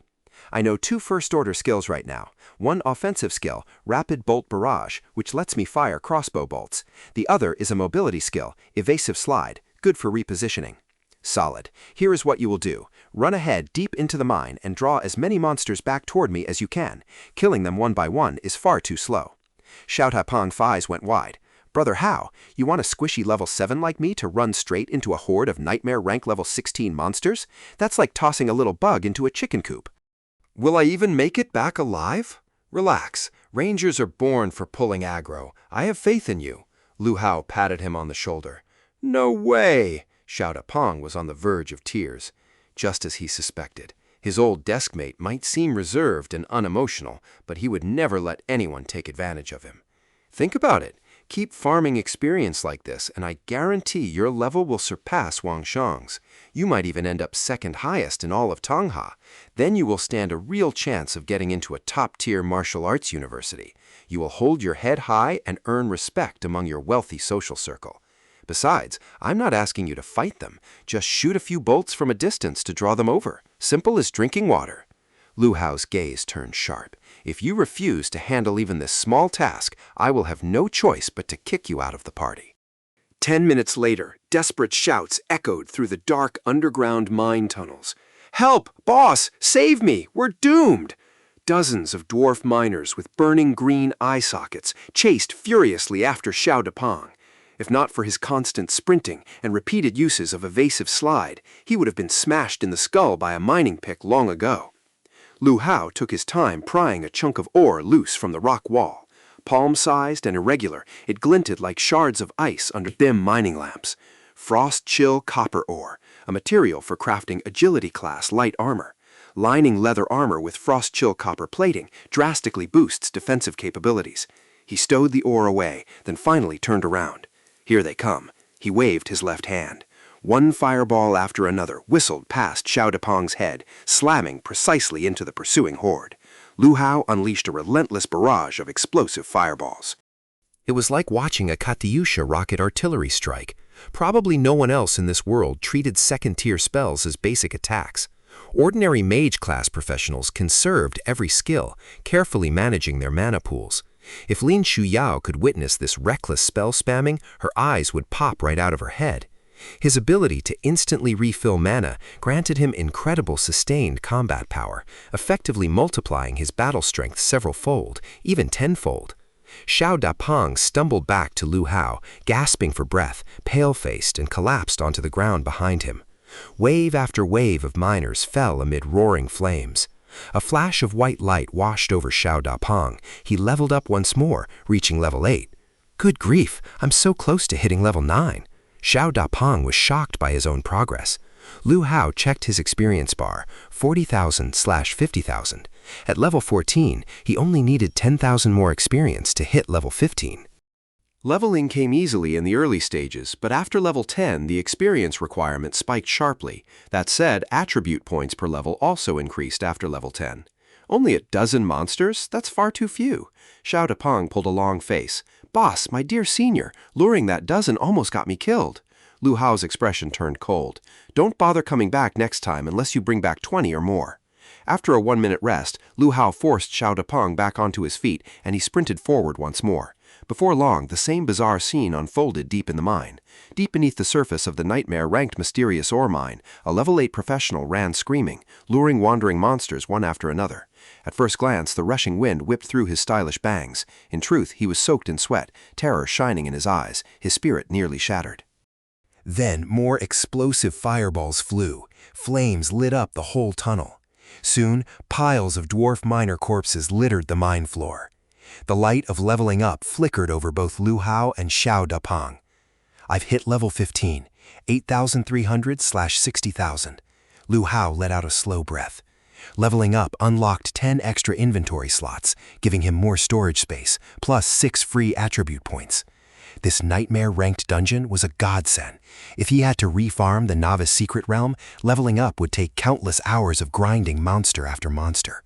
Speaker 1: I know 2 first-order skills right now. One offensive skill, Rapid Bolt Barrage, which lets me fire crossbow bolts. The other is a mobility skill, Evasive Slide, good for repositioning. Solid. Here is what you will do. Run ahead deep into the mine and draw as many monsters back toward me as you can. Killing them one by one is far too slow. Xiao Dapeng's eyes went wide. Brother Hao, you want a squishy level 7 like me to run straight into a horde of nightmare rank level 16 monsters? That's like tossing a little bug into a chicken coop.
Speaker 5: Will I even make it back alive? Relax. Rangers are born for pulling aggro. I have faith in you. Lu Hao patted him on the shoulder. No way! Xiao Dapeng was on the verge of tears. Just as he suspected. His old deskmate might seem reserved and unemotional, but he would never let anyone take advantage of him. Think about it. Keep farming experience like this, and I guarantee your level will surpass Wang Shang's. You might even end up second highest in all of Tongha. Then you will stand a real chance of getting into a top-tier martial arts university. You will hold your head high and earn respect among your wealthy social circle. Besides, I'm not asking you to fight them. Just shoot a few bolts from a distance to draw them over. Simple as drinking water. Lu Hao's gaze turned sharp. If you refuse to handle even this small task, I will have no choice but to kick you out of the party.
Speaker 2: 10 minutes later, desperate shouts echoed through the dark underground mine tunnels. Help! Boss! Save me! We're doomed! Dozens of dwarf miners with burning green eye sockets chased furiously after Xiao Dapeng. If not for his constant sprinting and repeated uses of evasive slide, he would have been smashed in the skull by a mining pick long ago. Lu Hao took his time prying a chunk of ore loose from the rock wall. Palm-sized and irregular, it glinted like shards of ice under dim mining lamps. Frost-chill copper ore, a material for crafting agility-class light armor. Lining leather armor with frost-chill copper plating drastically boosts defensive capabilities. He stowed the ore away, then finally turned around. Here they come. He waved his left hand. One fireball after another whistled past Xiao Dapeng's head, slamming precisely into the pursuing horde. Lu Hao unleashed a relentless barrage of explosive fireballs.
Speaker 1: It was like watching a Katyusha rocket artillery strike. Probably no one else in this world treated second-tier spells as basic attacks. Ordinary mage-class professionals conserved every skill, carefully managing their mana pools. If Lin Shuyao could witness this reckless spell spamming, her eyes would pop right out of her head. His ability to instantly refill mana granted him incredible sustained combat power, effectively multiplying his battle strength several-fold, even tenfold. Xiao Dapeng stumbled back to Lu Hao, gasping for breath, pale-faced, and collapsed onto the ground behind him. Wave after wave of miners fell amid roaring flames. A flash of white light washed over Xiao Dapeng. He leveled up once more, reaching level 8. Good grief, I'm so close to hitting level 9. Xiao Dapeng was shocked by his own progress. Lu Hao checked his experience bar, 40,000/50,000. At level 14, he only needed 10,000 more experience to hit level 15.
Speaker 2: Leveling came easily in the early stages, but after level 10, the experience requirement spiked sharply. That said, attribute points per level also increased after level 10. Only a dozen monsters? That's far too few. Xiao Dapeng pulled a long face. Boss, my dear senior, luring that dozen almost got me killed. Lu Hao's expression turned cold. Don't bother coming back next time unless you bring back 20 or more. After a 1-minute rest, Lu Hao forced Xiao Dapeng back onto his feet and he sprinted forward once more. Before long, the same bizarre scene unfolded deep in the mine. Deep beneath the surface of the nightmare-ranked mysterious ore mine, a level 8 professional ran screaming, luring wandering monsters one after another. At first glance, the rushing wind whipped through his stylish bangs. In truth, he was soaked in sweat, terror shining in his eyes, his spirit nearly shattered.
Speaker 1: Then more explosive fireballs flew. Flames lit up the whole tunnel. Soon, piles of dwarf miner corpses littered the mine floor. The light of leveling up flickered over both Lu Hao and Xiao Dapeng. I've hit level 15, 8,300/60,000. Lu Hao let out a slow breath. Leveling up unlocked 10 extra inventory slots, giving him more storage space, plus 6 free attribute points. This nightmare-ranked dungeon was a godsend. If he had to refarm the Novice Secret Realm, leveling up would take countless hours of grinding monster after monster.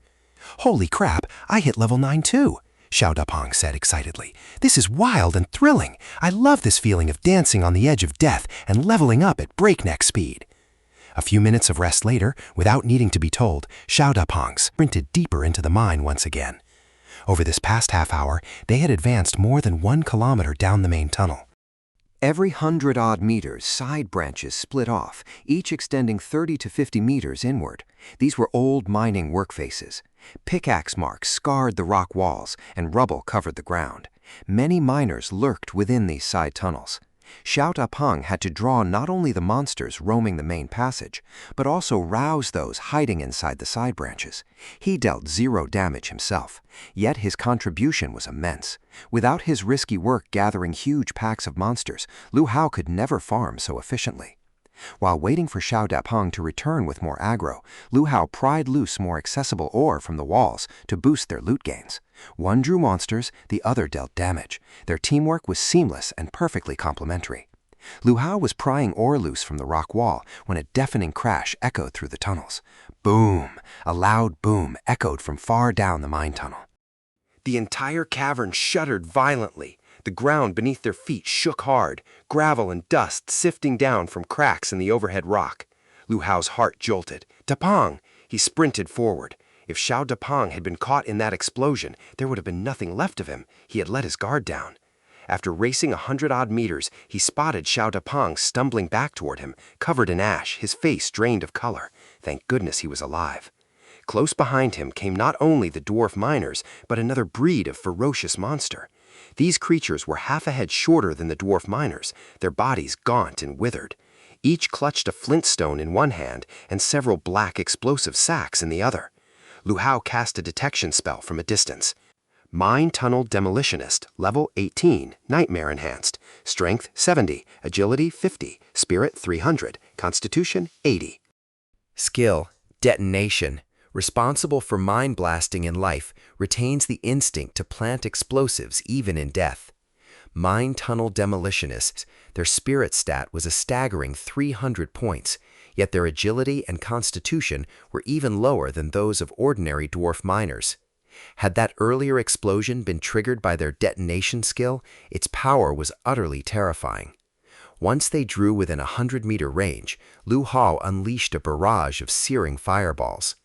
Speaker 1: "Holy crap, I hit level 9 too," Xiao Dapeng said excitedly. "This is wild and thrilling. I love this feeling of dancing on the edge of death and leveling up at breakneck speed." A few minutes of rest later, without needing to be told, Xiao Dapeng sprinted deeper into the mine once again. Over this past half hour, they had advanced more than 1 kilometer down the main tunnel.
Speaker 4: Every 100-odd meters, side branches split off, each extending 30 to 50 meters inward. These were old mining work faces. Pickaxe marks scarred the rock walls, and rubble covered the ground. Many miners lurked within these side tunnels. Xiao Dapeng had to draw not only the monsters roaming the main passage, but also rouse those hiding inside the side branches. He dealt 0 damage himself, yet his contribution was immense. Without his risky work gathering huge packs of monsters, Lu Hao could never farm so efficiently. While waiting for Xiao Dapeng to return with more aggro, Lu Hao pried loose more accessible ore from the walls to boost their loot gains. One drew monsters, the other dealt damage. Their teamwork was seamless and perfectly complementary. Lu Hao was prying ore loose from the rock wall when a deafening crash echoed through the tunnels. Boom! A loud boom echoed from far down the mine tunnel.
Speaker 2: The entire cavern shuddered violently. The ground beneath their feet shook hard, gravel and dust sifting down from cracks in the overhead rock. Lu Hao's heart jolted. "Dapeng!" He sprinted forward. If Xiao Dapeng had been caught in that explosion, there would have been nothing left of him. He had let his guard down. After racing 100-odd meters, he spotted Xiao Dapeng stumbling back toward him, covered in ash, his face drained of color. Thank goodness he was alive. Close behind him came not only the dwarf miners, but another breed of ferocious monster. These creatures were half a head shorter than the dwarf miners, their bodies gaunt and withered. Each clutched a flintstone in one hand and several black explosive sacks in the other. Lu Hao cast a detection spell from a distance. Mine Tunnel Demolitionist, level 18, Nightmare Enhanced, Strength 70, Agility 50, Spirit 300, Constitution 80.
Speaker 1: Skill, Detonation, responsible for mine blasting in life, retains the instinct to plant explosives even in death. Mine Tunnel Demolitionists, their spirit stat was a staggering 300 points, yet their agility and constitution were even lower than those of ordinary dwarf miners. Had that earlier explosion been triggered by their detonation skill, its power was utterly terrifying. Once they drew within a 100-meter range, Lu Hao unleashed a barrage of searing fireballs.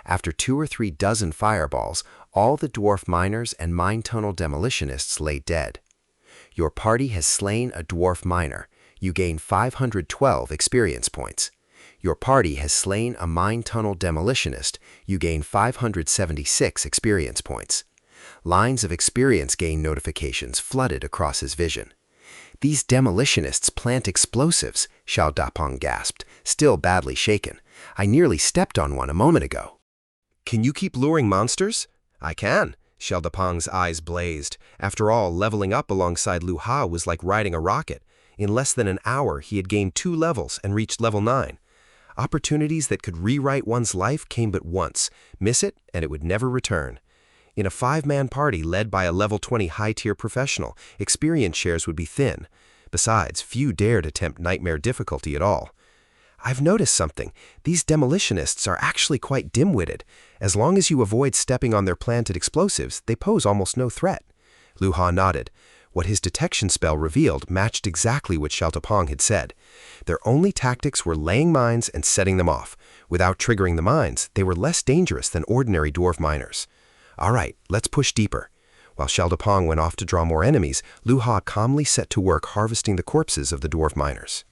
Speaker 1: After 2 or 3 dozen fireballs, all the dwarf miners and mine tunnel demolitionists lay dead. Your party has slain a dwarf miner. You gain 512 experience points. Your party has slain a mine tunnel demolitionist. You gain 576 experience points. Lines of experience gain notifications flooded across his vision. "These demolitionists plant explosives," Xiao Dapeng gasped, still badly shaken. "I nearly stepped on one a moment ago."
Speaker 2: "Can you keep luring monsters?" "I can." Xiao Dapeng's eyes blazed. After all, leveling up alongside Lu Hao was like riding a rocket. In less than an hour, he had gained 2 levels and reached level 9. Opportunities that could rewrite one's life came but once. Miss it, and it would never return. In a 5-man party led by a level 20 high-tier professional, experience shares would be thin. Besides, few dared attempt nightmare difficulty at all. "I've noticed something. These demolitionists are actually quite dim-witted. As long as you avoid stepping on their planted explosives, they pose almost no threat." Lu Hao nodded. What his detection spell revealed matched exactly what Xiao Dapeng had said. Their only tactics were laying mines and setting them off. Without triggering the mines, they were less dangerous than ordinary dwarf miners. "All right, let's push deeper." While Xiao Dapeng went off to draw more enemies, Lu Hao calmly set to work harvesting the corpses of the dwarf miners.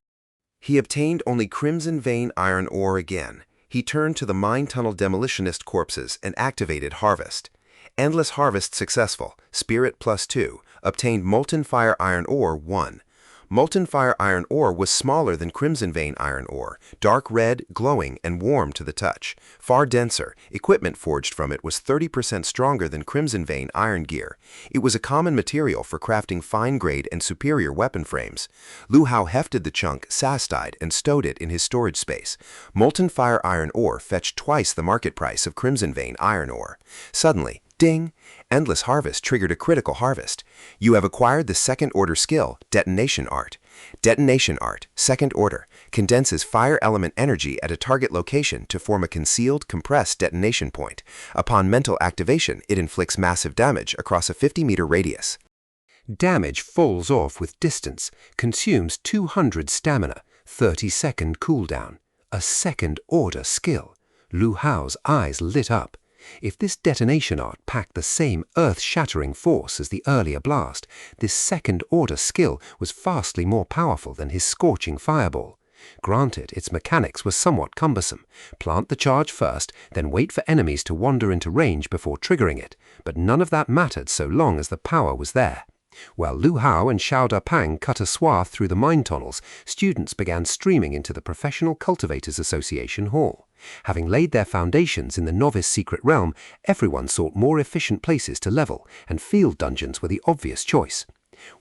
Speaker 2: He obtained only crimson vein iron ore again. He turned to the mine tunnel demolitionist corpses and activated harvest. Endless harvest successful, spirit +2, obtained molten fire iron ore 1.
Speaker 1: Molten fire iron ore was smaller than crimson vein iron ore, dark red, glowing, and warm to the touch. Far denser, equipment forged from it was 30% stronger than crimson vein iron gear. It was a common material for crafting fine-grade and superior weapon frames. Lu Hao hefted the chunk, sastide, and stowed it in his storage space. Molten fire iron ore fetched twice the market price of crimson vein iron ore. Suddenly, ding! Endless Harvest triggered a critical harvest. You have acquired the second-order skill, Detonation Art. Detonation Art, second order, condenses fire element energy at a target location to form a concealed, compressed detonation point. Upon mental activation, it inflicts massive damage across a 50-meter radius.
Speaker 2: Damage falls off with distance, consumes 200 stamina, 30-second cooldown. A second-order skill. Lu Hao's eyes lit up. If this detonation art packed the same earth-shattering force as the earlier blast, this second-order skill was vastly more powerful than his scorching fireball. Granted, its mechanics were somewhat cumbersome. Plant the charge first, then wait for enemies to wander into range before triggering it, but none of that mattered so long as the power was there. While Lu Hao and Xiao Dapang cut a swath through the mine tunnels, students began streaming into the Professional Cultivators Association Hall. Having laid their foundations in the novice secret realm, everyone sought more efficient places to level, and field dungeons were the obvious choice.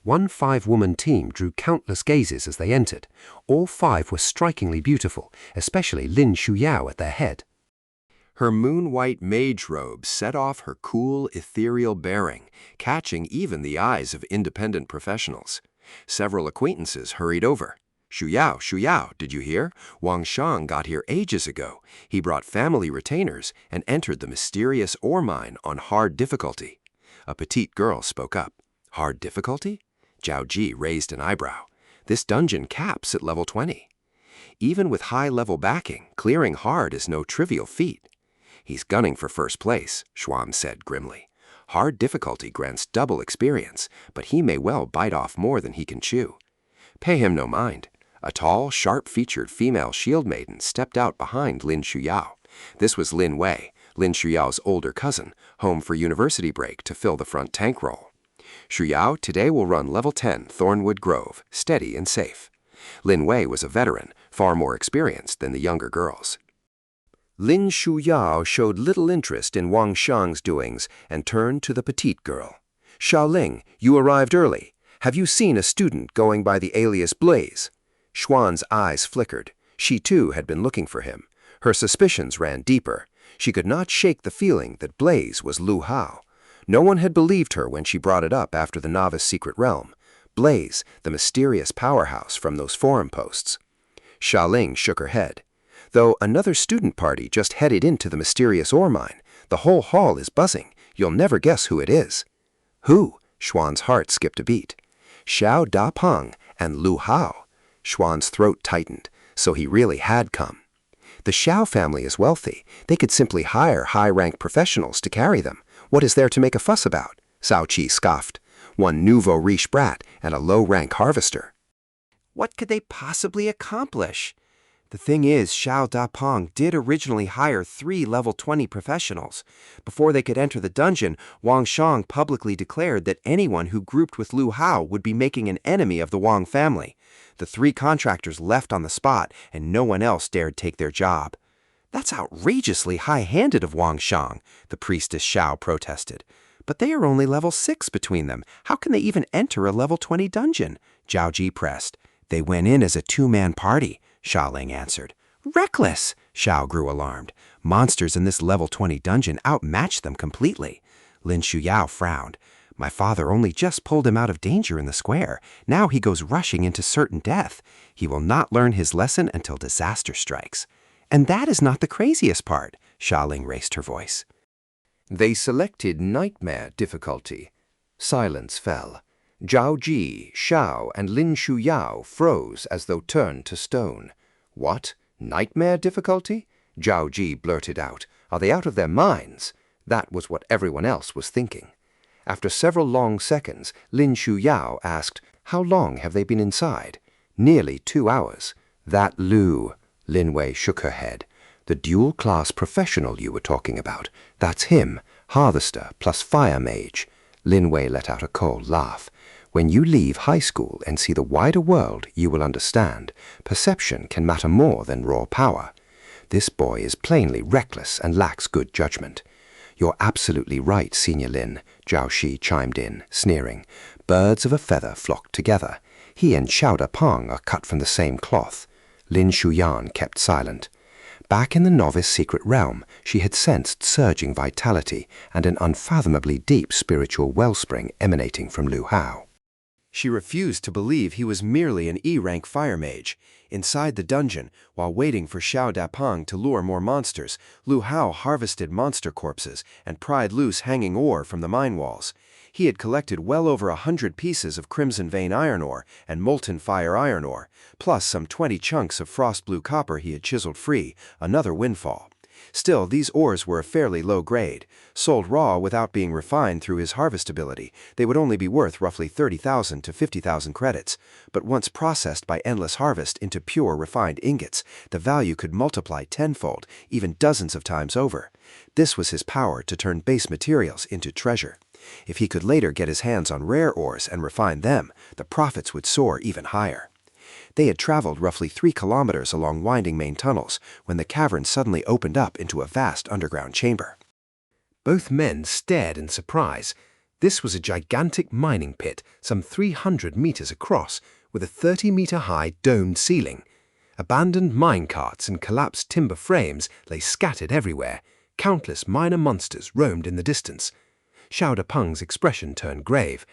Speaker 2: One 5-woman team drew countless gazes as they entered. All 5 were strikingly beautiful, especially Lin Shuyao at their head.
Speaker 5: Her moon-white mage robe set off her cool, ethereal bearing, catching even the eyes of independent professionals. Several acquaintances hurried over. "Shuyao, Shuyao, did you hear? Wang Shang got here ages ago. He brought family retainers and entered the mysterious ore mine on hard difficulty." A petite girl spoke up. "Hard difficulty?" Zhao Ji raised an eyebrow. "This dungeon caps at level 20. Even with high-level backing, clearing hard is no trivial feat." "He's gunning for first place," Xuan said grimly. "Hard difficulty grants double experience, but he may well bite off more than he can chew." "Pay him no mind." A tall, sharp-featured female shield maiden stepped out behind Lin Shuyao. This was Lin Wei, Lin Shuyao's older cousin, home for university break to fill the front tank role. "Shuyao today will run level 10 Thornwood Grove, steady and safe." Lin Wei was a veteran, far more experienced than the younger girls.
Speaker 2: Lin Shuyao showed little interest in Wang Shang's doings and turned to the petite girl. "Shaoling, you arrived early. Have you seen a student going by the alias Blaze?" Xuan's eyes flickered. She too had been looking for him. Her suspicions ran deeper. She could not shake the feeling that Blaze was Lu Hao. No one had believed her when she brought it up after the novice secret realm. Blaze, the mysterious powerhouse from those forum posts. Shaoling shook her head. "Though another student party just headed into the mysterious ore mine. The whole hall is buzzing. You'll never guess who it is." "Who?" Xuan's heart skipped a beat. "Xiao Dapang and Lu Hao." Xuan's throat tightened, so he really had come. "The Xiao family is wealthy. They could simply hire high-ranked professionals to carry them. What is there to make a fuss about?" Cao Qi scoffed. "One nouveau riche brat and a low-rank harvester."
Speaker 7: What could they possibly accomplish? The thing is, Xiao Dapang did originally hire 3 level 20 professionals. Before they could enter the dungeon, Wang Shang publicly declared that anyone who grouped with Lu Hao would be making an enemy of the Wang family. The 3 contractors left on the spot, and no one else dared take their job. "That's outrageously high-handed of Wang Shang," the priestess Xiao protested. "But they are only level 6 between them. How can they even enter a level 20 dungeon?" Zhao Ji pressed. "They went in as a 2-man party," Shaoling answered. "Reckless!" Xiao grew alarmed. "Monsters in this level 20 dungeon outmatched them completely." Lin Shuyao frowned. "My father only just pulled him out of danger in the square. Now he goes rushing into certain death. He will not learn his lesson until disaster strikes." "And that is not the craziest part," Shaoling raised her voice.
Speaker 2: They selected Nightmare difficulty. Silence fell. Zhao Ji, Xiao, and Lin Shuyao froze as though turned to stone. "What? Nightmare difficulty?" Zhao Ji blurted out. "Are they out of their minds?" That was what everyone else was thinking. After several long seconds, Lin Shuyao asked, "How long have they been inside?" "Nearly 2 hours." "That Lu," Lin Wei shook her head. "The dual-class professional you were talking about. That's him, harvester plus fire mage." Lin Wei let out a cold laugh.
Speaker 4: When you leave high school and see the wider world, you will understand. Perception can matter more than raw power. This boy is plainly reckless and lacks good judgment. You're absolutely right, Senior Lin, Zhao Shi chimed in, sneering. Birds of a feather flock together. He and Xiao Dapeng are cut from the same cloth. Lin Shuyan kept silent. Back in the novice secret realm, she had sensed surging vitality and an unfathomably deep spiritual wellspring emanating from Lu Hao.
Speaker 7: She refused to believe he was merely an E-rank fire mage. Inside the dungeon, while waiting for Xiao Dapeng to lure more monsters, Lu Hao harvested monster corpses and pried loose hanging ore from the mine walls. He had collected well over 100 pieces of crimson vein iron ore and molten fire iron ore, plus some 20 chunks of frost blue copper he had chiseled free, another windfall. Still, these ores were a fairly low grade. Sold raw without being refined through his harvestability, they would only be worth roughly 30,000 to 50,000 credits. But once processed by endless harvest into pure refined ingots, the value could multiply tenfold, even dozens of times over. This was his power to turn base materials into treasure. If he could later get his hands on rare ores and refine them, the profits would soar even higher. They had traveled roughly 3 kilometers along winding main tunnels when the cavern suddenly opened up into a vast underground chamber.
Speaker 2: Both men stared in surprise. This was a gigantic mining pit, some 300 meters across, with a 30-meter-high domed ceiling. Abandoned mine carts and collapsed timber frames lay scattered everywhere. Countless minor monsters roamed in the distance. Xiao Dapeng's expression turned grave.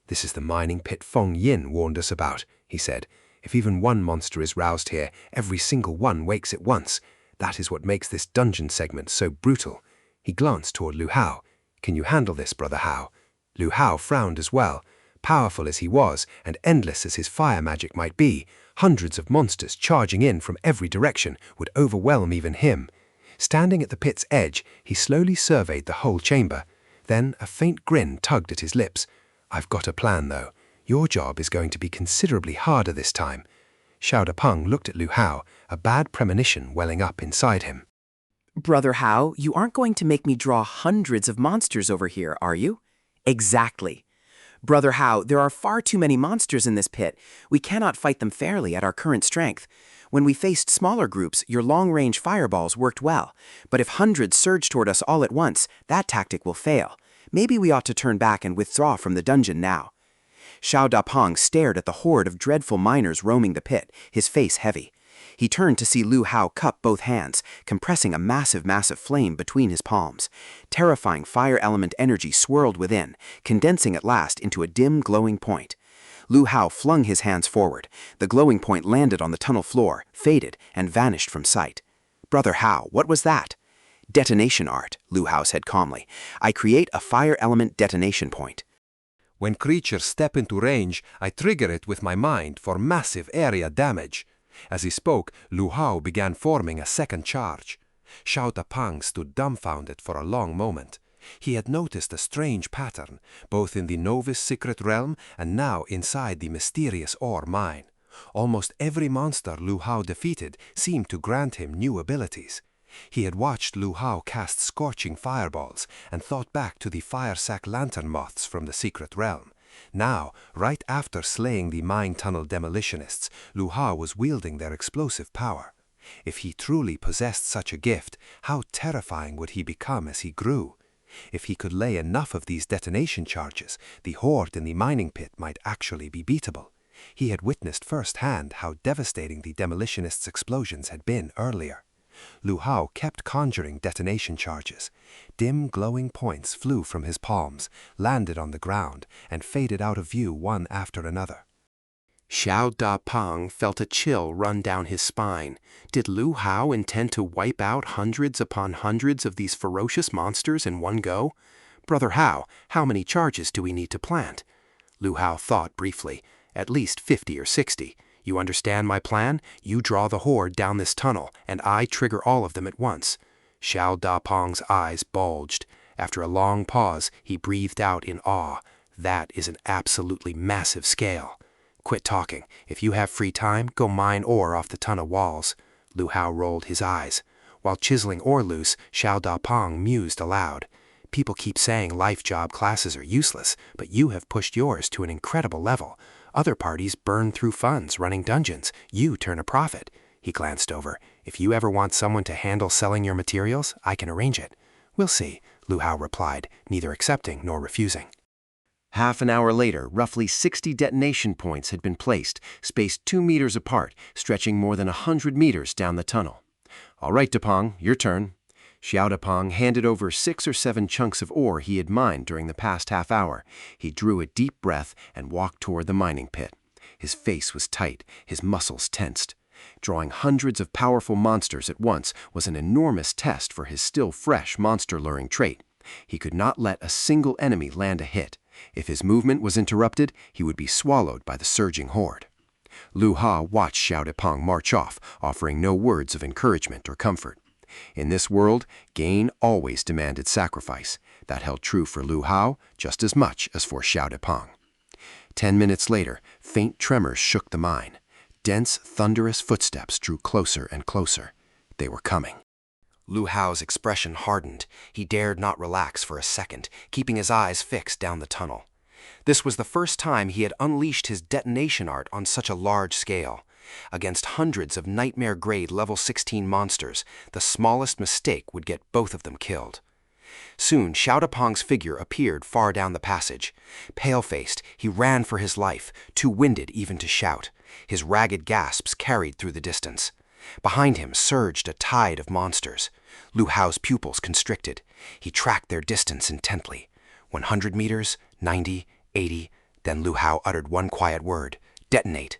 Speaker 2: "This is the mining pit Feng Yin warned us about," he said. "If even one monster is roused here, every single one wakes at once. That is what makes this dungeon segment so brutal." He glanced toward Lu Hao. "Can you handle this, Brother Hao?" Lu Hao frowned as well. Powerful as he was, and endless as his fire magic might be, hundreds of monsters charging in from every direction would overwhelm even him. Standing at the pit's edge, he slowly surveyed the whole chamber. Then a faint grin tugged at his lips. "I've got a plan, though. Your job is going to be considerably harder this time." Xiao Dapeng looked at Lu Hao, a bad premonition welling up inside him.
Speaker 3: Brother Hao, you aren't going to make me draw hundreds of monsters over here, are you? Exactly. Brother Hao, there are far too many monsters in this pit. We cannot fight them fairly at our current strength. When we faced smaller groups, your long-range fireballs worked well. But if hundreds surge toward us all at once, that tactic will fail. Maybe we ought to turn back and withdraw from the dungeon now. Xiao Dapeng stared at the horde of dreadful miners roaming the pit, his face heavy. He turned to see Lu Hao cup both hands, compressing a massive flame between his palms. Terrifying fire element energy swirled within, condensing at last into a dim, glowing point. Lu Hao flung his hands forward. The glowing point landed on the tunnel floor, faded, and vanished from sight. "Brother Hao, what was that?" "Detonation art," Lu Hao said calmly. "I create a fire element detonation point.
Speaker 2: When creatures step into range, I trigger it with my mind for massive area damage." As he spoke, Lu Hao began forming a second charge. Xiao Dapeng stood dumbfounded for a long moment. He had noticed a strange pattern, both in the novice secret realm and now inside the mysterious ore mine. Almost every monster Lu Hao defeated seemed to grant him new abilities. He had watched Lu Hao cast scorching fireballs and thought back to the fire sack lantern moths from the secret realm. Now, right after slaying the mine tunnel demolitionists, Lu Hao was wielding their explosive power. If he truly possessed such a gift, how terrifying would he become as he grew? If he could lay enough of these detonation charges, the horde in the mining pit might actually be beatable. He had witnessed firsthand how devastating the demolitionists' explosions had been earlier. Lu Hao kept conjuring detonation charges. Dim glowing points flew from his palms, landed on the ground, and faded out of view one after another.
Speaker 7: Xiao Dapeng felt a chill run down his spine. Did Lu Hao intend to wipe out hundreds upon hundreds of these ferocious monsters in one go? "Brother Hao, how many charges do we need to plant?" Lu Hao thought briefly. "At least 50 or 60. You understand my plan? You draw the horde down this tunnel, and I trigger all of them at once." Xiao Dapeng's eyes bulged. After a long pause, he breathed out in awe. "That is an absolutely massive scale." "Quit talking. If you have free time, go mine ore off the tunnel walls." Lu Hao rolled his eyes. While chiseling ore loose, Xiao Dapeng mused aloud.
Speaker 1: People keep saying life job classes are useless, but you have pushed yours to an incredible level. Other parties burn through funds running dungeons. You turn a profit. He glanced over. If you ever want someone to handle selling your materials, I can arrange it. We'll see, Lu Hao replied, neither accepting nor refusing.
Speaker 2: Half an hour later, roughly 60 detonation points had been placed, spaced 2 meters apart, stretching more than 100 meters down the tunnel. All right, Dapong, your turn. Xiao Dapong handed over 6 or 7 chunks of ore he had mined during the past half hour. He drew a deep breath and walked toward the mining pit. His face was tight, his muscles tensed. Drawing hundreds of powerful monsters at once was an enormous test for his still fresh monster-luring trait. He could not let a single enemy land a hit. If his movement was interrupted, he would be swallowed by the surging horde. Lu Hao watched Xiao Dapong march off, offering no words of encouragement or comfort. In this world, gain always demanded sacrifice. That held true for Lu Hao just as much as for Xiao Dapong. 10 minutes later, faint tremors shook the mine. Dense, thunderous footsteps drew closer and closer. They were coming.
Speaker 1: Lu Hao's expression hardened. He dared not relax for a second, keeping his eyes fixed down the tunnel. This was the first time he had unleashed his detonation art on such a large scale. Against hundreds of nightmare-grade level 16 monsters, the smallest mistake would get both of them killed. Soon, Xiao Dapong's figure appeared far down the passage. Pale-faced, he ran for his life, too winded even to shout. His ragged gasps carried through the distance. Behind him surged a tide of monsters. Lu Hao's pupils constricted. He tracked their distance intently. 100 meters, 90, 80, then Lu Hao uttered one quiet word: detonate.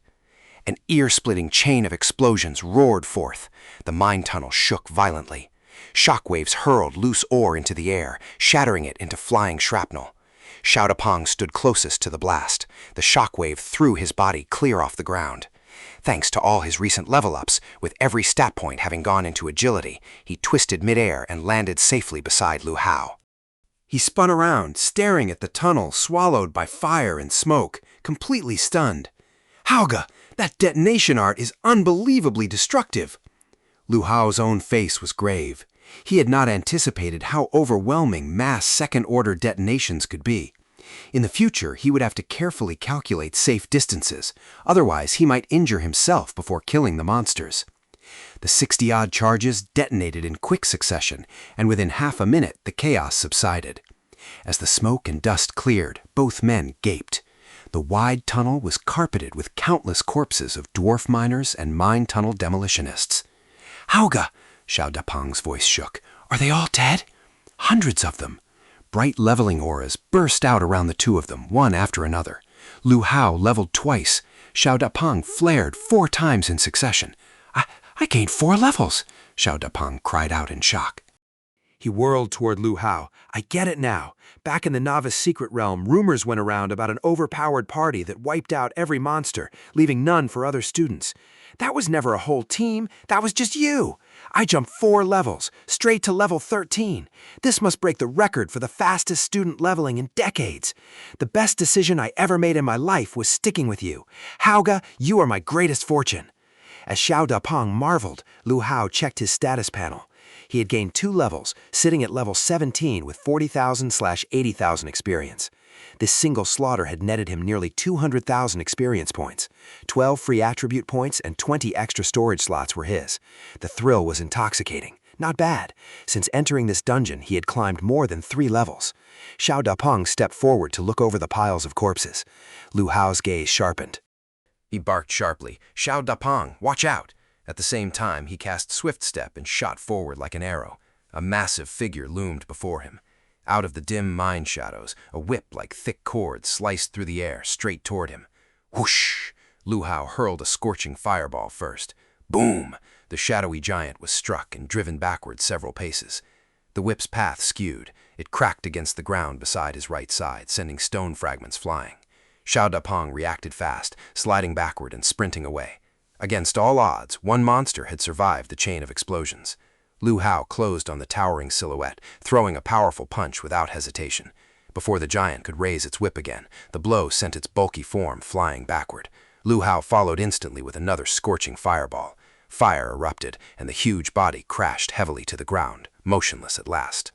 Speaker 1: An ear-splitting chain of explosions roared forth. The mine tunnel shook violently. Shockwaves hurled loose ore into the air, shattering it into flying shrapnel. Xiao Dapong stood closest to the blast. The shockwave threw his body clear off the ground. Thanks to all his recent level-ups, with every stat point having gone into agility, he twisted midair and landed safely beside Lu Hao. He spun around, staring at the tunnel swallowed by fire and smoke, completely stunned. "Hauga, that detonation art is unbelievably destructive." Lu Hao's own face was grave. He had not anticipated how overwhelming mass second-order detonations could be. In the future, he would have to carefully calculate safe distances, otherwise he might injure himself before killing the monsters. The 60-odd charges detonated in quick succession, and within half a minute the chaos subsided. As the smoke and dust cleared, both men gaped. The wide tunnel was carpeted with countless corpses of dwarf miners and mine tunnel demolitionists. "Hauga!" Xiao Dapong's voice shook. "Are they all dead?" "Hundreds of them." Bright leveling auras burst out around the two of them, one after another. Lu Hao leveled twice. Xiao Dapong flared 4 times in succession. I gained 4 levels!" Xiao Dapong cried out in shock. He whirled toward Lu Hao. "I get it now. Back in the novice secret realm, rumors went around about an overpowered party that wiped out every monster, leaving none for other students. That was never a whole team. That was just you. I jumped 4 levels, straight to level 13. This must break the record for the fastest student leveling in decades. The best decision I ever made in my life was sticking with you. Hauga, you are my greatest fortune." As Xiao Dapong marveled, Lu Hao checked his status panel. He had gained 2 levels, sitting at level 17 with 40,000/80,000 experience. This single slaughter had netted him nearly 200,000 experience points. 12 free attribute points and 20 extra storage slots were his. The thrill was intoxicating. Not bad. Since entering this dungeon, he had climbed more than 3 levels. Xiao Dapong stepped forward to look over the piles of corpses. Lu Hao's gaze sharpened. He barked sharply, "Xiao Dapong, watch out!" At the same time, he cast Swift Step and shot forward like an arrow. A massive figure loomed before him. Out of the dim mine shadows, a whip like thick cord sliced through the air, straight toward him. Whoosh! Lu Hao hurled a scorching fireball first. Boom! The shadowy giant was struck and driven backward several paces. The whip's path skewed. It cracked against the ground beside his right side, sending stone fragments flying. Xiao Dapong reacted fast, sliding backward and sprinting away. Against all odds, one monster had survived the chain of explosions. Lu Hao closed on the towering silhouette, throwing a powerful punch without hesitation. Before the giant could raise its whip again, the blow sent its bulky form flying backward. Lu Hao followed instantly with another scorching fireball. Fire erupted, and the huge body crashed heavily to the ground, motionless at last.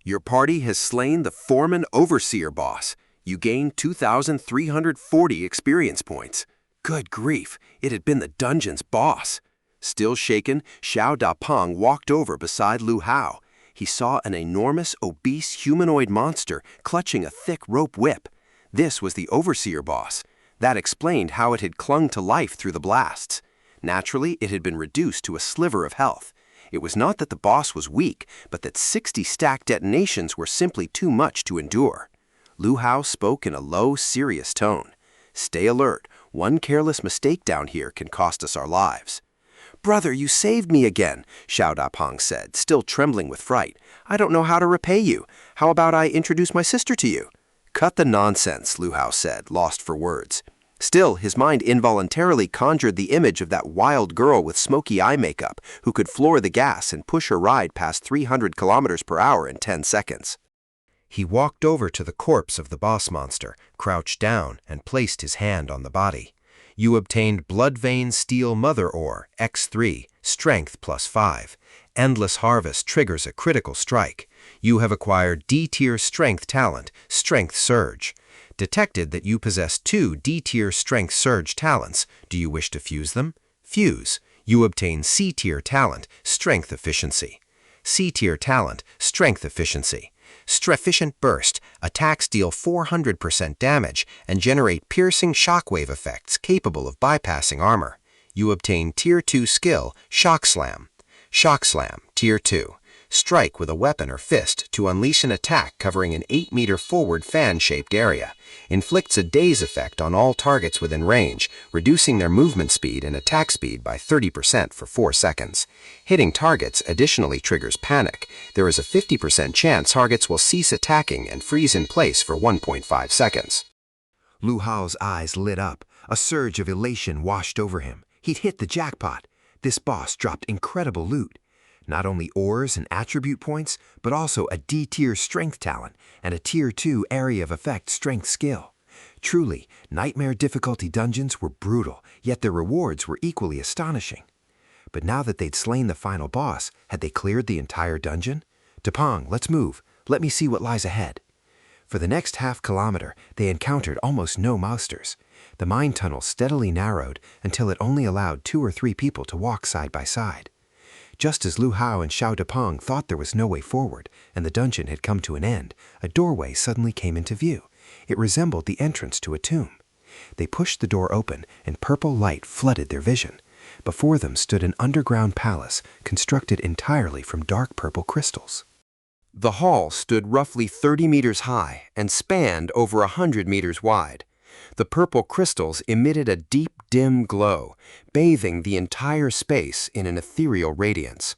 Speaker 1: Your party has slain the Foreman Overseer boss. You gained 2,340 experience points. Good grief, it had been the dungeon's boss. Still shaken, Xiao Dapeng walked over beside Lu Hao. He saw an enormous, obese humanoid monster clutching a thick rope whip. This was the Overseer boss. That explained how it had clung to life through the blasts. Naturally, it had been reduced to a sliver of health. It was not that the boss was weak, but that 60 stacked detonations were simply too much to endure. Lu Hao spoke in a low, serious tone. Stay alert. One careless mistake down here can cost us our lives. Brother, you saved me again, Xiao Dapeng said, still trembling with fright. I don't know how to repay you. How about I introduce my sister to you? Cut the nonsense, Lu Hao said, lost for words. Still, his mind involuntarily conjured the image of that wild girl with smoky eye makeup who could floor the gas and push her ride past 300 kilometers per hour in 10 seconds. He walked over to the corpse of the boss monster, crouched down, and placed his hand on the body. You obtained Blood Vein Steel Mother Ore, X3, Strength +5. Endless Harvest triggers a critical strike. You have acquired D-Tier Strength Talent, Strength Surge. Detected that you possess 2 D-Tier Strength Surge talents. Do you wish to fuse them? Fuse. You obtain C-Tier Talent, Strength Efficiency. C-Tier Talent, Strength Efficiency. Strefficient Burst. Attacks deal 400% damage and generate piercing shockwave effects capable of bypassing armor. You obtain Tier 2 skill, Shock Slam. Shock Slam, Tier 2. Strike with a weapon or fist to unleash an attack covering an 8-meter forward fan-shaped area. Inflicts a daze effect on all targets within range, reducing their movement speed and attack speed by 30% for 4 seconds. Hitting targets additionally triggers panic. There is a 50% chance targets will cease attacking and freeze in place for 1.5 seconds. Lu Hao's eyes lit up. A surge of elation washed over him. He'd hit the jackpot. This boss dropped incredible loot. Not only ores and attribute points, but also a D-Tier Strength Talent and a Tier 2 Area of Effect Strength skill. Truly, Nightmare difficulty dungeons were brutal, yet their rewards were equally astonishing. But now that they'd slain the final boss, had they cleared the entire dungeon? Dapeng, let's move. Let me see what lies ahead. For the next half-kilometer, they encountered almost no monsters. The mine tunnel steadily narrowed until it only allowed 2 or 3 people to walk side by side. Just as Lu Hao and Xiao Dapeng thought there was no way forward and the dungeon had come to an end, a doorway suddenly came into view. It resembled the entrance to a tomb. They pushed the door open and purple light flooded their vision. Before them stood an underground palace constructed entirely from dark purple crystals. The hall stood roughly 30 meters high and spanned over 100 meters wide. The purple crystals emitted a deep, dim glow, bathing the entire space in an ethereal radiance.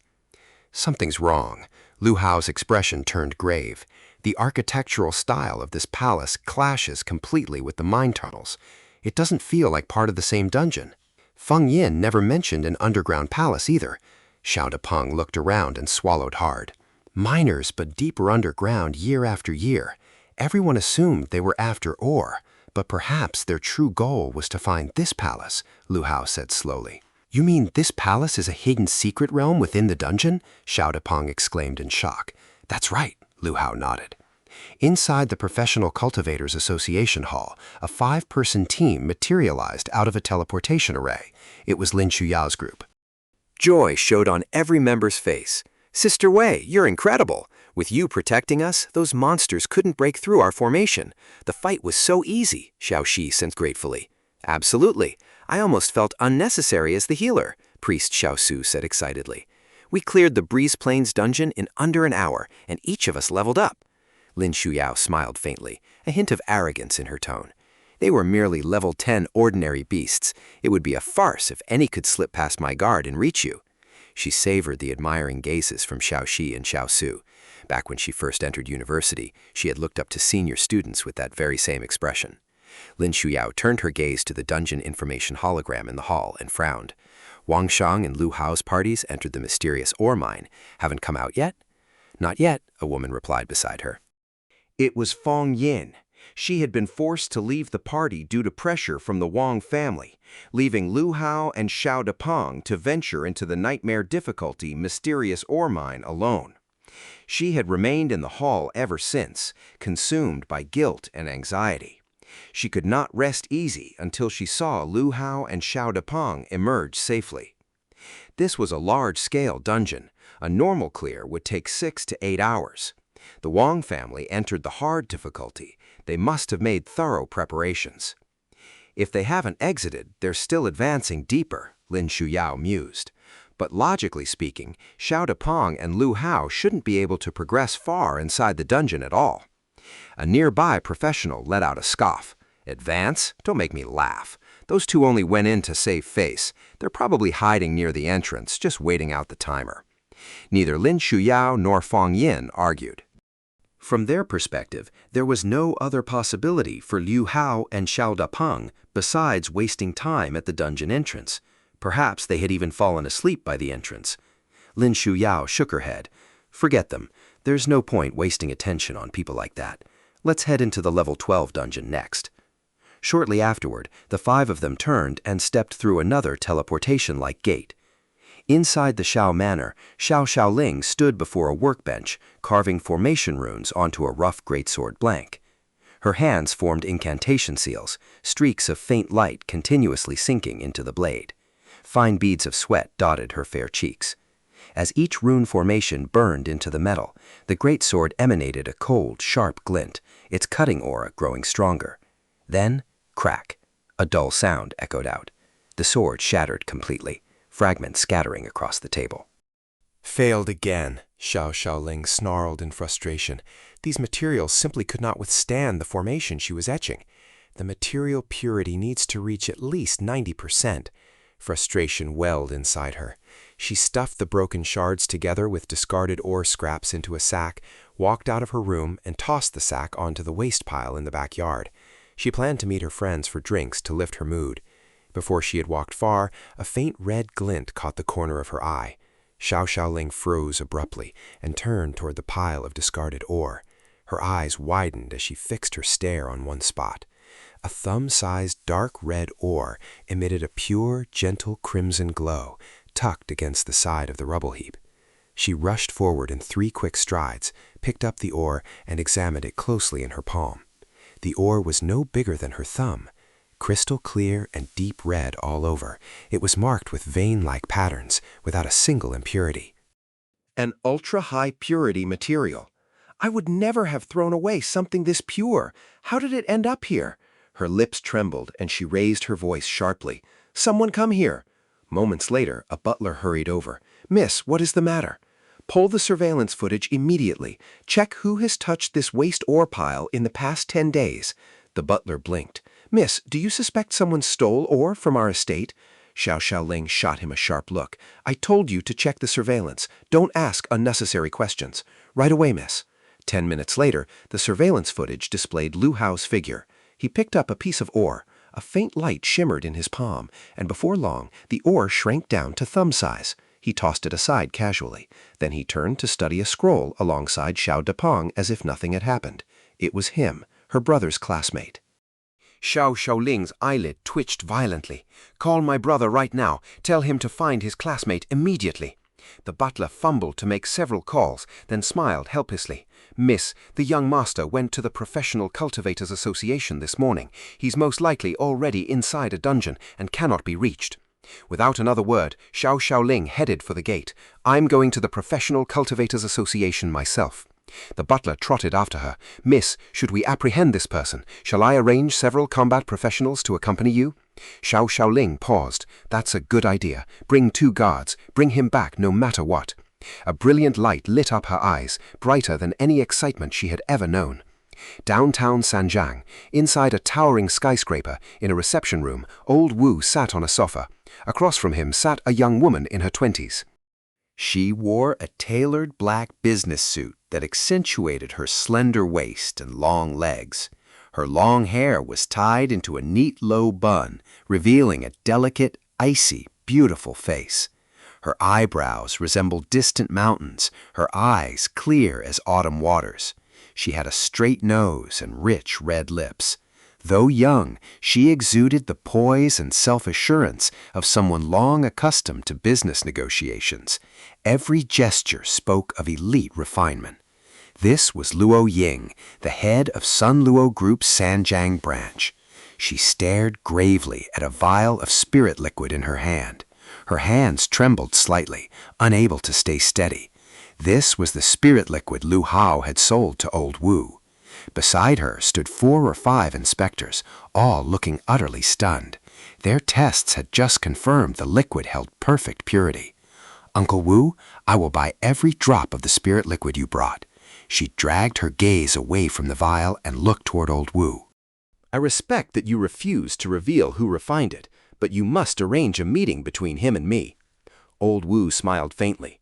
Speaker 1: Something's wrong. Lu Hao's expression turned grave. The architectural style of this palace clashes completely with the mine tunnels. It doesn't feel like part of the same dungeon. Feng Yin never mentioned an underground palace either. Xiao Dapeng looked around and swallowed hard. Miners, but deeper underground year after year. Everyone assumed they were after ore. But perhaps their true goal was to find this palace, Lu Hao said slowly. You mean this palace is a hidden secret realm within the dungeon? Xiao Dapeng exclaimed in shock. That's right, Lu Hao nodded. Inside the Professional Cultivators Association Hall, a 5-person team materialized out of a teleportation array. It was Lin Shuyao's group. Joy showed on every member's face. Sister Wei, you're incredible. With you protecting us, those monsters couldn't break through our formation. The fight was so easy, Xiao Shi said gratefully. Absolutely. I almost felt unnecessary as the healer, Priest Xiao Su said excitedly. We cleared the Breeze Plains dungeon in under an hour, and each of us leveled up. Lin Shuyao smiled faintly, a hint of arrogance in her tone. They were merely level 10 ordinary beasts. It would be a farce if any could slip past my guard and reach you. She savored the admiring gazes from Xiao Shi and Xiao Su. Back when she first entered university, she had looked up to senior students with that very same expression. Lin Shuyao turned her gaze to the dungeon information hologram in the hall and frowned. Wang Shang and Lu Hao's parties entered the mysterious ore mine. Haven't come out yet? Not yet, a woman replied beside her. It was Feng Yin. She had been forced to leave the party due to pressure from the Wang family, leaving Lu Hao and Xiao Dapeng to venture into the nightmare difficulty mysterious ore mine alone. She had remained in the hall ever since, consumed by guilt and anxiety. She could not rest easy until she saw Lu Hao and Xiao Dapeng emerge safely. This was a large-scale dungeon. A normal clear would take 6 to 8 hours. The Wang family entered the hard difficulty. They must have made thorough preparations. If they haven't exited, they're still advancing deeper, Lin Shuyao mused. But logically speaking, Xiao Dapeng and Lu Hao shouldn't be able to progress far inside the dungeon at all. A nearby professional let out a scoff. Advance? Don't make me laugh. Those two only went in to save face. They're probably hiding near the entrance, just waiting out the timer. Neither Lin Shuyao nor Feng Yin argued. From their perspective, there was no other possibility for Lu Hao and Xiao Dapeng besides wasting time at the dungeon entrance. Perhaps they had even fallen asleep by the entrance. Lin Shuyao shook her head. Forget them. There's no point wasting attention on people like that. Let's head into the level 12 dungeon next. Shortly afterward, the 5 of them turned and stepped through another teleportation-like gate. Inside the Xiao Manor, Shaoling stood before a workbench, carving formation runes onto a rough greatsword blank. Her hands formed incantation seals, streaks of faint light continuously sinking into the blade. Fine beads of sweat dotted her fair cheeks. As each rune formation burned into the metal, the greatsword emanated a cold, sharp glint, its cutting aura growing stronger. Then, crack, a dull sound echoed out. The sword shattered completely, fragments scattering across the table.
Speaker 8: Failed again, Shaoling snarled in frustration. These materials simply could not withstand the formation she was etching. The material purity needs to reach at least 90%. Frustration welled inside her. She stuffed the broken shards together with discarded ore scraps into a sack, walked out of her room, and tossed the sack onto the waste pile in the backyard. She planned to meet her friends for drinks to lift her mood. Before she had walked far, a faint red glint caught the corner of her eye. Shaoling froze abruptly and turned toward the pile of discarded ore. Her eyes widened as she fixed her stare on one spot. A thumb-sized dark red ore emitted a pure, gentle crimson glow, tucked against the side of the rubble heap. She rushed forward in 3 quick strides, picked up the ore, and examined it closely in her palm. The ore was no bigger than her thumb. Crystal clear and deep red all over, it was marked with vein-like patterns, without a single impurity.
Speaker 1: An ultra-high purity material. I would never have thrown away something this pure. How did it end up here? Her lips trembled, and she raised her voice sharply. Someone come here. Moments later, a butler hurried over. Miss, what is the matter? Pull the surveillance footage immediately. Check who has touched this waste ore pile in the past 10 days. The butler blinked. Miss, do you suspect someone stole ore from our estate? Shaoling shot him a sharp look. I told you to check the surveillance. Don't ask unnecessary questions. Right away, miss. 10 minutes later, the surveillance footage displayed Lu Hao's figure. He picked up a piece of ore. A faint light shimmered in his palm, and before long, the ore shrank down to thumb size. He tossed it aside casually. Then he turned to study a scroll alongside Xiao Dapeng as if nothing had happened. It was him, her brother's classmate.
Speaker 7: Shaoling's eyelid twitched violently. Call my brother right now. Tell him to find his classmate immediately. The butler fumbled to make several calls, then smiled helplessly. Miss, the young master went to the Professional Cultivators Association this morning. He's most likely already inside a dungeon and cannot be reached. Without another word, Shaoling headed for the gate. I'm going to the Professional Cultivators Association myself. The butler trotted after her. Miss, should we apprehend this person? Shall I arrange several combat professionals to accompany you? Shaoling paused. That's a good idea. Bring 2 guards. Bring him back no matter what. A brilliant light lit up her eyes, brighter than any excitement she had ever known. Downtown Sanjiang, inside a towering skyscraper, in a reception room, old Wu sat on a sofa. Across from him sat a young woman in her 20s.
Speaker 1: She wore a tailored black business suit that accentuated her slender waist and long legs. Her long hair was tied into a neat low bun, revealing a delicate, icy, beautiful face. Her eyebrows resembled distant mountains, her eyes clear as autumn waters. She had a straight nose and rich red lips. Though young, she exuded the poise and self-assurance of someone long accustomed to business negotiations. Every gesture spoke of elite refinement. This was Luo Ying, the head of Sun Luo Group's Sanjiang branch. She stared gravely at a vial of spirit liquid in her hand. Her hands trembled slightly, unable to stay steady. This was the spirit liquid Lu Hao had sold to Old Wu. Beside her stood 4 or 5 inspectors, all looking utterly stunned. Their tests had just confirmed the liquid held perfect purity. "Uncle Wu, I will buy every drop of the spirit liquid you brought." She dragged her gaze away from the vial and looked toward Old Wu.
Speaker 8: I respect that you refuse to reveal who refined it, but you must arrange a meeting between him and me. Old Wu smiled faintly.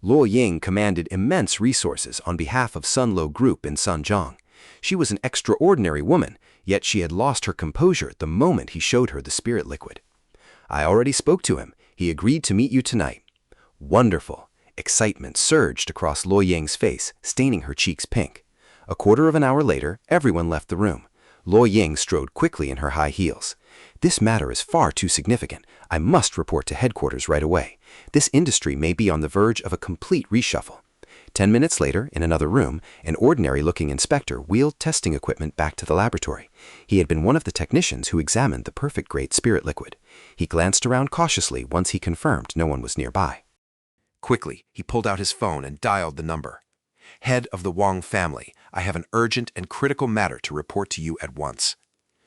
Speaker 8: Luo Ying commanded immense resources on behalf of Sun Luo Group in Sanjiang. She was an extraordinary woman, yet she had lost her composure the moment he showed her the spirit liquid. "I already spoke to him. He agreed to meet you tonight." "Wonderful." Excitement surged across Luo Ying's face, staining her cheeks pink. A quarter of an hour later, everyone left the room. Luo Ying strode quickly in her high heels. "This matter is far too significant. I must report to headquarters right away. This industry may be on the verge of a complete reshuffle." 10 minutes later, in another room, an ordinary-looking inspector wheeled testing equipment back to the laboratory. He had been one of the technicians who examined the perfect-grade spirit liquid. He glanced around cautiously once he confirmed no one was nearby. Quickly, he pulled out his phone and dialed the number. "Head of the Wang family, I have an urgent and critical matter to report to you at once."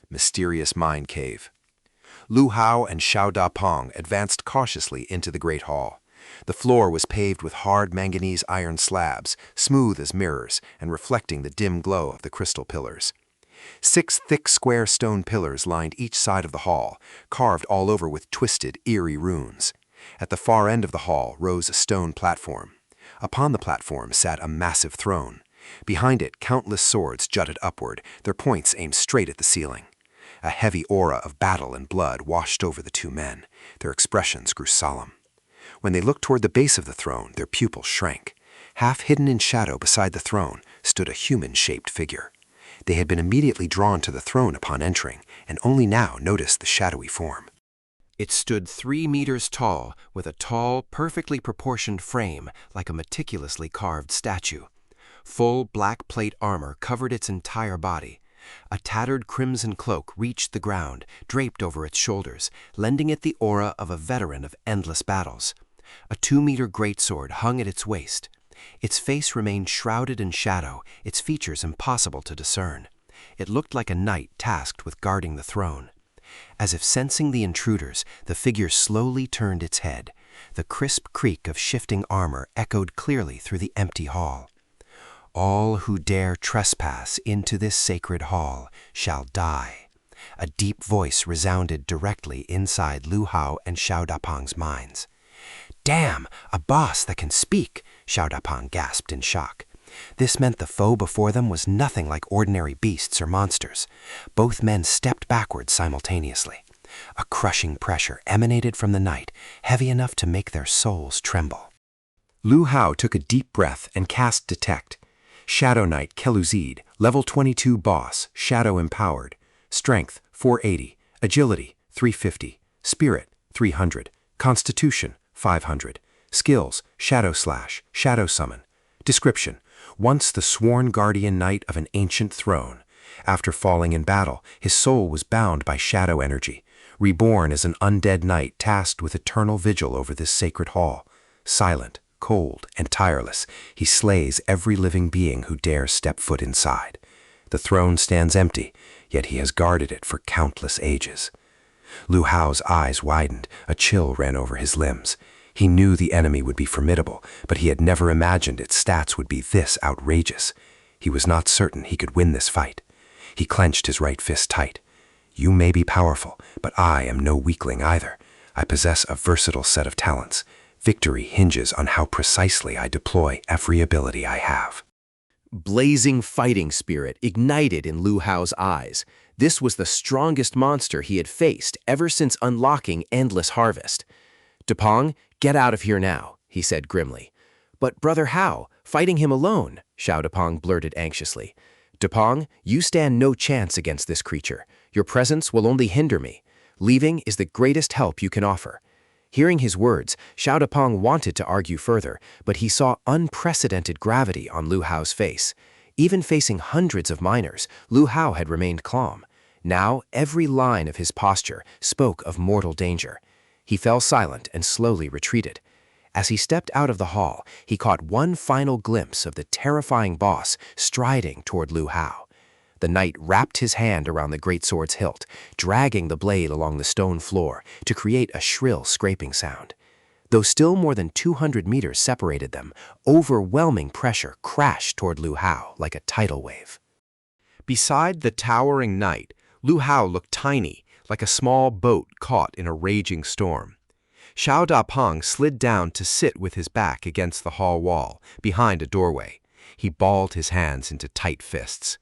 Speaker 8: Mysterious mind cave. Lu Hao and Xiao Dapong advanced cautiously into the great hall. The floor was paved with hard manganese iron slabs, smooth as mirrors and reflecting the dim glow of the crystal pillars. 6 thick square stone pillars lined each side of the hall, carved all over with twisted, eerie runes. At the far end of the hall rose a stone platform. Upon the platform sat a massive throne. Behind it, countless swords jutted upward, their points aimed straight at the ceiling. A heavy aura of battle and blood washed over the 2 men. Their expressions grew solemn. When they looked toward the base of the throne, their pupils shrank. Half hidden in shadow beside the throne stood a human-shaped figure. They had been immediately drawn to the throne upon entering, and only now noticed the shadowy form. It stood 3 meters tall, with a tall, perfectly proportioned frame like a meticulously carved statue. Full black plate armor covered its entire body. A tattered crimson cloak reached the ground, draped over its shoulders, lending it the aura of a veteran of endless battles. A 2-meter greatsword hung at its waist. Its face remained shrouded in shadow, its features impossible to discern. It looked like a knight tasked with guarding the throne. As if sensing the intruders, the figure slowly turned its head. The crisp creak of shifting armor echoed clearly through the empty hall. "All who dare trespass into this sacred hall shall die." A deep voice resounded directly inside Lu Hao and Xiao Dapeng's minds. "Damn, a boss that can speak!" Xiao Dapeng gasped in shock. This meant the foe before them was nothing like ordinary beasts or monsters. Both men stepped backwards simultaneously. A crushing pressure emanated from the night, heavy enough to make their souls tremble. Lu Hao took a deep breath and cast Detect. Shadow Knight Keluzid, level 22 boss, shadow empowered. Strength 480, agility 350, spirit 300, constitution 500. Skills Shadow Slash, Shadow Summon. Description: once the sworn guardian knight of an ancient throne. After falling in battle, his soul was bound by shadow energy. Reborn as an undead knight tasked with eternal vigil over this sacred hall. Silent, cold, and tireless, he slays every living being who dares step foot inside. The throne stands empty, yet he has guarded it for countless ages. Lu Hao's eyes widened, a chill ran over his limbs. He knew the enemy would be formidable, but he had never imagined its stats would be this outrageous. He was not certain he could win this fight. He clenched his right fist tight. "You may be powerful, but I am no weakling either. I possess a versatile set of talents. Victory hinges on how precisely I deploy every ability I have." Blazing fighting spirit ignited in Lu Hao's eyes. This was the strongest monster he had faced ever since unlocking Endless Harvest. "Dapeng, get out of here now," he said grimly. "But Brother Hao, fighting him alone," Xiao Dapeng blurted anxiously. "Dapeng, you stand no chance against this creature.
Speaker 1: Your presence will only hinder me. Leaving is the greatest help you can offer." Hearing his words, Xiao Dapeng wanted to argue further, but he saw unprecedented gravity on Lu Hao's face. Even facing hundreds of miners, Lu Hao had remained calm. Now, every line of his posture spoke of mortal danger. He fell silent and slowly retreated. As he stepped out of the hall, he caught one final glimpse of the terrifying boss striding toward Lu Hao. The knight wrapped his hand around the greatsword's hilt, dragging the blade along the stone floor to create a shrill scraping sound. Though still more than 200 meters separated them, overwhelming pressure crashed toward Lu Hao like a tidal wave.
Speaker 5: Beside the towering knight, Lu Hao looked tiny, like a small boat caught in a raging storm. Xiao Dapeng slid down to sit with his back against the hall wall, behind a doorway. He balled his hands into tight fists.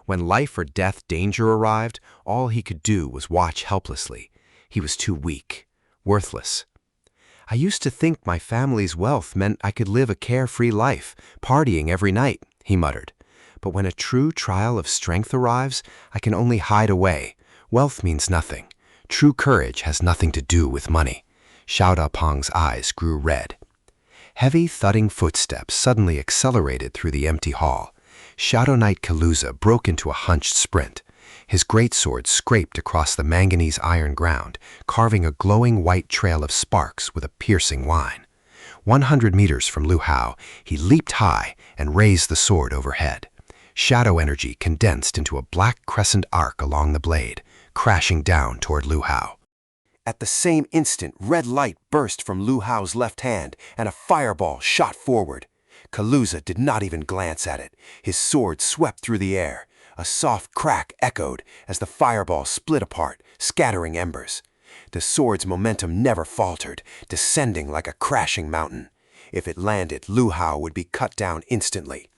Speaker 5: When life or death danger arrived, all he could do was watch helplessly. He was too weak, worthless. "I used to think my family's wealth meant I could live a carefree life, partying every night," he muttered. "But when a true trial of strength arrives, I can only hide away. Wealth means nothing. True courage has nothing to do with money." Xiao Dapeng's eyes grew red. Heavy, thudding footsteps suddenly accelerated through the empty hall. Shadow Knight Keluzid broke into a hunched sprint. His greatsword scraped across the manganese iron ground, carving a glowing white trail of sparks with a piercing whine. 100 meters from Lu Hao, he leaped high and raised the sword overhead. Shadow energy condensed into a black crescent arc along the blade, crashing down toward Lu Hao.
Speaker 1: At the same instant, red light burst from Lu Hao's left hand, and a fireball shot forward. Keluzid did not even glance at it. His sword swept through the air. A soft crack echoed as the fireball split apart, scattering embers. The sword's momentum never faltered, descending like a crashing mountain. If it landed, Lu Hao would be cut down instantly.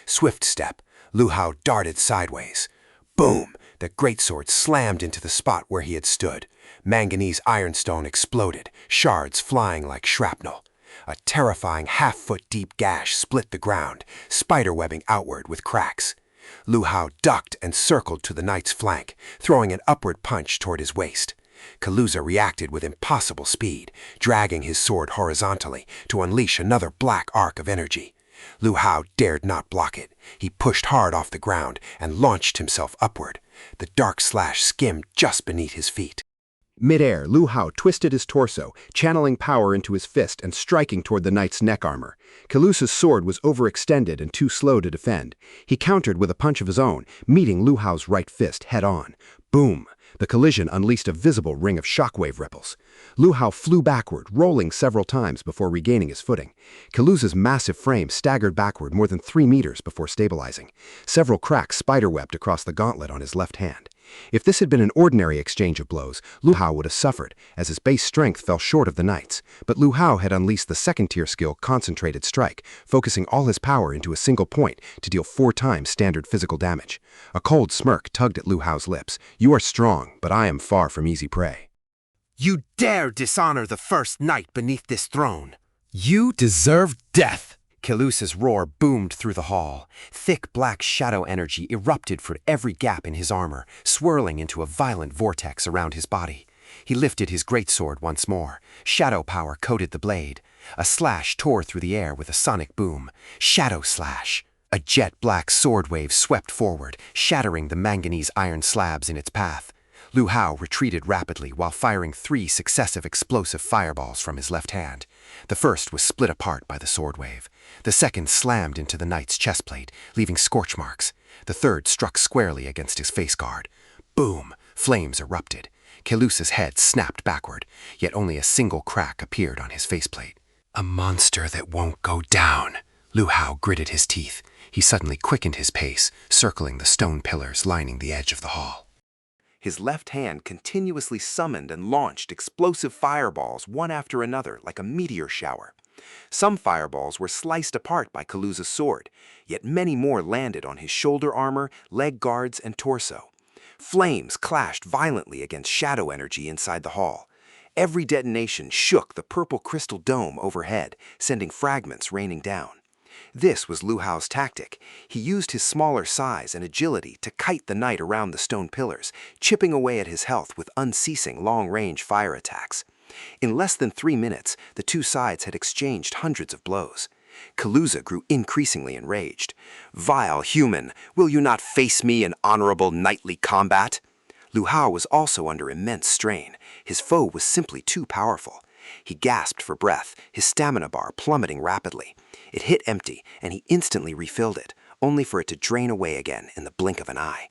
Speaker 1: Swift step, Lu Hao darted sideways. Boom! The greatsword slammed into the spot where he had stood. Manganese ironstone exploded, shards flying like shrapnel. A terrifying half-foot-deep gash split the ground, spiderwebbing outward with cracks. Lu Hao ducked and circled to the knight's flank, throwing an upward punch toward his waist. Keluzid reacted with impossible speed, dragging his sword horizontally to unleash another black arc of energy. Lu Hao dared not block it. He pushed hard off the ground and launched himself upward. The dark slash skimmed just beneath his feet.
Speaker 9: Mid-air, Lu Hao twisted his torso, channeling power into his fist and striking toward the knight's neck armor. Keluzid's sword was overextended and too slow to defend. He countered with a punch of his own, meeting Lu Hao's right fist head-on. Boom! The collision unleashed a visible ring of shockwave ripples. Lu Hao flew backward, rolling several times before regaining his footing. Keluzid's massive frame staggered backward more than 3 meters before stabilizing. Several cracks spiderwebbed across the gauntlet on his left hand. If this had been an ordinary exchange of blows, Lu Hao would have suffered, as his base strength fell short of the knight's. But Lu Hao had unleashed the second-tier skill Concentrated Strike, focusing all his power into a single point to deal 4 times standard physical damage. A cold smirk tugged at Lu Hao's lips. "You are strong, but I am far from easy prey."
Speaker 1: "You dare dishonor the first knight beneath this throne!"
Speaker 5: "You deserve death!"
Speaker 1: Keluzid's roar boomed through the hall. Thick black shadow energy erupted from every gap in his armor, swirling into a violent vortex around his body. He lifted his greatsword once more. Shadow power coated the blade. A slash tore through the air with a sonic boom. Shadow slash! A jet-black sword wave swept forward, shattering the manganese iron slabs in its path. Lu Hao retreated rapidly while firing 3 successive explosive fireballs from his left hand. The first was split apart by the sword wave. The second slammed into the knight's chestplate, leaving scorch marks. The third struck squarely against his face guard. Boom! Flames erupted. Keluzid's head snapped backward, yet only a single crack appeared on his faceplate. "A monster that won't go down." Lu Hao gritted his teeth. He suddenly quickened his pace, circling the stone pillars lining the edge of the hall. His left hand continuously summoned and launched explosive fireballs one after another like a meteor shower. Some fireballs were sliced apart by Keluzid's sword, yet many more landed on his shoulder armor, leg guards, and torso. Flames clashed violently against shadow energy inside the hall. Every detonation shook the purple crystal dome overhead, sending fragments raining down. This was Lu Hao's tactic. He used his smaller size and agility to kite the knight around the stone pillars, chipping away at his health with unceasing long-range fire attacks. In less than 3 minutes, the two sides had exchanged hundreds of blows. Keluzid grew increasingly enraged. "Vile human, will you not face me in honorable knightly combat?" Lu Hao was also under immense strain. His foe was simply too powerful. He gasped for breath, his stamina bar plummeting rapidly. It hit empty, and he instantly refilled it, only for it to drain away again in the blink of an eye.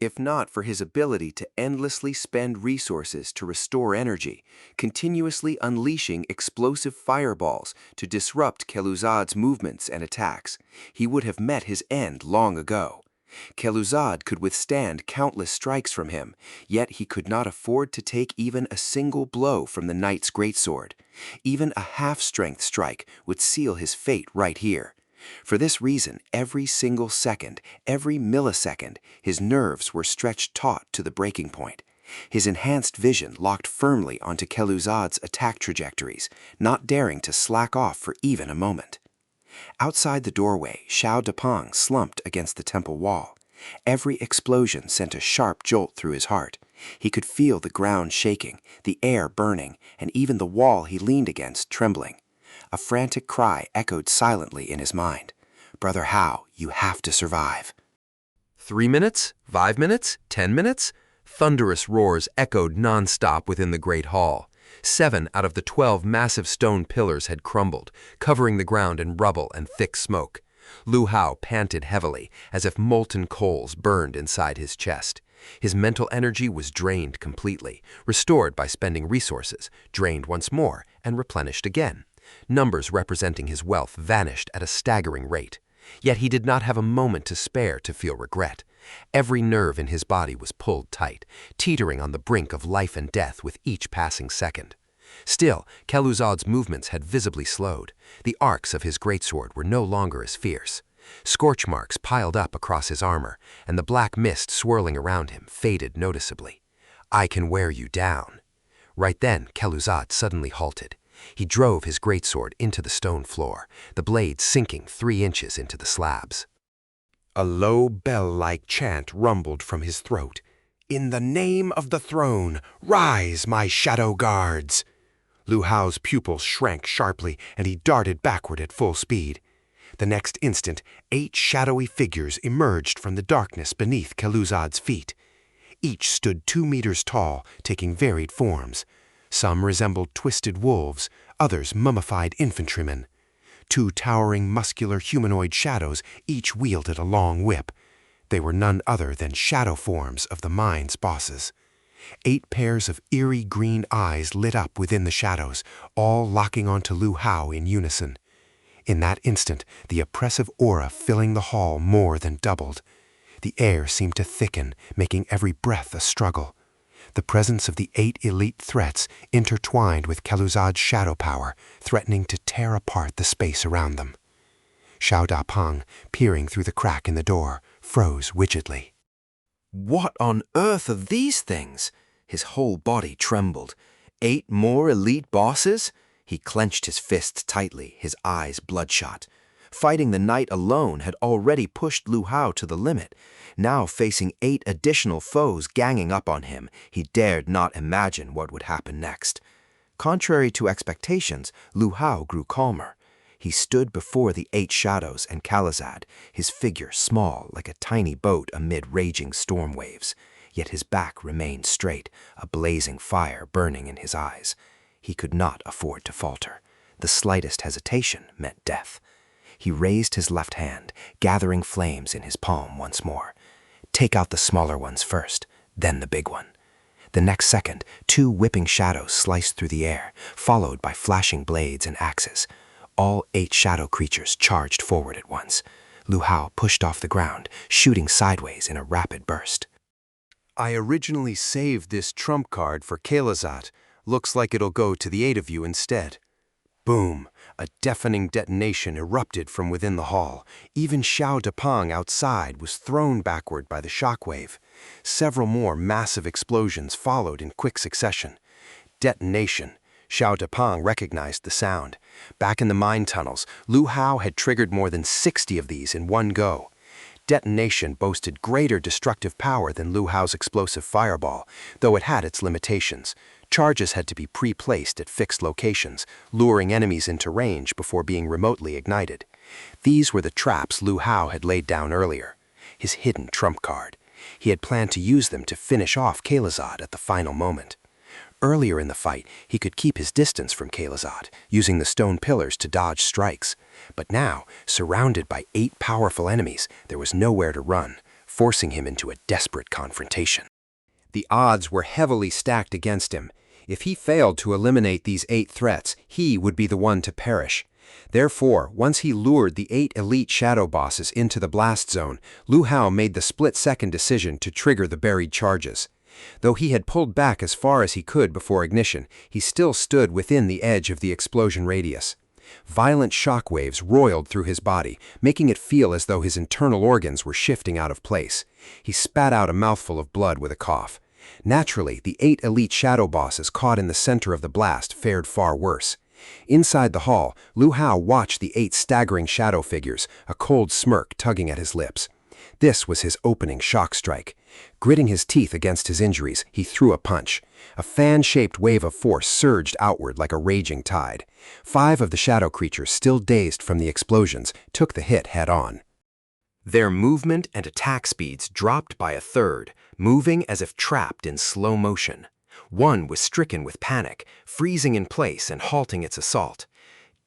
Speaker 1: If not for his ability to endlessly spend resources to restore energy, continuously unleashing explosive fireballs to disrupt Keluzid's movements and attacks, he would have met his end long ago. Keluzid could withstand countless strikes from him, yet he could not afford to take even a single blow from the knight's greatsword. Even a half-strength strike would seal his fate right here. For this reason, every single second, every millisecond, his nerves were stretched taut to the breaking point. His enhanced vision locked firmly onto Keluzid's attack trajectories, not daring to slack off for even a moment. Outside the doorway, Xiao Dapeng slumped against the temple wall. Every explosion sent a sharp jolt through his heart. He could feel the ground shaking, the air burning, and even the wall he leaned against trembling. A frantic cry echoed silently in his mind. "Brother Hao, you have to survive."
Speaker 2: 3 minutes? 5 minutes? 10 minutes? Thunderous roars echoed non-stop within the great hall. 7 out of the 12 massive stone pillars had crumbled, covering the ground in rubble and thick smoke. Lu Hao panted heavily, as if molten coals burned inside his chest. His mental energy was drained completely, restored by spending resources, drained once more, and replenished again. Numbers representing his wealth vanished at a staggering rate. Yet he did not have a moment to spare to feel regret. Every nerve in his body was pulled tight, teetering on the brink of life and death with each passing second. Still, Keluzid's movements had visibly slowed. The arcs of his greatsword were no longer as fierce. Scorch marks piled up across his armor, and the black mist swirling around him faded noticeably. "I can wear you down." Right then, Keluzid suddenly halted. He drove his greatsword into the stone floor, the blade sinking 3 inches into the slabs. A low bell-like chant rumbled from his throat. "In the name of the throne, rise, my shadow guards!" Lu Hao's pupils shrank sharply, and he darted backward at full speed. The next instant, 8 shadowy figures emerged from the darkness beneath Keluzid's feet. Each stood 2 meters tall, taking varied forms. Some resembled twisted wolves, others mummified infantrymen. 2 towering muscular humanoid shadows each wielded a long whip. They were none other than shadow forms of the mine's bosses. 8 pairs of eerie green eyes lit up within the shadows, all locking onto Lu Hao in unison. In that instant, the oppressive aura filling the hall more than doubled. The air seemed to thicken, making every breath a struggle. The presence of the 8 elite threats intertwined with Keluzid's shadow power, threatening to tear apart the space around them. Xiao Dapeng, peering through the crack in the door, froze rigidly.
Speaker 1: What on earth are these things? His whole body trembled. 8 more elite bosses? He clenched his fists tightly, his eyes bloodshot. Fighting the knight alone had already pushed Lu Hao to the limit. Now facing 8 additional foes ganging up on him, he dared not imagine what would happen next. Contrary to expectations, Lu Hao grew calmer. He stood before the 8 shadows and Keluzid, his figure small like a tiny boat amid raging storm waves. Yet his back remained straight, a blazing fire burning in his eyes. He could not afford to falter. The slightest hesitation meant death. He raised his left hand, gathering flames in his palm once more. Take out the smaller ones first, then the big one. The next second, 2 whipping shadows sliced through the air, followed by flashing blades and axes. All 8 shadow creatures charged forward at once. Lu Hao pushed off the ground, shooting sideways in a rapid burst.
Speaker 2: "I originally saved this trump card for Keluzid. Looks like it'll go to the 8 of you instead." Boom! A deafening detonation erupted from within the hall. Even Xiao Dapeng outside was thrown backward by the shockwave. Several more massive explosions followed in quick succession. Detonation.
Speaker 1: Xiao Dapeng recognized the sound. Back in the mine tunnels, Lu Hao had triggered more than 60 of these in one go. Detonation boasted greater destructive power than Lu Hao's explosive fireball, though it had its limitations. Charges had to be pre-placed at fixed locations, luring enemies into range before being remotely ignited. These were the traps Lu Hao had laid down earlier, his hidden trump card. He had planned to use them to finish off Keluzid at the final moment. Earlier in the fight, he could keep his distance from Keluzid, using the stone pillars to dodge strikes. But now, surrounded by 8 powerful enemies, there was nowhere to run, forcing him into a desperate confrontation.
Speaker 2: The odds were heavily stacked against him. If he failed to eliminate these 8 threats, he would be the one to perish. Therefore, once he lured the 8 elite shadow bosses into the blast zone, Lu Hao made the split-second decision to trigger the buried charges. Though he had pulled back as far as he could before ignition, he still stood within the edge of the explosion radius. Violent shock waves roiled through his body, making it feel as though his internal organs were shifting out of place. He spat out a mouthful of blood with a cough. Naturally, the 8 elite shadow bosses caught in the center of the blast fared far worse. Inside the hall, Lu Hao watched the 8 staggering shadow figures, a cold smirk tugging at his lips. This was his opening shock strike. Gritting his teeth against his injuries, he threw a punch. A fan-shaped wave of force surged outward like a raging tide. 5 of the shadow creatures, still dazed from the explosions, took the hit head-on.
Speaker 1: Their movement and attack speeds dropped by a third, moving as if trapped in slow motion. One was stricken with panic, freezing in place and halting its assault.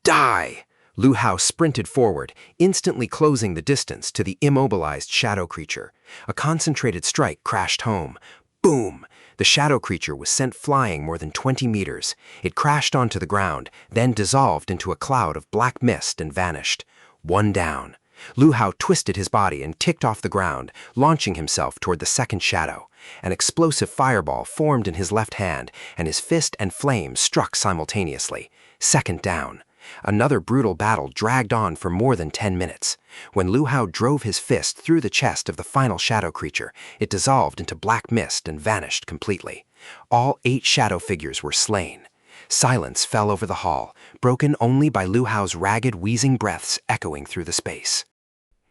Speaker 1: Die! Lu Hao sprinted forward, instantly closing the distance to the immobilized shadow creature. A concentrated strike crashed home. Boom! The shadow creature was sent flying more than 20 meters. It crashed onto the ground, then dissolved into a cloud of black mist and vanished. One down. Lu Hao twisted his body and ticked off the ground, launching himself toward the second shadow. An explosive fireball formed in his left hand, and his fist and flame struck simultaneously. Second down. Another brutal battle dragged on for more than 10 minutes. When Lu Hao drove his fist through the chest of the final shadow creature, it dissolved into black mist and vanished completely. All 8 shadow figures were slain. Silence fell over the hall, broken only by Lu Hao's ragged, wheezing breaths echoing through the space.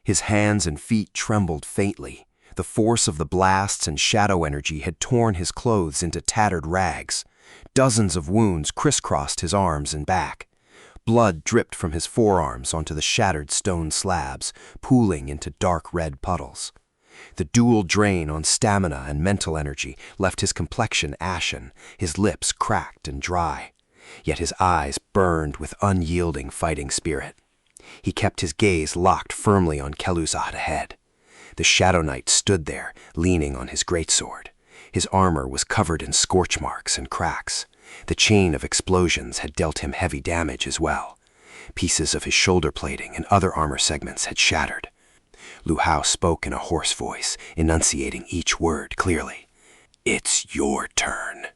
Speaker 1: His hands and feet trembled faintly. The force of the blasts and shadow energy had torn his clothes into tattered rags. Dozens of wounds crisscrossed his arms and back. Blood dripped from his forearms onto the shattered stone slabs, pooling into dark red puddles. The dual drain on stamina and mental energy left his complexion ashen, his lips cracked and dry. Yet his eyes burned with unyielding fighting spirit. He kept his gaze locked firmly on Keluzid ahead. The Shadow Knight stood there, leaning on his greatsword. His armor was covered in scorch marks and cracks. The chain of explosions had dealt him heavy damage as well. Pieces of his shoulder plating and other armor segments had shattered. Lu Hao spoke in a hoarse voice, enunciating each word clearly. "It's your turn."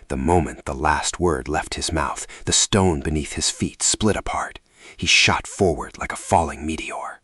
Speaker 1: The moment the last word left his mouth, the stone beneath his feet split apart. He shot forward like a falling meteor.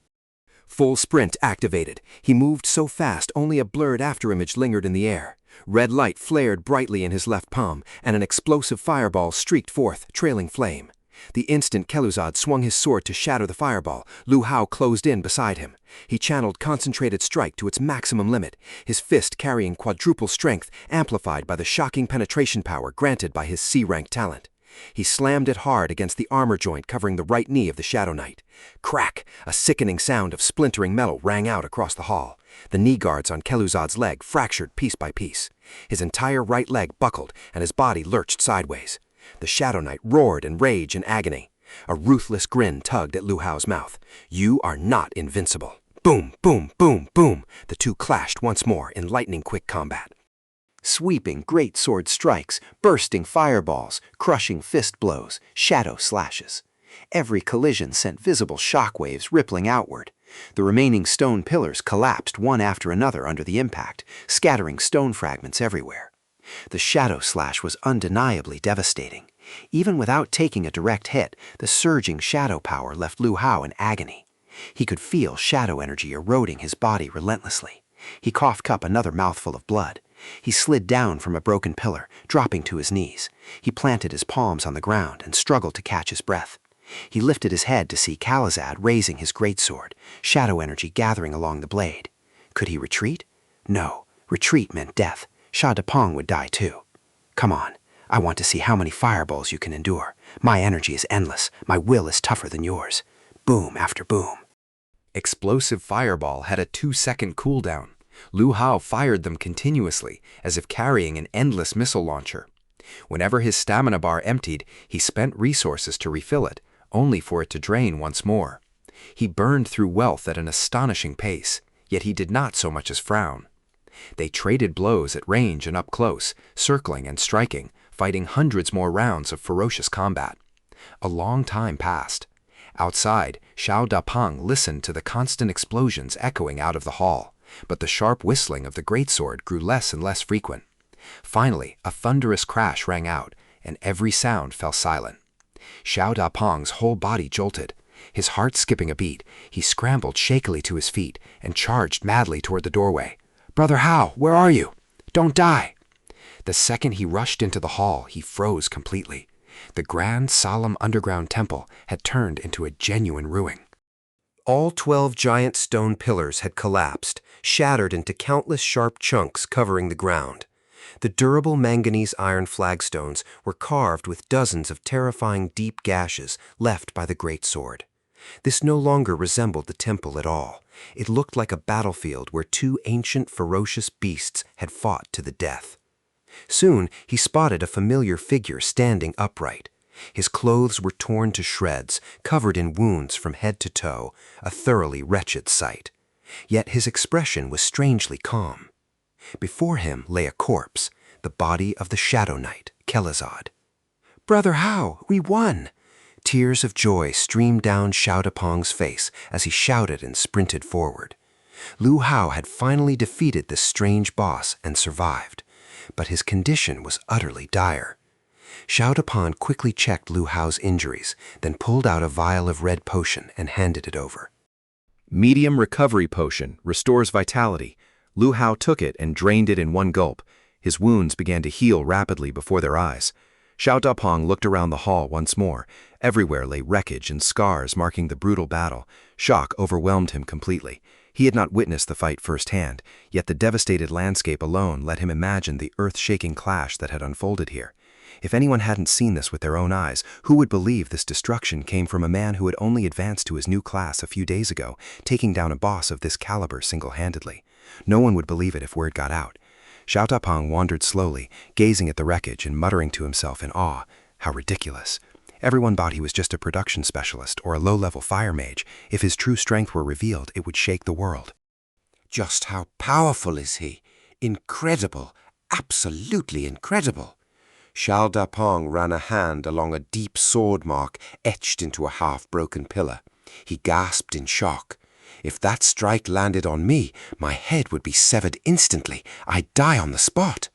Speaker 1: Full sprint activated. He moved so fast only a blurred afterimage lingered in the air. Red light flared brightly in his left palm, and an explosive fireball streaked forth, trailing flame. The instant Keluzid swung his sword to shatter the fireball, Lu Hao closed in beside him. He channeled concentrated strike to its maximum limit, his fist carrying quadruple strength, amplified by the shocking penetration power granted by his C-rank talent. He slammed it hard against the armor joint covering the right knee of the Shadow Knight. Crack! A sickening sound of splintering metal rang out across the hall. The knee guards on Keluzid's leg fractured piece by piece. His entire right leg buckled, and his body lurched sideways. The Shadow Knight roared in rage and agony. A ruthless grin tugged at Lu Hao's mouth. "You are not invincible." Boom, boom, boom, boom. The two clashed once more in lightning-quick combat. Sweeping great sword strikes, bursting fireballs, crushing fist blows, shadow slashes. Every collision sent visible shockwaves rippling outward. The remaining stone pillars collapsed one after another under the impact, scattering stone fragments everywhere. The shadow slash was undeniably devastating. Even without taking a direct hit, the surging shadow power left Lu Hao in agony. He could feel shadow energy eroding his body relentlessly. He coughed up another mouthful of blood.
Speaker 3: He slid down from a broken pillar, dropping to his knees. He planted his palms on the ground and struggled to catch his breath. He lifted his head to see Keluzid raising his greatsword, shadow energy gathering along the blade. Could he retreat? No. Retreat meant death. Xiao Dapong would die too. Come on. I want to see how many fireballs you can endure. My energy is endless. My will is tougher than yours. Boom after boom.
Speaker 5: Explosive fireball had a 2-second cooldown. Lu Hao fired them continuously, as if carrying an endless missile launcher. Whenever his stamina bar emptied, he spent resources to refill it, only for it to drain once more. He burned through wealth at an astonishing pace, yet he did not so much as frown. They traded blows at range and up close, circling and striking, fighting hundreds more rounds of ferocious combat. A long time passed. Outside, Xiao Dapong listened to the constant explosions echoing out of the hall, but the sharp whistling of the greatsword grew less and less frequent. Finally, a thunderous crash rang out, and every sound fell silent. Xiao Dapong's whole body jolted. His heart skipping a beat, he scrambled shakily to his feet and charged madly toward the doorway. "Brother Hao, where are you? Don't die!" The second he rushed into the hall, he froze completely. The grand, solemn underground temple had turned into a genuine ruin.
Speaker 1: All 12 giant stone pillars had collapsed, shattered into countless sharp chunks covering the ground. The durable manganese iron flagstones were carved with dozens of terrifying deep gashes left by the great sword. This no longer resembled the temple at all. It looked like a battlefield where 2 ancient, ferocious beasts had fought to the death. Soon he spotted a familiar figure standing upright. His clothes were torn to shreds, covered in wounds from head to toe, a thoroughly wretched sight. Yet his expression was strangely calm. Before him lay a corpse, the body of the Shadow Knight, Keluzid. "Brother Hao, we won!" Tears of joy streamed down Xiao Dapong's face as he shouted and sprinted forward. Lu Hao had finally defeated this strange boss and survived, but his condition was utterly dire. Xiao Dapong quickly checked Lu Hao's injuries, then pulled out a vial of red potion and handed it over.
Speaker 5: Medium recovery potion restores vitality. Lu Hao took it and drained it in one gulp. His wounds began to heal rapidly before their eyes. Xiao Dapong looked around the hall once more. Everywhere lay wreckage and scars marking the brutal battle. Shock overwhelmed him completely. He had not witnessed the fight firsthand, yet the devastated landscape alone let him imagine the earth-shaking clash that had unfolded here. If anyone hadn't seen this with their own eyes, who would believe this destruction came from a man who had only advanced to his new class a few days ago, taking down a boss of this caliber single-handedly? No one would believe it if word got out. Xiao Dapong wandered slowly, gazing at the wreckage and muttering to himself in awe. How ridiculous. Everyone thought he was just a production specialist or a low-level fire mage. If his true strength were revealed, it would shake the world.
Speaker 7: Just how powerful is he? Incredible. Absolutely incredible. Xiao Dapong ran a hand along a deep sword mark etched into a half-broken pillar. He gasped in shock. If that strike landed on me, my head would be severed instantly. I'd die on the spot.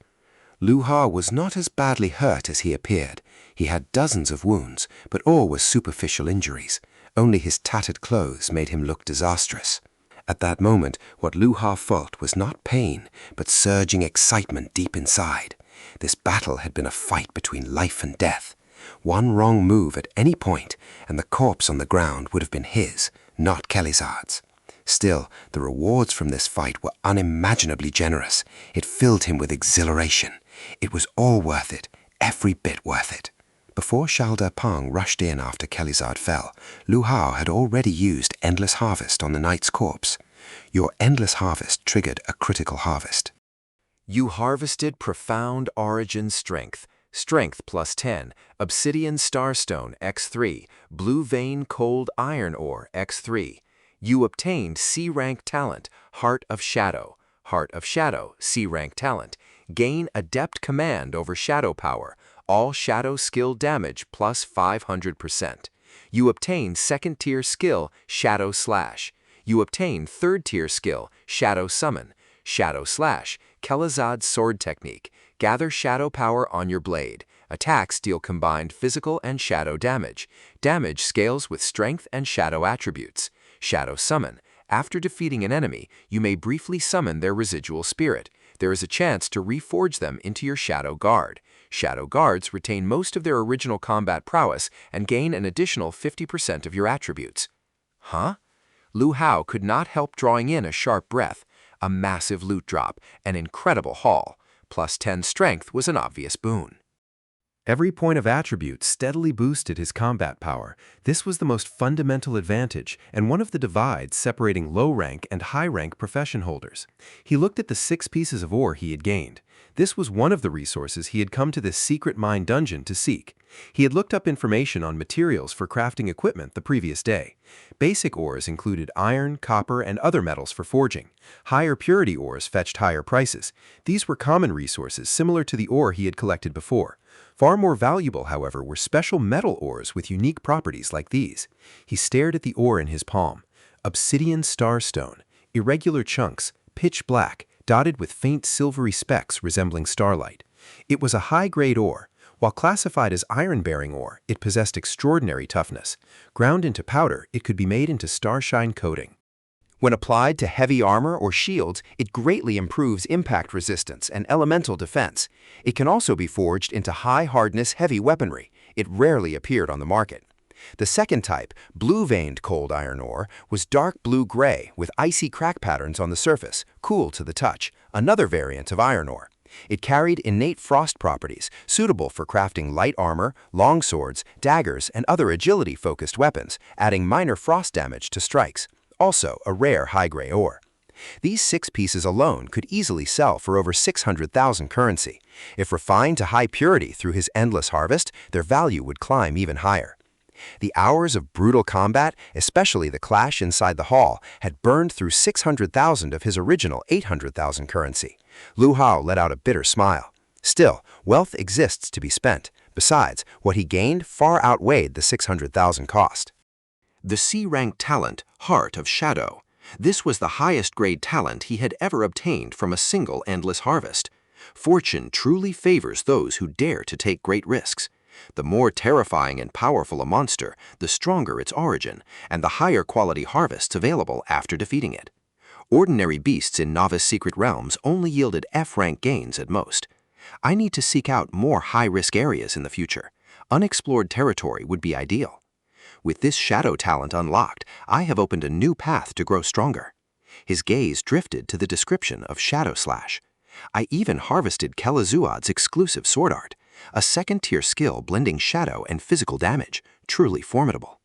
Speaker 7: Lu Hao was not as badly hurt as he appeared. He had dozens of wounds, but all were superficial injuries. Only his tattered clothes made him look disastrous. At that moment, what Lu Hao felt was not pain, but surging excitement deep inside. This battle had been a fight between life and death. One wrong move at any point, and the corpse on the ground would have been his, not Keluzid's. Still, the rewards from this fight were unimaginably generous. It filled him with exhilaration. It was all worth it, every bit worth it. Before Xiao Dapong rushed in after Keluzid fell, Lu Hao had already used Endless Harvest on the knight's corpse. Your Endless Harvest triggered a critical harvest.
Speaker 5: You harvested Profound Origin Strength. Strength plus 10, Obsidian Starstone X3, Blue Vein Cold Iron Ore X3. You obtained C-Rank Talent, Heart of Shadow. Heart of Shadow, C-Rank Talent. Gain Adept Command over Shadow Power. All Shadow Skill Damage plus 500%. You obtain Second Tier Skill, Shadow Slash. You obtain Third Tier Skill, Shadow Summon. Shadow Slash, Keluzid's Sword Technique. Gather Shadow Power on your blade. Attacks deal combined physical and shadow damage. Damage scales with strength and shadow attributes. Shadow Summon. After defeating an enemy, you may briefly summon their residual spirit.
Speaker 2: There is a chance to reforge them into your Shadow Guard. Shadow Guards retain most of their original combat prowess and gain an additional 50% of your attributes. Huh? Lu Hao could not help drawing in a sharp breath. A massive loot drop, an incredible haul. Plus 10 strength was an obvious boon.
Speaker 5: Every point of attribute steadily boosted his combat power. This was the most fundamental advantage and one of the divides separating low-rank and high-rank profession holders. He looked at the 6 pieces of ore he had gained. This was one of the resources he had come to this secret mine dungeon to seek. He had looked up information on materials for crafting equipment the previous day. Basic ores included iron, copper, and other metals for forging. Higher purity ores fetched higher prices. These were common resources similar to the ore he had collected before. Far more valuable, however, were special metal ores with unique properties like these. He stared at the ore in his palm. Obsidian starstone, irregular chunks, pitch black, dotted with faint silvery specks resembling starlight. It was a high-grade ore. While classified as iron-bearing ore, it possessed extraordinary toughness. Ground into powder, it could be made into starshine coating.
Speaker 1: When applied to heavy armor or shields, it greatly improves impact resistance and elemental defense. It can also be forged into high-hardness heavy weaponry. It rarely appeared on the market. The second type, blue-veined cold iron ore, was dark blue-gray with icy crack patterns on the surface, cool to the touch, another variant of iron ore. It carried innate frost properties, suitable for crafting light armor, long swords, daggers, and other agility-focused weapons, adding minor frost damage to strikes. Also a rare high-gray ore. These 6 pieces alone could easily sell for over 600,000 currency. If refined to high purity through his endless harvest, their value would climb even higher. The hours of brutal combat, especially the clash inside the hall, had burned through 600,000 of his original 800,000 currency. Lu Hao let out a bitter smile. Still, wealth exists to be spent. Besides, what he gained far outweighed the 600,000 cost. The C-rank talent, Heart of Shadow. This was the highest grade talent he had ever obtained from a single endless harvest. Fortune truly favors those who dare to take great risks. The more terrifying and powerful a monster, the stronger its origin, and the higher quality harvests available after defeating it. Ordinary beasts in novice secret realms only yielded F-rank gains at most. I need to seek out more high-risk areas in the future. Unexplored territory would be ideal. With this shadow talent unlocked, I have opened a new path to grow stronger. His gaze drifted to the description of Shadow Slash. I even harvested Keluzid's exclusive sword art, a second-tier skill blending shadow and physical damage, truly formidable.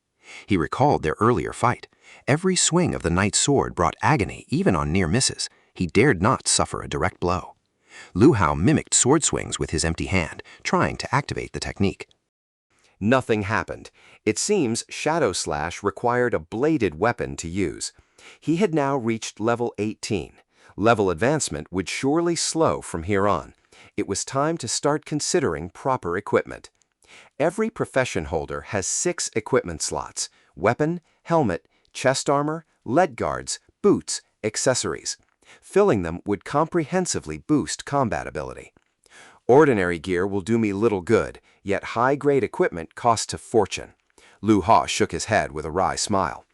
Speaker 1: He recalled their earlier fight. Every swing of the knight's sword brought agony even on near misses. He dared not suffer a direct blow. Lu Hao mimicked sword swings with his empty hand, trying to activate the technique. Nothing happened. It seems Shadow Slash required a bladed weapon to use. He had now reached level 18. Level advancement would surely slow from here on. It was time to start considering proper equipment. Every profession holder has 6 equipment slots: weapon, helmet, chest armor, leg guards, boots, accessories. Filling them would comprehensively boost combat ability. Ordinary gear will do me little good, yet high-grade equipment costs a fortune. Lu Hao shook his head with a wry smile.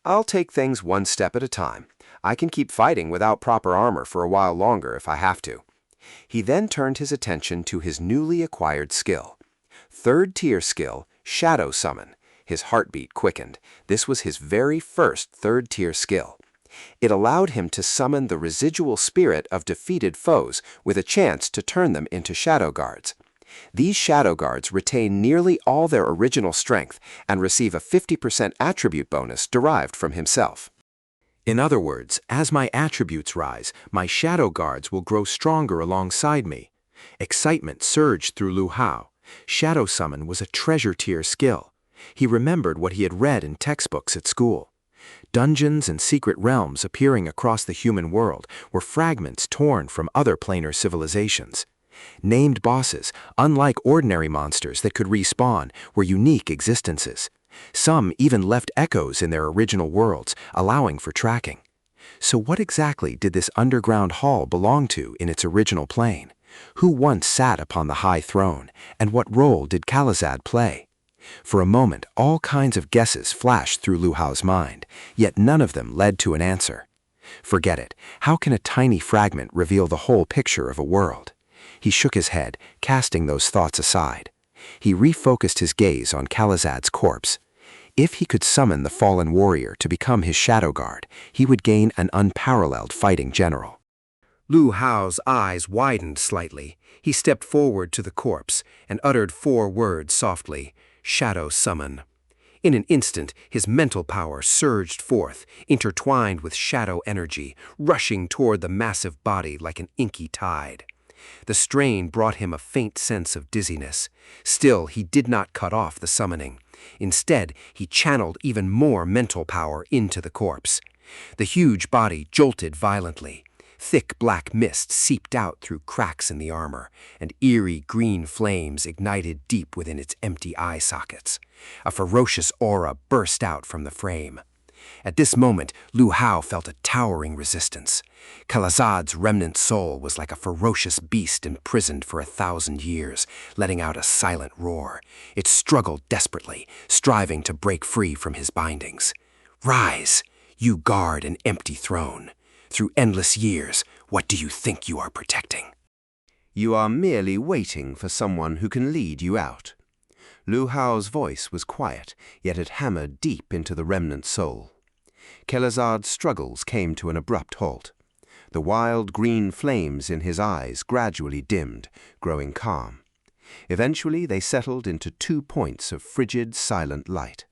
Speaker 1: I'll take things one step at a time. I can keep fighting without proper armor for a while longer if I have to. He then turned his attention to his newly acquired skill. Third-tier skill, Shadow Summon. His heartbeat quickened. This was his very first third-tier skill. It allowed him to summon the residual spirit of defeated foes with a chance to turn them into shadow guards. These shadow guards retain nearly all their original strength and receive a 50% attribute bonus derived from himself. In other words, as my attributes rise, my shadow guards will grow stronger alongside me. Excitement surged through Lu Hao. Shadow Summon was a treasure-tier skill. He remembered what he had read in textbooks at school. Dungeons and secret realms appearing across the human world were fragments torn from other planar civilizations. Named bosses, unlike ordinary monsters that could respawn, were unique existences. Some even left echoes in their original worlds, allowing for tracking. So what exactly did this underground hall belong to in its original plane? Who once sat upon the high throne, and what role did Keluzid play? For a moment, all kinds of guesses flashed through Lu Hao's mind, yet none of them led to an answer. Forget it. How can a tiny fragment reveal the whole picture of a world? He shook his head, casting those thoughts aside. He refocused his gaze on Keluzid's corpse. If he could summon the fallen warrior to become his shadow guard, he would gain an unparalleled fighting general.
Speaker 2: Lu Hao's eyes widened slightly. He stepped forward to the corpse and uttered 4 words softly, "Shadow Summon." In an instant, his mental power surged forth, intertwined with shadow energy, rushing toward the massive body like an inky tide. The strain brought him a faint sense of dizziness. Still, he did not cut off the summoning. Instead, he channeled even more mental power into the corpse. The huge body jolted violently. Thick black mist seeped out through cracks in the armor, and eerie green flames ignited deep within its empty eye sockets. A ferocious aura burst out from the frame. At this moment, Lu Hao felt a towering resistance. Keluzid's remnant soul was like a ferocious beast imprisoned for 1,000 years, letting out a silent roar. It struggled desperately, striving to break free from his bindings. "Rise! You guard an empty throne. Through endless years, what do you think you are protecting?"
Speaker 1: "You are merely waiting for someone who can lead you out." Lu Hao's voice was quiet, yet it hammered deep into the remnant soul. Keluzid's struggles came to an abrupt halt. The wild green flames in his eyes gradually dimmed, growing calm. Eventually they settled into 2 points of frigid, silent light.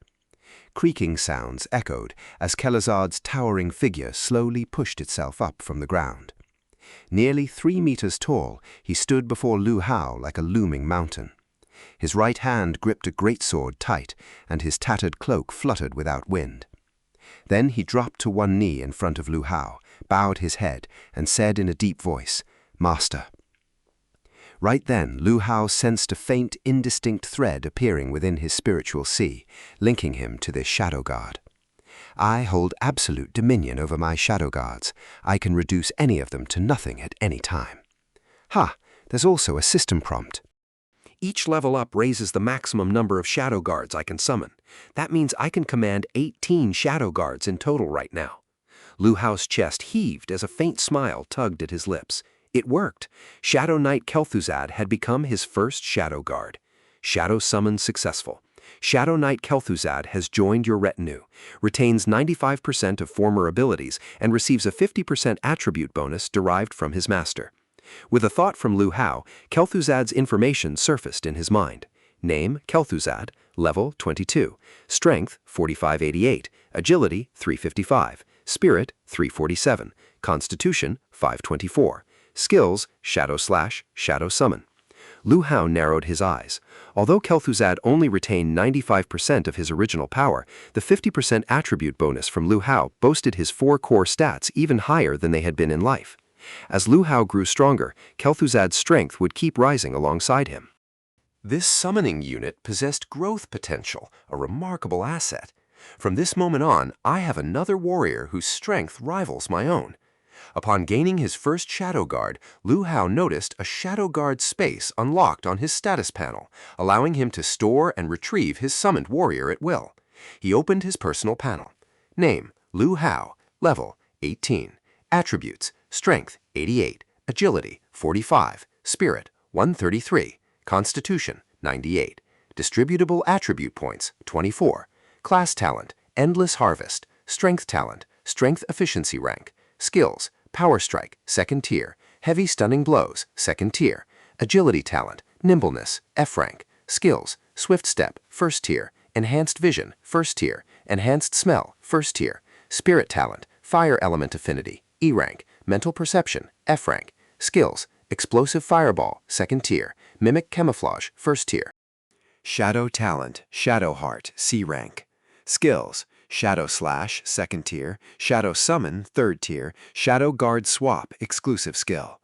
Speaker 1: Creaking sounds echoed as Keluzid's towering figure slowly pushed itself up from the ground. Nearly 3 meters tall, he stood before Lu Hao like a looming mountain. His right hand gripped a greatsword tight, and his tattered cloak fluttered without wind. Then he dropped to one knee in front of Lu Hao, bowed his head, and said in a deep voice, "Master." Right then, Lu Hao sensed a faint, indistinct thread appearing within his spiritual sea, linking him to this shadow guard. "I hold absolute dominion over my shadow guards. I can reduce any of them to nothing at any time." Ha! There's also a system prompt.
Speaker 2: Each level up raises the maximum number of shadow guards I can summon. That means I can command 18 shadow guards in total right now. Lu Hao's chest heaved as a faint smile tugged at his lips. It worked. Shadow Knight Keluzid had become his first shadow guard. Shadow summon successful. Shadow Knight Keluzid has joined your retinue, retains 95% of former abilities, and receives a 50% attribute bonus derived from his master. With a thought from Lu Hao, Keluzid's information surfaced in his mind. Name, Keluzid, level 22, strength 4588, agility 355, spirit 347, constitution 524, skills shadow summon. Lu Hao narrowed his eyes. Although Keluzid only retained 95% of his original power, the 50% attribute bonus from Lu Hao boasted his 4 core stats even higher than they had been in life. As Lu Hao grew stronger, Keluzid's strength would keep rising alongside him. This summoning unit possessed growth potential, a remarkable asset. From this moment on, I have another warrior whose strength rivals my own. Upon gaining his first Shadow Guard, Lu Hao noticed a Shadow Guard space unlocked on his status panel, allowing him to store and retrieve his summoned warrior at will. He opened his personal panel. Name, Lu Hao, level 18, attributes, strength 88, agility 45, spirit 133, constitution 98, distributable attribute points 24, class talent, endless harvest, strength talent, strength efficiency rank, skills, power strike, 2nd tier, heavy stunning blows, 2nd tier, agility talent, nimbleness, F rank, skills, swift step, 1st tier, enhanced vision, 1st tier, enhanced smell, 1st tier, spirit talent, fire element affinity, E rank, mental perception, F rank, skills, explosive fireball, 2nd tier, mimic camouflage, 1st tier. Shadow talent, shadow heart, C rank. Skills, Shadow Slash, 2nd tier, Shadow Summon, 3rd tier, Shadow Guard Swap, exclusive skill.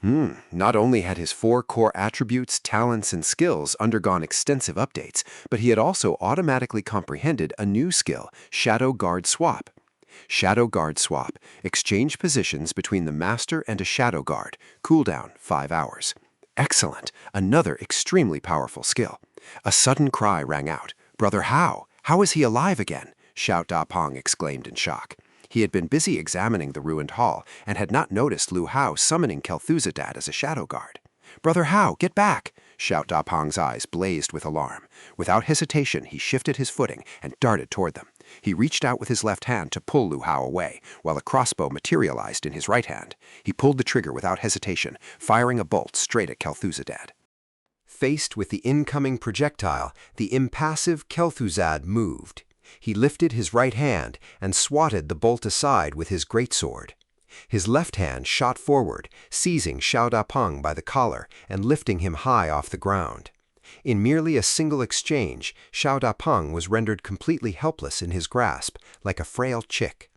Speaker 2: Not only had his 4 core attributes, talents, and skills undergone extensive updates, but he had also automatically comprehended a new skill, Shadow Guard Swap. Shadow Guard Swap, exchange positions between the Master and a Shadow Guard, cooldown 5 hours. Excellent, another extremely powerful skill. A sudden cry rang out. "Brother Hao, how is he alive again?" Xiao exclaimed in shock.
Speaker 3: He had been busy examining the ruined hall and had not noticed Lu Hao summoning Keluzid as a shadow guard. "Brother Hao, get back!" Xiao Dapeng's eyes blazed with alarm. Without hesitation, he shifted his footing and darted toward them. He reached out with his left hand to pull Lu Hao away, while a crossbow materialized in his right hand. He pulled the trigger without hesitation, firing a bolt straight at Keluzid.
Speaker 1: Faced with the incoming projectile, the impassive Keluzid moved. He lifted his right hand and swatted the bolt aside with his greatsword. His left hand shot forward, seizing Xiao Dapeng by the collar and lifting him high off the ground. In merely a single exchange, Xiao Dapeng was rendered completely helpless in his grasp, like a frail chick.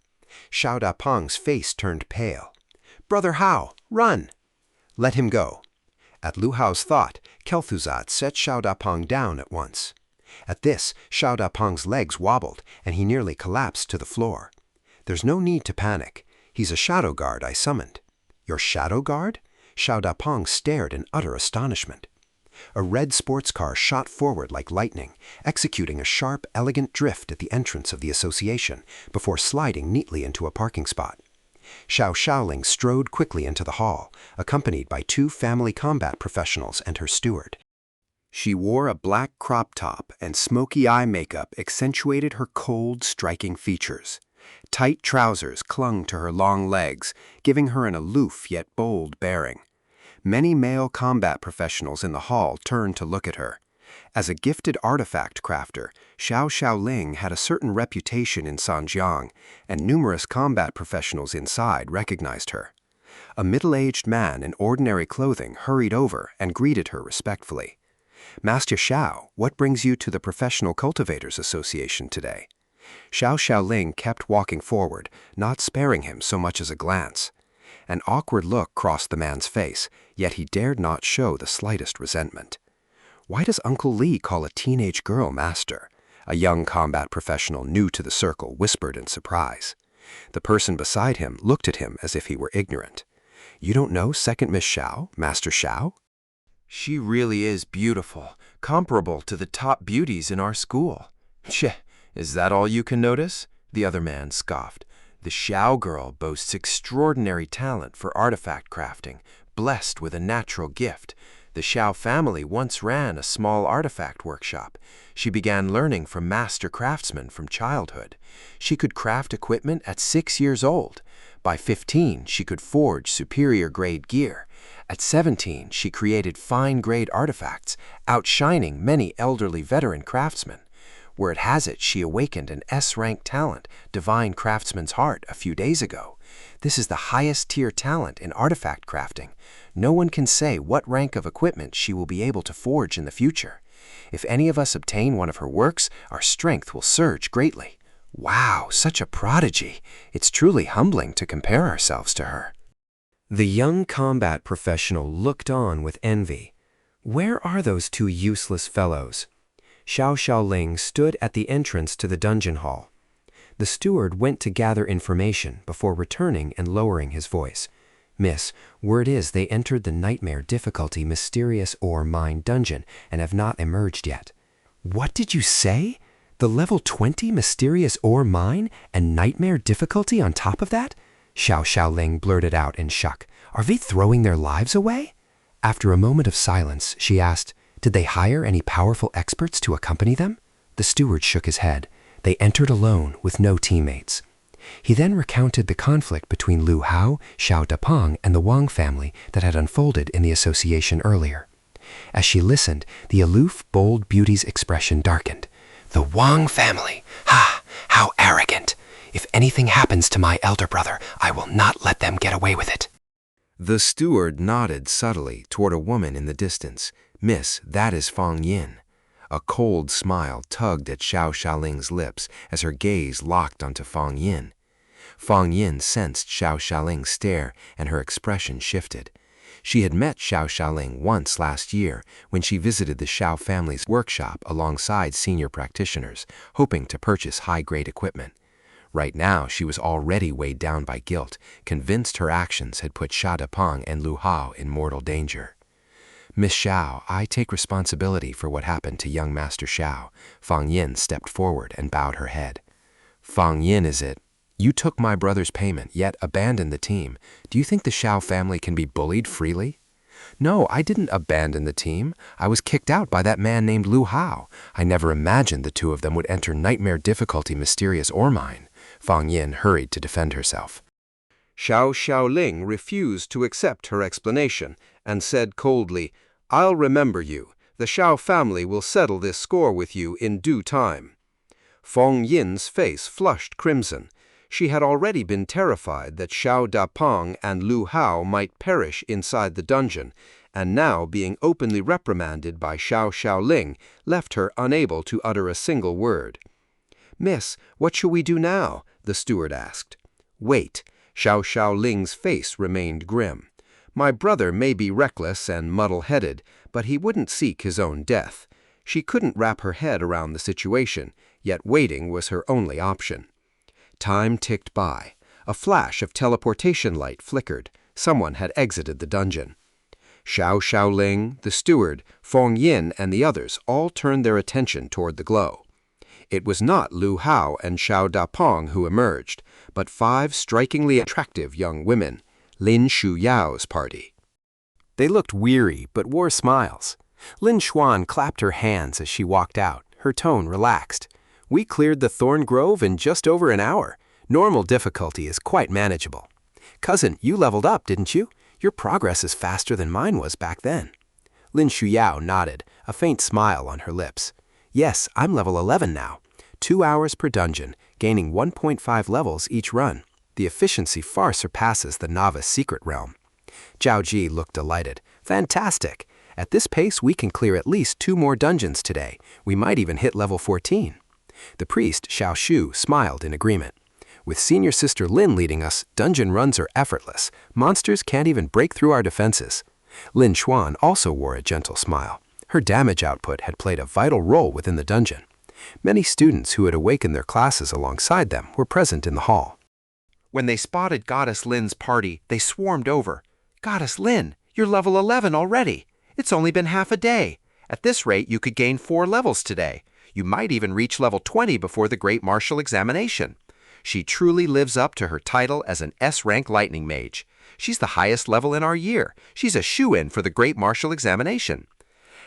Speaker 1: Xiao Dapeng's face turned pale. "Brother Hao, run!" "Let him go." At Lu Hao's thought, Keluzid set Xiao Dapeng down at once. At this, Xiao Dapeng's legs wobbled, and he nearly collapsed to the floor. "There's no need to panic. He's a shadow guard I summoned." "Your shadow guard?" Xiao Dapeng stared in utter astonishment. A red sports car shot forward like lightning, executing a sharp, elegant drift at the entrance of the association, before sliding neatly into a parking spot. Shaoling strode quickly into the hall, accompanied by 2 family combat professionals and her steward. She wore a black crop top, and smoky eye makeup accentuated her cold, striking features. Tight trousers clung to her long legs, giving her an aloof yet bold bearing. Many male combat professionals in the hall turned to look at her. As a gifted artifact crafter, Shaoling had a certain reputation in Sanjiang, and numerous combat professionals inside recognized her. A middle-aged man in ordinary clothing hurried over and greeted her respectfully. "Master Xiao, what brings you to the Professional Cultivators Association today?" Shaoling kept walking forward, not sparing him so much as a glance. An awkward look crossed the man's face, yet he dared not show the slightest resentment. "Why does Uncle Li call a teenage girl master?" A young combat professional new to the circle whispered in surprise. The person beside him looked at him as if he were ignorant. "You don't know Second Miss Xiao, Master Xiao?"
Speaker 7: She really is beautiful, comparable to the top beauties in our school. "Tch, is that all you can notice?" the other man scoffed. "The Xiao girl boasts extraordinary talent for artifact crafting, blessed with a natural gift. The Xiao family once ran a small artifact workshop. She began learning from master craftsmen from childhood. She could craft equipment at 6 years old. By 15, she could forge superior-grade gear. At 17, she created fine-grade artifacts, outshining many elderly veteran craftsmen. Word has it she awakened an S-rank talent, Divine Craftsman's Heart, a few days ago. This is the highest-tier talent in artifact crafting. No one can say what rank of equipment she will be able to forge in the future. If any of us obtain one of her works, our strength will surge greatly." "Wow, such a prodigy! It's truly humbling to compare ourselves to her." The young combat professional looked on with envy. Where are those 2 useless fellows? Shaoling stood at the entrance to the dungeon hall. The steward went to gather information before returning and lowering his voice. "Miss, word is they entered the Nightmare Difficulty Mysterious Ore Mine dungeon and have not emerged yet." "What did you say? The level 20 Mysterious Ore Mine and Nightmare Difficulty on top of that?" Shaoling blurted out in shock. "Are they throwing their lives away?" After a moment of silence, she asked, "Did they hire any powerful experts to accompany them?" The steward shook his head. They entered alone with no teammates. He then recounted the conflict between Lu Hao, Xiao Dapeng, and the Wang family that had unfolded in the association earlier. As she listened, the aloof, bold beauty's expression darkened. "The Wang family! Ha! How arrogant! If anything happens to my elder brother, I will not let them get away with it." The steward nodded subtly toward a woman in the distance. "Miss, that is Fang Yin." A cold smile tugged at Shaoling's lips as her gaze locked onto Fang Yin. Fang Yin sensed Shaoling's stare, and her expression shifted. She had met Shaoling once last year when she visited the Xiao family's workshop alongside senior practitioners, hoping to purchase high-grade equipment. Right now, she was already weighed down by guilt, convinced her actions had put Xiao Dapeng and Lu Hao in mortal danger. "Miss Xiao, I take responsibility for what happened to young Master Xiao." Fang Yin stepped forward and bowed her head. "Fang Yin, is it?"
Speaker 8: You took my brother's payment, yet abandoned the team. Do you think the Xiao family can be bullied freely? No, I didn't abandon the team. I was kicked out by that man named Lu Hao. I never imagined the two of them would enter nightmare difficulty mysterious ore mine. Fang Yin hurried to defend herself.
Speaker 2: Shaoling refused to accept her explanation and said coldly, "I'll remember you. The Xiao family will settle this score with you in due time." Fang Yin's face flushed crimson. She had already been terrified that Xiao Dapeng and Lu Hao might perish inside the dungeon, and now being openly reprimanded by Shaoling left her unable to utter a single word. "Miss, what shall we do now?" the steward asked. "Wait." Shaoling's face remained grim. "My brother may be reckless and muddle-headed, but he wouldn't seek his own death." She couldn't wrap her head around the situation, yet waiting was her only option. Time ticked by. A flash of teleportation light flickered. Someone had exited the dungeon. Shaoling, the steward, Fang Yin, and the others all turned their attention toward the glow. It was not Lu Hao and Xiao Dapeng who emerged, but 5 strikingly attractive young women, Lin Shuyao's party.
Speaker 1: They looked weary but wore smiles. Lin Xuan clapped her hands as she walked out, her tone relaxed. "We cleared the Thorn Grove in just over an hour. Normal difficulty is quite manageable. Cousin, you leveled up, didn't you? Your progress is faster than mine was back then." Lin Shuyao nodded, a faint smile on her lips. "Yes, I'm level 11 now. 2 hours per dungeon, gaining 1.5 levels each run. The efficiency far surpasses the novice secret realm." Zhao Ji looked delighted. "Fantastic! At this pace, we can clear at least 2 more dungeons today. We might even hit level 14. The priest, Xiao Shu, smiled in agreement. "With senior sister Lin leading us, dungeon runs are effortless. Monsters can't even break through our defenses." Lin Xuan also wore a gentle smile. Her damage output had played a vital role within the dungeon. Many students who had awakened their classes alongside them were present in the hall.
Speaker 7: When they spotted Goddess Lin's party, they swarmed over. "Goddess Lin, you're level 11 already. It's only been half a day. At this rate, you could gain 4 levels today. You might even reach level 20 before the Great Martial Examination. She truly lives up to her title as an S-rank lightning mage. She's the highest level in our year. She's a shoo-in for the Great Martial Examination."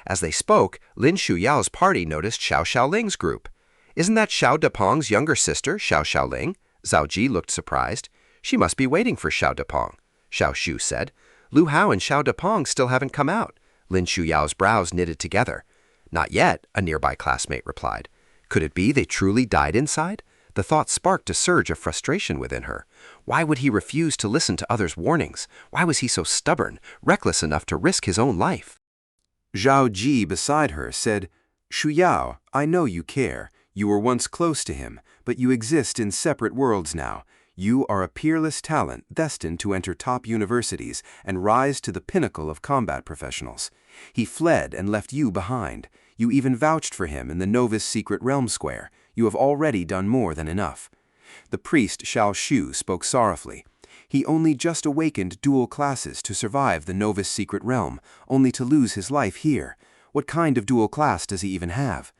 Speaker 7: As they spoke, Lin Shuyao's party noticed Shaoling's group. "Isn't that Xiao Dapeng's younger sister, Shaoling?" Zhao Ji looked surprised. "She must be waiting for Xiao Dapeng," Xiao Shu said. "Lu Hao and Xiao Dapeng still haven't come out." Lin Shuyao's brows knitted together. "Not yet," a nearby classmate replied. Could it be they truly died inside? The thought sparked a surge of frustration within her. Why would he refuse to listen to others' warnings? Why was he so stubborn, reckless enough to risk his own life?
Speaker 2: Zhao Ji beside her said, "Shuyao, I know you care. You were once close to him, but you exist in separate worlds now. You are a peerless talent destined to enter top universities and rise to the pinnacle of combat professionals. He fled and left you behind. You even vouched for him in the Novice Secret Realm Square. You have already done more than enough." The priest Xiao Shu spoke sorrowfully. He only just awakened dual classes to survive the Novice Secret Realm, only to lose his life here. What kind of dual class does he even have?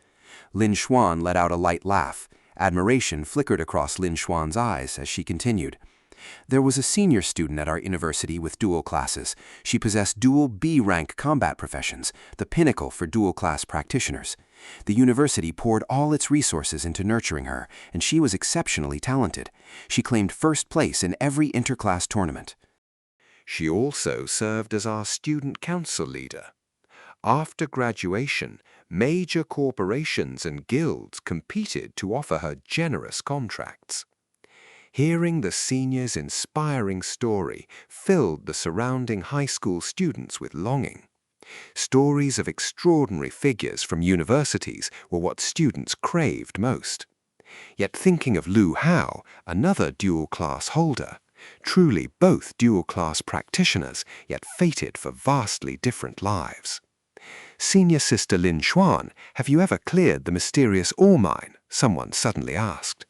Speaker 2: Lin Xuan let out a light laugh. Admiration flickered across Lin Xuan's eyes as she continued. "There was a senior student at our university with dual classes. She possessed dual B-rank combat professions, the pinnacle for dual-class practitioners. The university poured all its resources into nurturing her, and she was exceptionally talented. She claimed first place in every interclass tournament.
Speaker 6: She also served as our student council leader. After graduation, major corporations and guilds competed to offer her generous contracts. Hearing the seniors' inspiring story filled the surrounding high school students with longing. Stories of extraordinary figures from universities were what students craved most. Yet thinking of Lu Hao, another dual-class holder, truly both dual-class practitioners, yet fated for vastly different lives. "Senior Sister Lin Xuan, have you ever cleared the mysterious ore mine?" someone suddenly asked.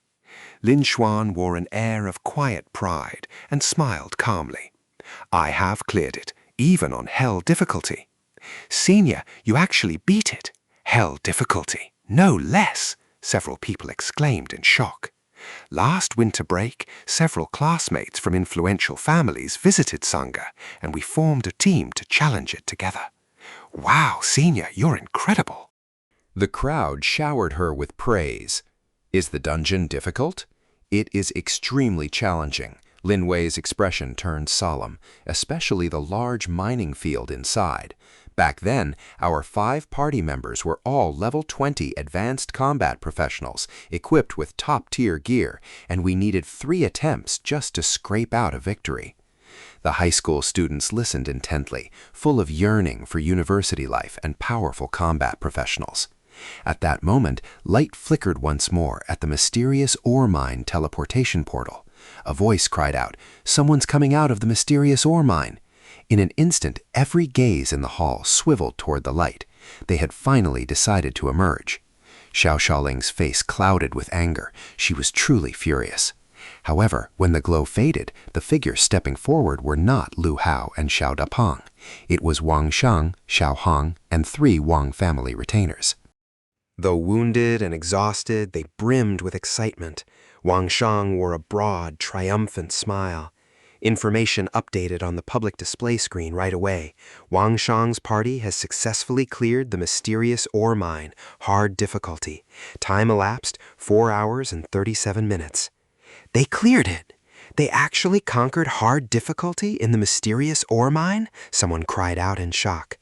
Speaker 6: Lin Xuan wore an air of quiet pride and smiled calmly. "I have cleared it, even on hell difficulty." "Senior, you actually beat it. Hell difficulty, no less," several people exclaimed in shock.
Speaker 1: Last winter break, several classmates from influential families visited Sangha, and we formed a team to challenge it together. Wow, Senior, you're incredible.
Speaker 8: The crowd showered her with praise. Is the dungeon difficult? It is extremely challenging. Lin Wei's expression turned solemn, especially the large mining field inside. Back then, our 5 party members were all level 20 advanced combat professionals, equipped with top-tier gear, and we needed 3 attempts just to scrape out a victory. The high school students listened intently, full of yearning for university life and powerful combat professionals. At that moment, light flickered once more at the mysterious ore mine teleportation portal. A voice cried out, "Someone's coming out of the mysterious ore mine." In an instant, every gaze in the hall swiveled toward the light. They had finally decided to emerge. Shaoling's face clouded with anger. She was truly furious. However, when the glow faded, the figures stepping forward were not Lu Hao and Xiao Dapeng. It was Wang Shang, Xiao Hong, and 3 Wang family retainers.
Speaker 7: Though wounded and exhausted, they brimmed with excitement. Wang Shang wore a broad, triumphant smile. Information updated on the public display screen right away. Wang Shang's party has successfully cleared the mysterious ore mine, hard difficulty. Time elapsed 4 hours and 37 minutes. They cleared it! They actually conquered hard difficulty in the mysterious ore mine? Someone cried out in shock.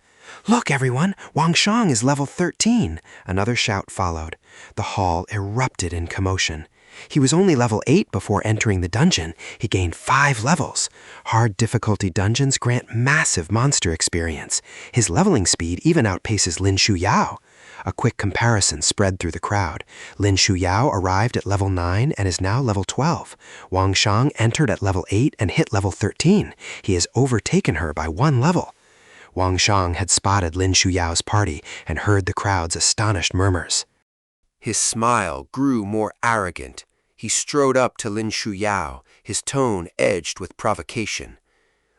Speaker 7: "Look, everyone! Wang Shang is level 13! Another shout followed. The hall erupted in commotion. He was only level 8 before entering the dungeon. He gained 5 levels. Hard difficulty dungeons grant massive monster experience. His leveling speed even outpaces Lin Shuyao. A quick comparison spread through the crowd. Lin Shuyao arrived at level 9 and is now level 12. Wang Shang entered at level 8 and hit level 13. He has overtaken her by 1 level. Wang Shang had spotted Lin Shuyao's party and heard the crowd's astonished murmurs.
Speaker 2: His smile grew more arrogant. He strode up to Lin Shuyao, his tone edged with provocation.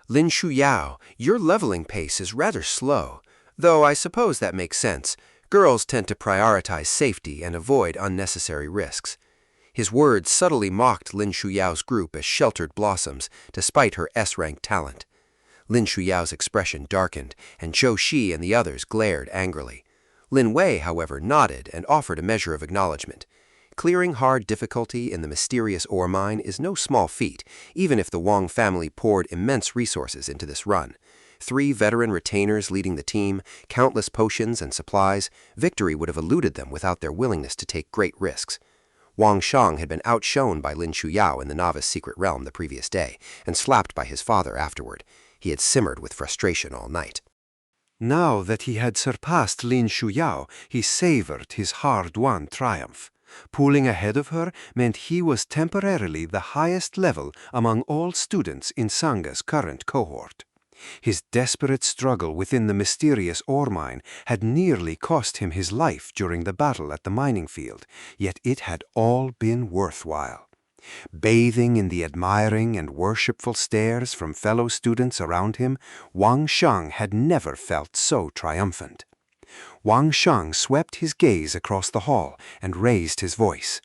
Speaker 2: "Lin Shuyao, your leveling pace is rather slow, though I suppose that makes sense. Girls tend to prioritize safety and avoid unnecessary risks." His words subtly mocked Lin Shuyao's group as sheltered blossoms, despite her S-rank talent. Lin Shuyao's expression darkened, and Zhou Shi and the others glared angrily. Lin Wei, however, nodded and offered a measure of acknowledgement. Clearing hard difficulty in the mysterious ore mine is no small feat, even if the Wang family poured immense resources into this run. 3 veteran retainers leading the team, countless potions and supplies, victory would have eluded them without their willingness to take great risks. Wang Shang had been outshone by Lin Shuyao in the novice secret realm the previous day, and slapped by his father afterward. He had simmered with frustration all night.
Speaker 6: Now that he had surpassed Lin Shuyao, he savored his hard-won triumph. Pulling ahead of her meant he was temporarily the highest level among all students in Sangha's current cohort. His desperate struggle within the mysterious ore mine had nearly cost him his life during the battle at the mining field, yet it had all been worthwhile. Bathing in the admiring and worshipful stares from fellow students around him, Wang Shang had never felt so triumphant. Wang Shang swept his gaze across the hall and raised his voice.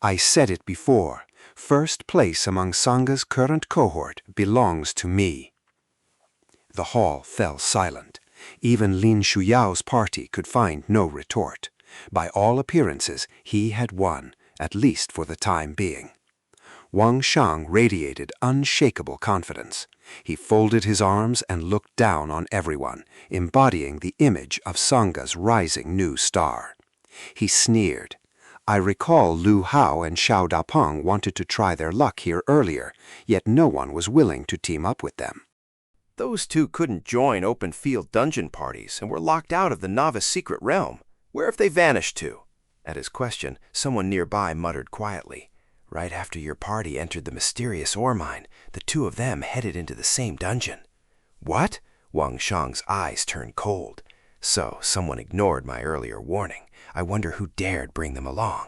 Speaker 6: "I said it before, first place among Sangha's current cohort belongs to me." The hall fell silent. Even Lin Shuyao's party could find no retort. By all appearances, he had won, at least for the time being. Wang Shang radiated unshakable confidence. He folded his arms and looked down on everyone, embodying the image of Sangha's rising new star. He sneered. "I recall Lu Hao and Xiao Dapeng wanted to try their luck here earlier, yet no one was willing to team up with them."
Speaker 2: Those 2 couldn't join open field dungeon parties and were locked out of the novice secret realm. Where have they vanished to? At his question, someone nearby muttered quietly, "Right after your party entered the mysterious ore mine, the 2 of them headed into the same dungeon." "What?" Wang Shang's eyes turned cold. "So, someone ignored my earlier warning. I wonder who dared bring them along."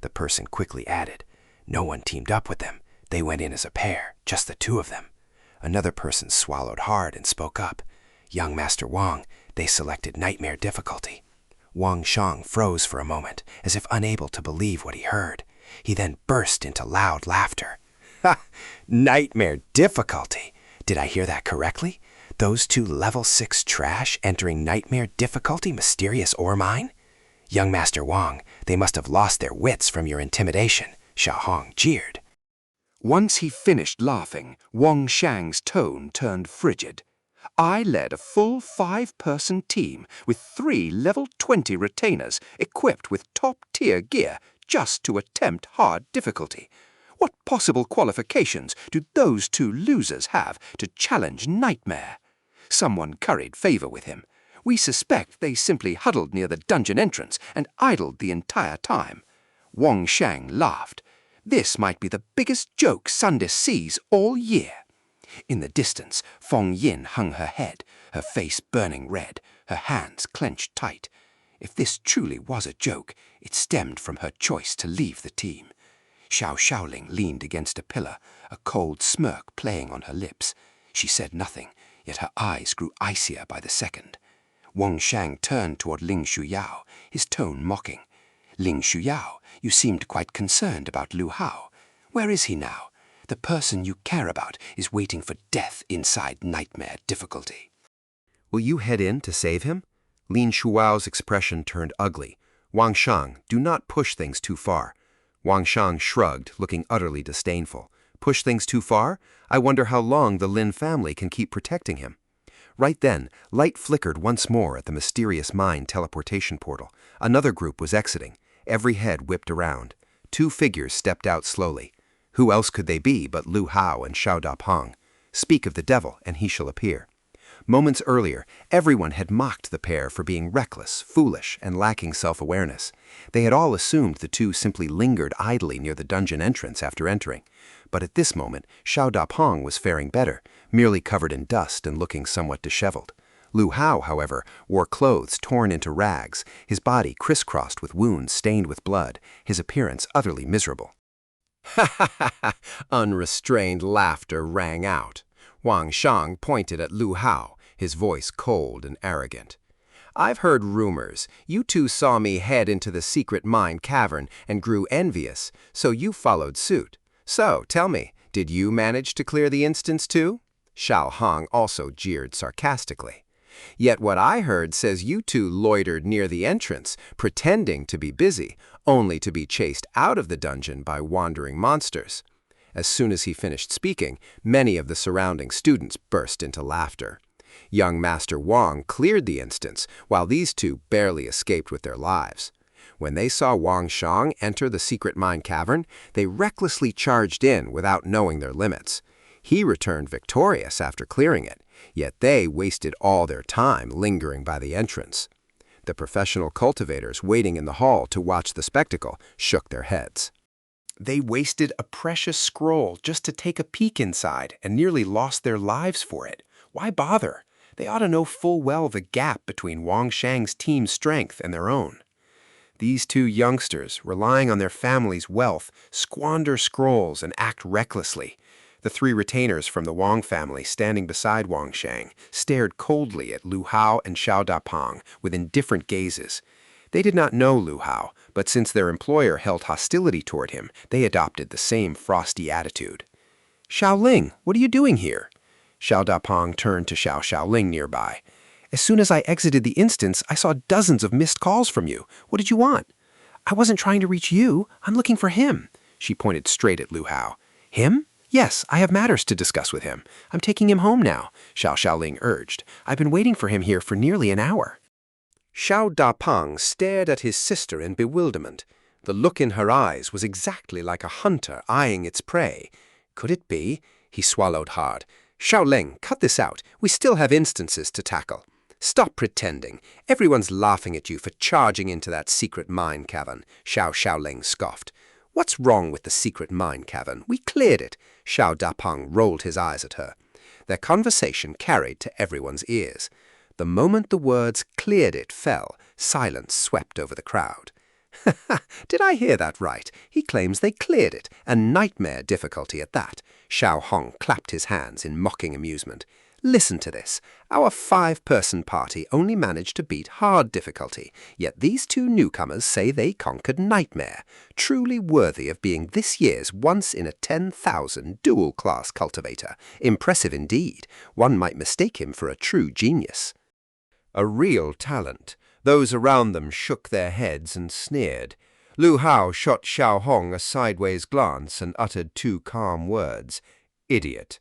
Speaker 2: The person quickly added, "No one teamed up with them. They went in as a pair, just the 2 of them." Another person swallowed hard and spoke up. "Young Master Wang, they selected nightmare difficulty." Wang Shang froze for a moment, as if unable to believe what he heard.
Speaker 1: He then burst into loud laughter. Ha! Nightmare difficulty! Did I hear that correctly? Those two level 6 trash entering nightmare difficulty mysterious ore mine? Young Master Wang, they must have lost their wits from your intimidation, Xiao jeered.
Speaker 2: Once he finished laughing, Wang Shang's tone turned frigid. I led a full 5-person team with 3 level 20 retainers equipped with top-tier gear just to attempt hard difficulty. What possible qualifications do those 2 losers have to challenge Nightmare? Someone curried favor with him. We suspect they simply huddled near the dungeon entrance and idled the entire time. Wang Shang laughed. This might be the biggest joke Sundis sees all year. In the distance, Feng Yin hung her head, her face burning red, her hands clenched tight. If this truly was a joke, it stemmed from her choice to leave the team. Shaoling leaned against a pillar, a cold smirk playing on her lips. She said nothing, yet her eyes grew icier by the second. Wang Shang turned toward Ling Shuyao, his tone mocking. Ling Shuyao, you seemed quite concerned about Lu Hao. Where is he now? The person you care about is waiting for death inside nightmare difficulty.
Speaker 1: Will you head in to save him? Lin Shuao's expression turned ugly. Wang Shang, do not push things too far. Wang Shang shrugged, looking utterly disdainful. Push things too far? I wonder how long the Lin family can keep protecting him. Right then, light flickered once more at the mysterious mine teleportation portal. Another group was exiting. Every head whipped around. 2 figures stepped out slowly. Who else could they be but Lu Hao and Xiao Dapeng? Speak of the devil, and he shall appear. Moments earlier, everyone had mocked the pair for being reckless, foolish, and lacking self-awareness. They had all assumed the 2 simply lingered idly near the dungeon entrance after entering. But at this moment, Xiao Dapeng was faring better, merely covered in dust and looking somewhat disheveled. Lu Hao, however, wore clothes torn into rags, his body crisscrossed with wounds stained with blood, his appearance utterly miserable.
Speaker 8: Ha ha ha ha! Unrestrained laughter rang out. Wang Shang pointed at Lu Hao, his voice cold and arrogant. I've heard rumors. You 2 saw me head into the secret mine cavern and grew envious, so you followed suit. So, tell me, did you manage to clear the instance too? Xiao Hong also jeered sarcastically. Yet what I heard says you 2 loitered near the entrance, pretending to be busy, only to be chased out of the dungeon by wandering monsters. As soon as he finished speaking, many of the surrounding students burst into laughter. Young Master Wang cleared the instance, while these 2 barely escaped with their lives. When they saw Wang Shang enter the secret mine cavern, they recklessly charged in without knowing their limits. He returned victorious after clearing it, yet they wasted all their time lingering by the entrance. The professional cultivators waiting in the hall to watch the spectacle shook their heads.
Speaker 7: They wasted a precious scroll just to take a peek inside and nearly lost their lives for it. Why bother? They ought to know full well the gap between Wang Shang's team's strength and their own. These 2 youngsters, relying on their family's wealth, squander scrolls and act recklessly. The 3 retainers from the Wang family standing beside Wang Shang stared coldly at Lu Hao and Xiao Dapeng with indifferent gazes. They did not know Lu Hao, but since their employer held hostility toward him, they adopted the same frosty attitude. Shaoling, what are you doing here? Xiao Dapeng turned to Shaoling nearby. As soon as I exited the instance, I saw dozens of missed calls from you. What did you want? I wasn't trying to reach you. I'm looking for him. She pointed straight at Lu Hao. Him? Yes, I have matters to discuss with him. I'm taking him home now, Shaoling urged. I've been waiting for him here for nearly an hour.
Speaker 2: Xiao Dapeng stared at his sister in bewilderment. The look in her eyes was exactly like a hunter eyeing its prey. Could it be? He swallowed hard. Shaoling, cut this out. We still have instances to tackle. Stop pretending. Everyone's laughing at you for charging into that secret mine cavern, Shaoling scoffed. What's wrong with the secret mine cavern? We cleared it. Xiao Dapeng rolled his eyes at her. Their conversation carried to everyone's ears. The moment the words "cleared it" fell, silence swept over the crowd. Did I hear that right? He claims they cleared it, and nightmare difficulty at that. Xiao Hong clapped his hands in mocking amusement. Listen to this. Our 5-person party only managed to beat hard difficulty, yet these 2 newcomers say they conquered Nightmare, truly worthy of being this year's once-in-a-10,000 dual-class cultivator. Impressive indeed. One might mistake him for a true genius. A real talent. Those around them shook their heads and sneered. Lu Hao shot Xiao Hong a sideways glance and uttered 2 calm words. Idiot.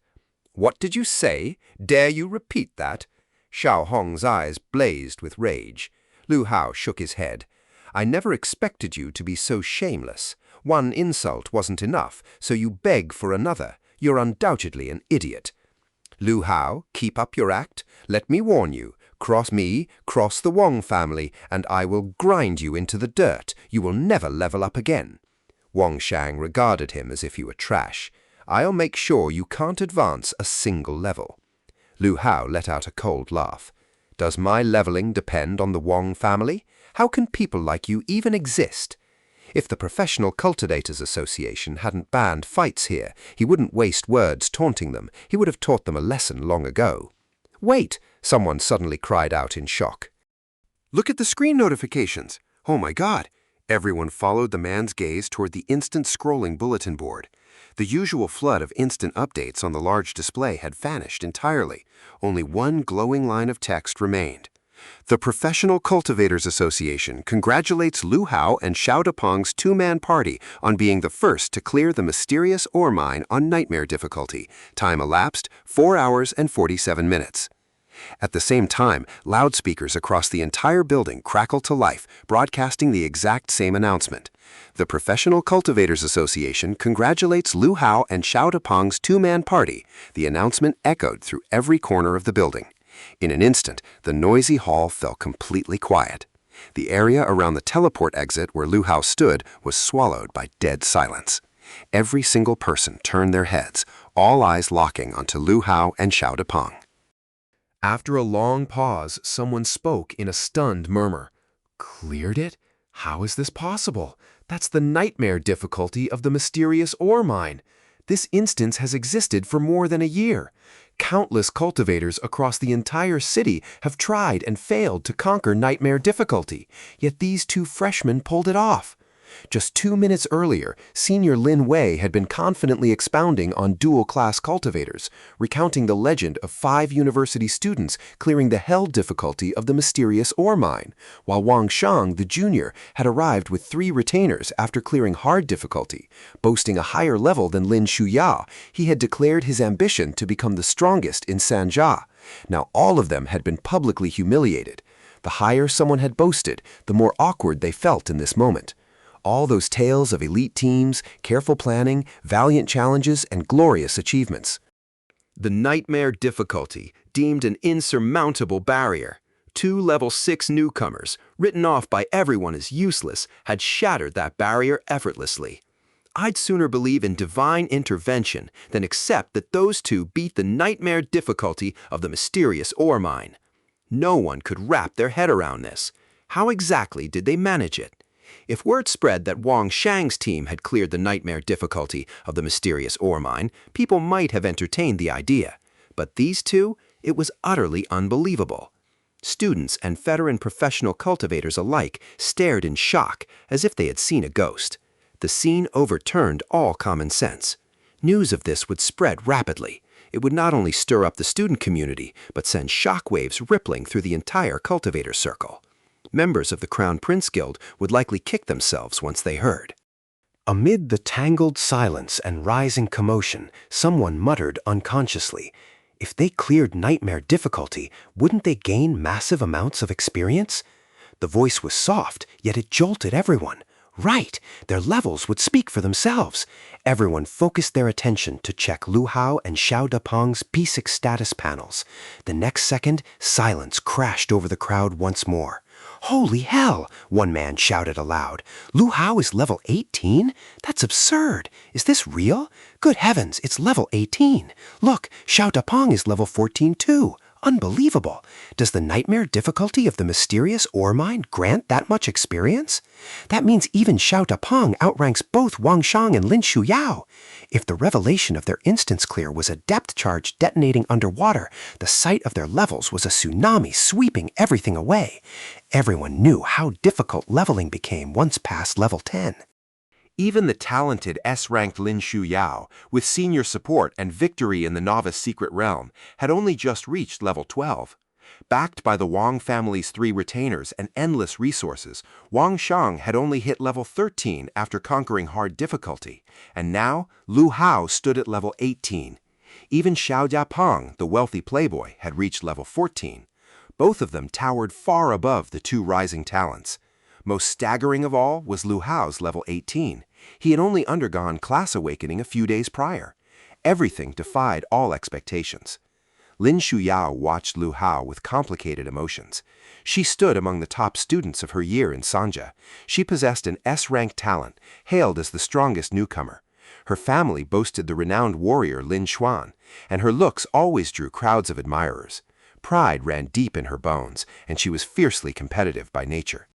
Speaker 2: What did you say? Dare you repeat that? Xiao Hong's eyes blazed with rage. Lu Hao shook his head. I never expected you to be so shameless. One insult wasn't enough, so you beg for another. You're undoubtedly an idiot. Lu Hao, keep up your act. Let me warn you. Cross me, cross the Wang family, and I will grind you into the dirt. You will never level up again. Wang Shang regarded him as if he were trash. I'll make sure you can't advance a single level. Lu Hao let out a cold laugh. Does my leveling depend on the Wang family? How can people like you even exist? If the Professional Cultivators Association hadn't banned fights here, he wouldn't waste words taunting them. He would have taught them a lesson long ago. Wait! Someone suddenly cried out in shock.
Speaker 1: Look at the screen notifications. Oh my God! Everyone followed the man's gaze toward the instant scrolling bulletin board. The usual flood of instant updates on the large display had vanished entirely. Only one glowing line of text remained. The Professional Cultivators Association congratulates Lu Hao and Xiao Dapeng's 2-man party on being the first to clear the mysterious ore mine on Nightmare difficulty. Time elapsed 4 hours and 47 minutes. At the same time, loudspeakers across the entire building crackled to life, broadcasting the exact same announcement. The Professional Cultivators Association congratulates Lu Hao and Xiao Dapeng's 2-man party. The announcement echoed through every corner of the building. In an instant, the noisy hall fell completely quiet. The area around the teleport exit where Lu Hao stood was swallowed by dead silence. Every single person turned their heads, all eyes locking onto Lu Hao and Xiao Dapeng.
Speaker 5: After a long pause, someone spoke in a stunned murmur. Cleared it? How is this possible? That's the Nightmare difficulty of the mysterious ore mine. This instance has existed for more than a year. Countless cultivators across the entire city have tried and failed to conquer Nightmare difficulty, yet these 2 freshmen pulled it off. Just 2 minutes earlier, Senior Lin Wei had been confidently expounding on dual-class cultivators, recounting the legend of 5 university students clearing the hell difficulty of the mysterious ore mine, while Wang Shang, the junior, had arrived with 3 retainers after clearing hard difficulty. Boasting a higher level than Lin Shuya, he had declared his ambition to become the strongest in Sanja. Now all of them had been publicly humiliated. The higher someone had boasted, the more awkward they felt in this moment. All those tales of elite teams, careful planning, valiant challenges, and glorious achievements. The Nightmare difficulty, deemed an insurmountable barrier. 2 level 6 newcomers, written off by everyone as useless, had shattered that barrier effortlessly. I'd sooner believe in divine intervention than accept that those 2 beat the Nightmare difficulty of the mysterious ore mine. No one could wrap their head around this. How exactly did they manage it? If word spread that Wang Shang's team had cleared the Nightmare difficulty of the mysterious ore mine, people might have entertained the idea. But these 2, it was utterly unbelievable. Students and veteran professional cultivators alike stared in shock as if they had seen a ghost. The scene overturned all common sense. News of this would spread rapidly. It would not only stir up the student community, but send shockwaves rippling through the entire cultivator circle. Members of the Crown Prince Guild would likely kick themselves once they heard.
Speaker 1: Amid the tangled silence and rising commotion, someone muttered unconsciously, "If they cleared Nightmare difficulty, wouldn't they gain massive amounts of experience?" The voice was soft, yet it jolted everyone. Right! Their levels would speak for themselves. Everyone focused their attention to check Lu Hao and Xiao Dapeng's basic status panels. The next second, silence crashed over the crowd once more. "Holy hell!" one man shouted aloud. "Lu Hao is level 18? That's absurd! Is this real? Good heavens, it's level 18! Look, Xiao Dapeng is level 14 too! Unbelievable! Does the nightmare difficulty of the mysterious ore mine grant that much experience? That means even Xiao Dapeng outranks both Wang Shang and Lin Shuyao. If the revelation of their instance clear was a depth charge detonating underwater, the sight of their levels was a tsunami sweeping everything away. Everyone knew how difficult leveling became once past level 10.
Speaker 2: Even the talented S-ranked Lin Shuyao, with senior support and victory in the novice secret realm, had only just reached level 12. Backed by the Wang family's 3 retainers and endless resources, Wang Shang had only hit level 13 after conquering hard difficulty, and now Lu Hao stood at level 18. Even Xiao Dapeng, the wealthy playboy, had reached level 14. Both of them towered far above the 2 rising talents. Most staggering of all was Lu Hao's level 18. He had only undergone class awakening a few days prior. Everything defied all expectations. Lin Shuyao watched Lu Hao with complicated emotions. She stood among the top students of her year in Sanja. She possessed an S-ranked talent, hailed as the strongest newcomer. Her family boasted the renowned warrior Lin Xuan, and her looks always drew crowds of admirers. Pride ran deep in her bones, and she was fiercely competitive by nature.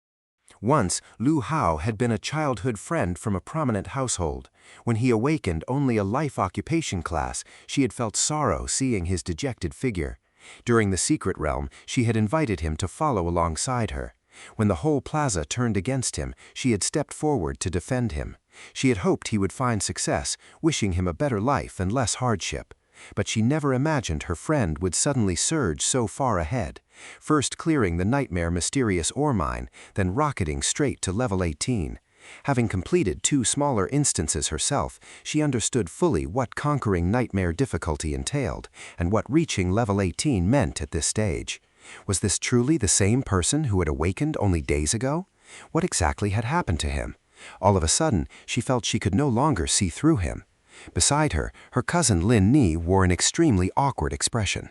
Speaker 1: Once, Lu Hao had been a childhood friend from a prominent household. When he awakened only a life occupation class, she had felt sorrow seeing his dejected figure. During the secret realm, she had invited him to follow alongside her. When the whole plaza turned against him, she had stepped forward to defend him. She had hoped he would find success, wishing him a better life and less hardship. But she never imagined her friend would suddenly surge so far ahead, first clearing the nightmare mysterious ore mine, then rocketing straight to level 18. Having completed 2 smaller instances herself, she understood fully what conquering nightmare difficulty entailed, and what reaching level 18 meant at this stage. Was this truly the same person who had awakened only days ago? What exactly had happened to him? All of a sudden, she felt she could no longer see through him. Beside her, her cousin Lin Ni wore an extremely awkward expression.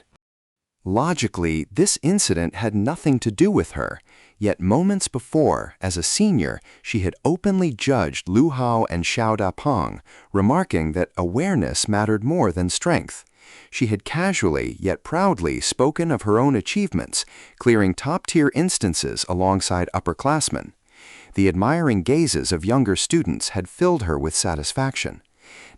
Speaker 4: Logically, this incident had nothing to do with her, yet moments before, as a senior, she had openly judged Lu Hao and Xiao Dapeng, remarking that awareness mattered more than strength. She had casually, yet proudly, spoken of her own achievements, clearing top-tier instances alongside upperclassmen. The admiring gazes of younger students had filled her with satisfaction.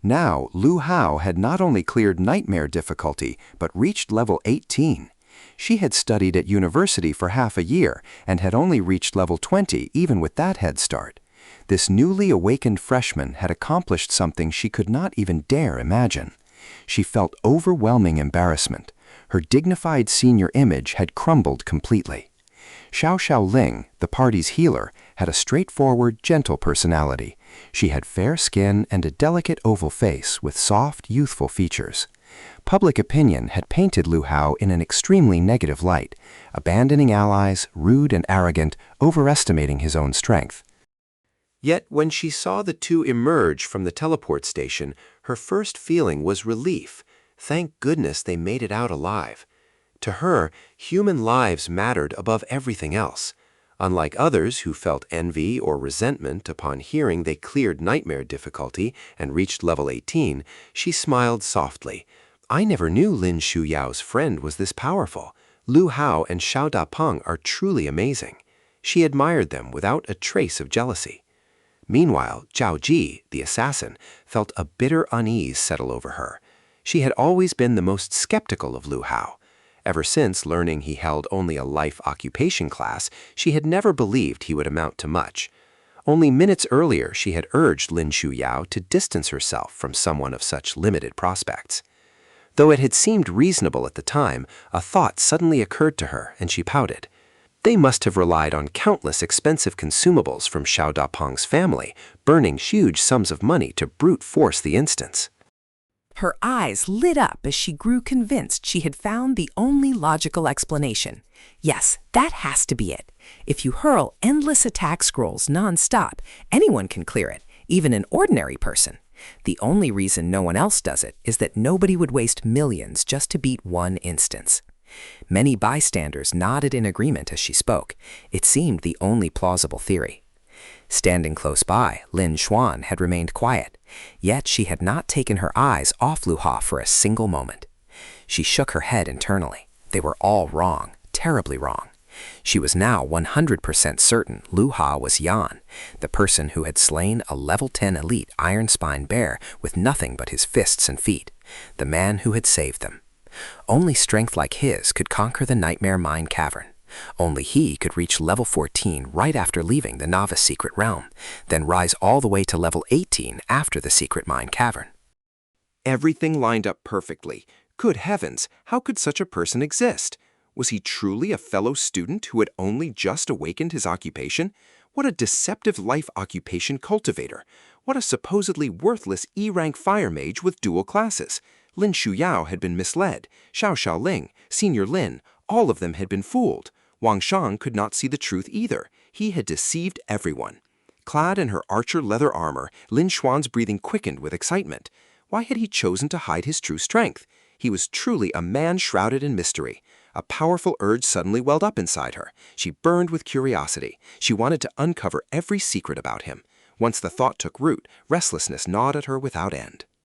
Speaker 4: Now, Lu Hao had not only cleared nightmare difficulty, but reached level 18. She had studied at university for half a year and had only reached level 20 even with that head start. This newly awakened freshman had accomplished something she could not even dare imagine. She felt overwhelming embarrassment. Her dignified senior image had crumbled completely. Shaoling, the party's healer, had a straightforward, gentle personality. She had fair skin and a delicate oval face with soft, youthful features. Public opinion had painted Lu Hao in an extremely negative light, abandoning allies, rude and arrogant, overestimating his own strength.
Speaker 2: Yet when she saw the 2 emerge from the teleport station, her first feeling was relief. Thank goodness they made it out alive. To her, human lives mattered above everything else. Unlike others who felt envy or resentment upon hearing they cleared nightmare difficulty and reached level 18, she smiled softly. I never knew Lin Shuyao's friend was this powerful. Lu Hao and Xiao Dapeng are truly amazing. She admired them without a trace of jealousy. Meanwhile, Zhao Ji, the assassin, felt a bitter unease settle over her. She had always been the most skeptical of Lu Hao. Ever since learning he held only a life occupation class, she had never believed he would amount to much. Only minutes earlier she had urged Lin Shuyao to distance herself from someone of such limited prospects. Though it had seemed reasonable at the time, a thought suddenly occurred to her and she pouted. They must have relied on countless expensive consumables from Xiao Dapeng's family, burning huge sums of money to brute force the instance.
Speaker 10: Her eyes lit up as she grew convinced she had found the only logical explanation. Yes, that has to be it. If you hurl endless attack scrolls non-stop, anyone can clear it, even an ordinary person. The only reason no one else does it is that nobody would waste millions just to beat one instance. Many bystanders nodded in agreement as she spoke. It seemed the only plausible theory. Standing close by, Lin Xuan had remained quiet, yet she had not taken her eyes off Lu Hao for a single moment. She shook her head internally. They were all wrong, terribly wrong. She was now 100% certain Lu Hao was Yan, the person who had slain a level 10 elite iron spine bear with nothing but his fists and feet, the man who had saved them. Only strength like his could conquer the Nightmare Mine Cavern. Only he could reach level 14 right after leaving the Novice Secret Realm, then rise all the way to level 18 after the Secret Mine Cavern.
Speaker 1: Everything lined up perfectly. Good heavens, how could such a person exist? Was he truly a fellow student who had only just awakened his occupation? What a deceptive life occupation cultivator! What a supposedly worthless E-rank fire mage with dual classes! Lin Shuyao had been misled. Shaoling, Senior Lin, all of them had been fooled. Wang Shang could not see the truth either. He had deceived everyone. Clad in her archer leather armor, Lin Xuan's breathing quickened with excitement. Why had he chosen to hide his true strength? He was truly a man shrouded in mystery. A powerful urge suddenly welled up inside her. She burned with curiosity. She wanted to uncover every secret about him. Once the thought took root, restlessness gnawed at her without end.